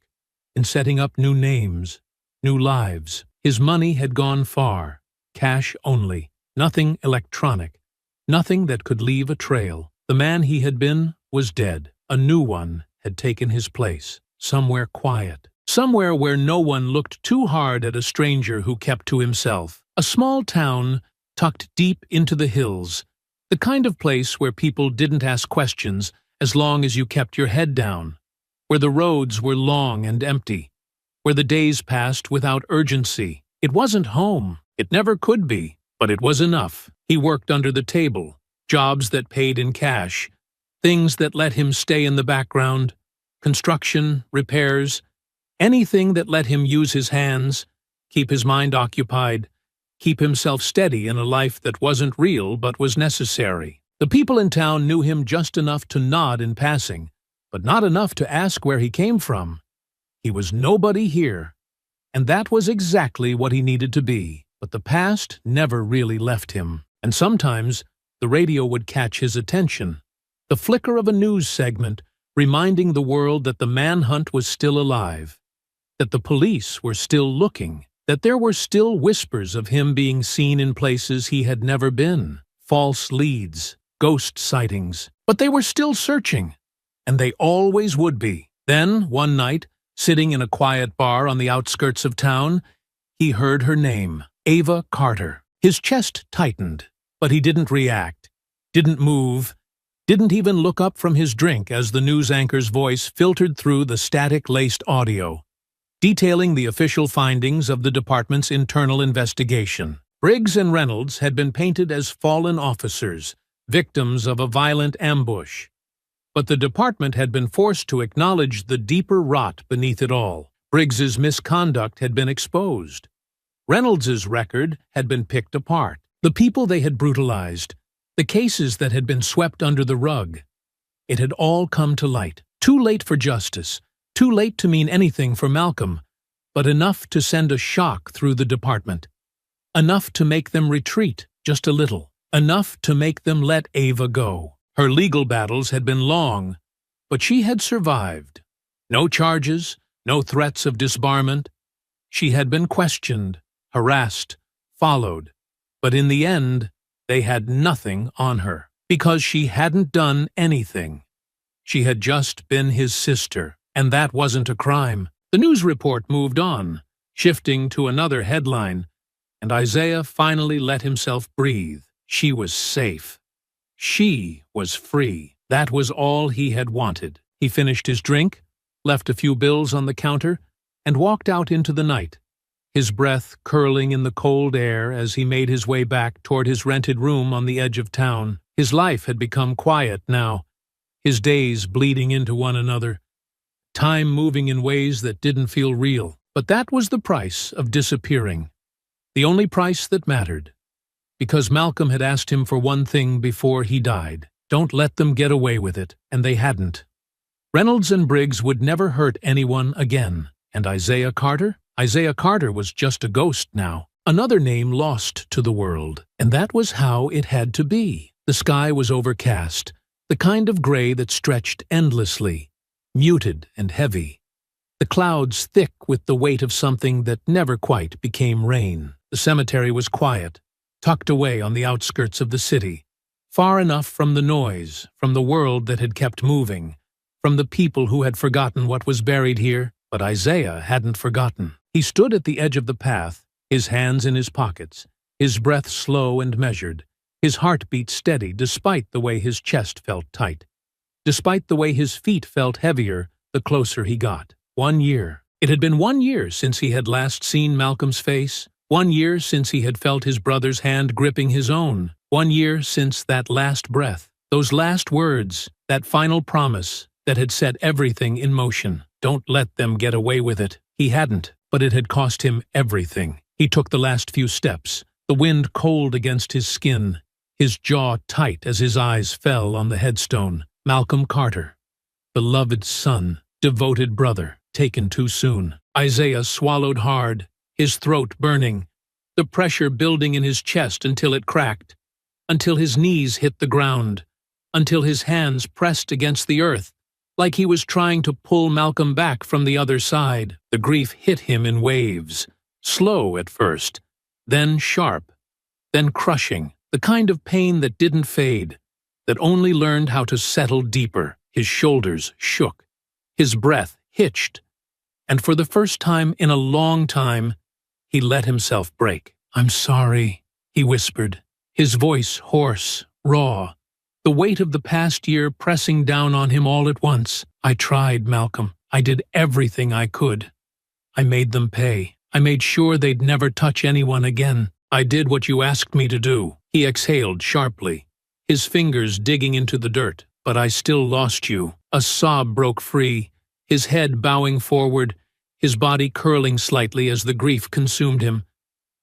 in setting up new names, new lives. His money had gone far, cash only, nothing electronic, nothing that could leave a trail. The man he had been was dead. A new one had taken his place, somewhere quiet, somewhere where no one looked too hard at a stranger who kept to himself. A small town tucked deep into the hills, the kind of place where people didn't ask questions as long as you kept your head down, where the roads were long and empty, where the days passed without urgency. It wasn't home. It never could be, but it was enough. He worked under the table, jobs that paid in cash, things that let him stay in the background, construction, repairs, anything that let him use his hands, keep his mind occupied, keep himself steady in a life that wasn't real but was necessary. The people in town knew him just enough to nod in passing, but not enough to ask where he came from. He was nobody here, and that was exactly what he needed to be. But the past never really left him, and sometimes the radio would catch his attention. The flicker of a news segment reminding the world that the manhunt was still alive, that the police were still looking, that there were still whispers of him being seen in places he had never been, false leads, ghost sightings. But they were still searching, and they always would be. Then, one night, sitting in a quiet bar on the outskirts of town, he heard her name, Ava Carter. His chest tightened, but he didn't react, didn't move, didn't even look up from his drink as the news anchor's voice filtered through the static-laced audio, detailing the official findings of the department's internal investigation. Briggs and Reynolds had been painted as fallen officers, victims of a violent ambush. But the department had been forced to acknowledge the deeper rot beneath it all. Briggs's misconduct had been exposed. Reynolds's record had been picked apart. The people they had brutalized, the cases that had been swept under the rug. It had all come to light. Too late for justice, too late to mean anything for Malcolm, but enough to send a shock through the department. Enough to make them retreat just a little. Enough to make them let Ava go. Her legal battles had been long, but she had survived. No charges, no threats of disbarment. She had been questioned, harassed, followed, but in the end, they had nothing on her, because she hadn't done anything. She had just been his sister, and that wasn't a crime. The news report moved on, shifting to another headline, and Isaiah finally let himself breathe. She was safe. She was free. That was all he had wanted. He finished his drink, left a few bills on the counter, and walked out into the night, his breath curling in the cold air as he made his way back toward his rented room on the edge of town. His life had become quiet now, his days bleeding into one another, time moving in ways that didn't feel real. But that was the price of disappearing, the only price that mattered, because Malcolm had asked him for one thing before he died. Don't let them get away with it, and they hadn't. Reynolds and Briggs would never hurt anyone again. And Isaiah Carter? Isaiah Carter was just a ghost now, another name lost to the world. And that was how it had to be. The sky was overcast, the kind of gray that stretched endlessly, muted and heavy. The clouds thick with the weight of something that never quite became rain. The cemetery was quiet, tucked away on the outskirts of the city, far enough from the noise, from the world that had kept moving, from the people who had forgotten what was buried here. But Isaiah hadn't forgotten. He stood at the edge of the path, his hands in his pockets, his breath slow and measured, his heartbeat steady despite the way his chest felt tight, despite the way his feet felt heavier the closer he got. 1 year. It had been 1 year since he had last seen Malcolm's face, 1 year since he had felt his brother's hand gripping his own, 1 year since that last breath, those last words, that final promise that had set everything in motion. Don't let them get away with it. He hadn't, but it had cost him everything. He took the last few steps, the wind cold against his skin, his jaw tight as his eyes fell on the headstone. Malcolm Carter, beloved son, devoted brother, taken too soon. Isaiah swallowed hard, his throat burning, the pressure building in his chest until it cracked. until his knees hit the ground, until his hands pressed against the earth, like he was trying to pull Malcolm back from the other side. The grief hit him in waves, slow at first, then sharp, then crushing, the kind of pain that didn't fade, that only learned how to settle deeper. His shoulders shook, his breath hitched, and for the first time in a long time, he let himself break. "I'm sorry," he whispered, his voice hoarse, raw, the weight of the past year pressing down on him all at once. "I tried, Malcolm. I did everything I could. I made them pay. I made sure they'd never touch anyone again. I did what you asked me to do." He exhaled sharply, his fingers digging into the dirt. "But I still lost you." A sob broke free, his head bowing forward, his body curling slightly as the grief consumed him,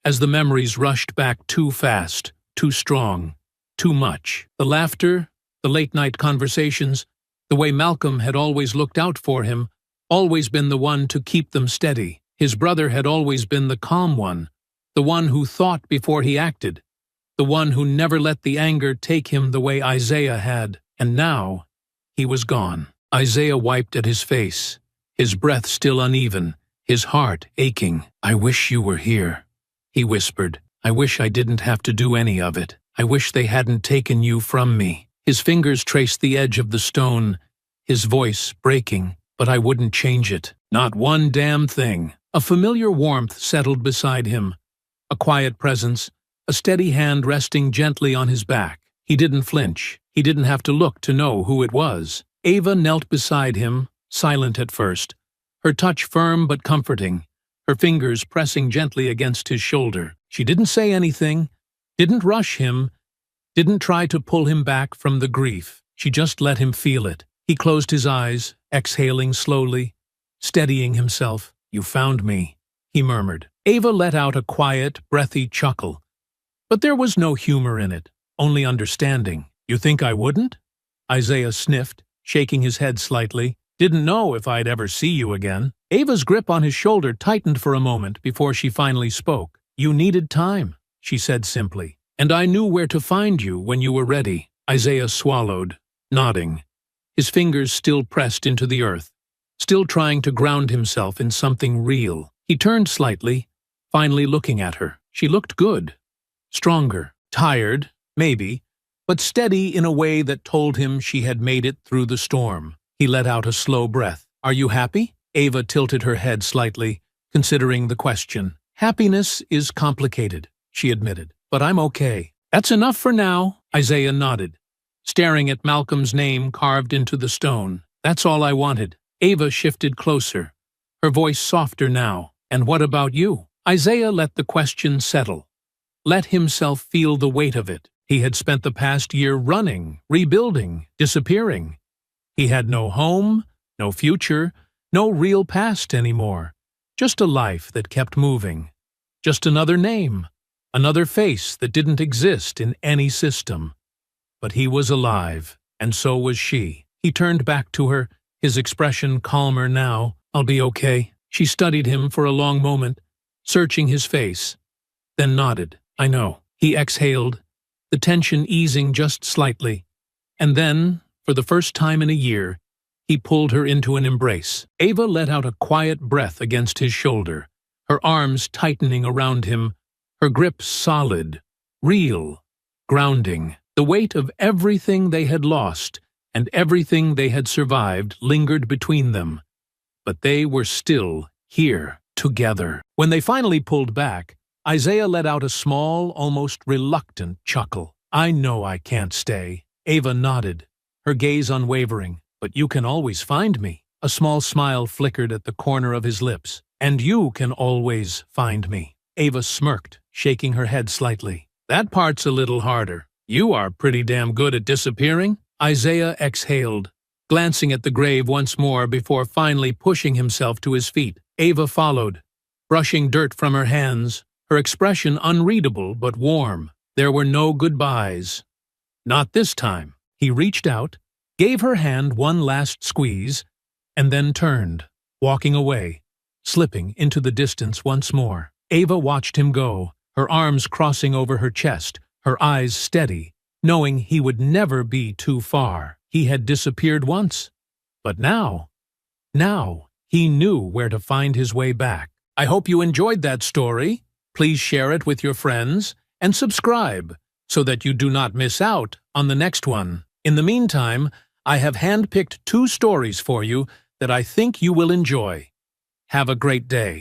as the memories rushed back too fast, too strong, too much. The laughter, the late-night conversations, the way Malcolm had always looked out for him, always been the one to keep them steady. His brother had always been the calm one, the one who thought before he acted, the one who never let the anger take him the way Isaiah had. And now, he was gone. Isaiah wiped at his face, his breath still uneven, his heart aching. "I wish you were here," he whispered. "I wish I didn't have to do any of it. I wish they hadn't taken you from me." His fingers traced the edge of the stone, his voice breaking. "But I wouldn't change it. Not one damn thing." A familiar warmth settled beside him, a quiet presence, a steady hand resting gently on his back. He didn't flinch. He didn't have to look to know who it was. Ava knelt beside him, silent at first, her touch firm but comforting, her fingers pressing gently against his shoulder. She didn't say anything, didn't rush him, didn't try to pull him back from the grief. She just let him feel it. He closed his eyes, exhaling slowly, steadying himself. "You found me," he murmured. Ava let out a quiet, breathy chuckle, but there was no humor in it, only understanding. "You think I wouldn't?" Isaiah sniffed, shaking his head slightly. "Didn't know if I'd ever see you again." Ava's grip on his shoulder tightened for a moment before she finally spoke. "You needed time," she said simply, "and I knew where to find you when you were ready." Isaiah swallowed, nodding, his fingers still pressed into the earth, still trying to ground himself in something real. He turned slightly, finally looking at her. She looked good, stronger, tired, maybe, but steady in a way that told him she had made it through the storm. He let out a slow breath. "Are you happy?" Ava tilted her head slightly, considering the question. "Happiness is complicated," she admitted, "but I'm okay." "That's enough for now," Isaiah nodded, staring at Malcolm's name carved into the stone. "That's all I wanted." Ava shifted closer, her voice softer now. "And what about you?" Isaiah let the question settle, let himself feel the weight of it. He had spent the past year running, rebuilding, disappearing. He had no home, no future, no real past anymore. Just a life that kept moving. Just another name, another face that didn't exist in any system. But he was alive, and so was she. He turned back to her, his expression calmer now. "I'll be okay." She studied him for a long moment, searching his face, then nodded. "I know." He exhaled, the tension easing just slightly, and then, for the first time in a year, he pulled her into an embrace. Ava let out a quiet breath against his shoulder, her arms tightening around him, her grip solid, real, grounding. The weight of everything they had lost and everything they had survived lingered between them, but they were still here, together. When they finally pulled back, Isaiah let out a small, almost reluctant chuckle. "I know I can't stay." Ava nodded, her gaze unwavering. "But you can always find me." A small smile flickered at the corner of his lips. "And you can always find me." Ava smirked, shaking her head slightly. "That part's a little harder. You are pretty damn good at disappearing." Isaiah exhaled, glancing at the grave once more before finally pushing himself to his feet. Ava followed, brushing dirt from her hands, her expression unreadable but warm. There were no goodbyes. Not this time. He reached out, gave her hand one last squeeze, and then turned, walking away, slipping into the distance once more. Ava watched him go, her arms crossing over her chest, her eyes steady, knowing he would never be too far. He had disappeared once, but now he knew where to find his way back. I hope you enjoyed that story. Please share it with your friends and subscribe so that you do not miss out on the next one. In the meantime, I have handpicked 2 stories for you that I think you will enjoy. Have a great day.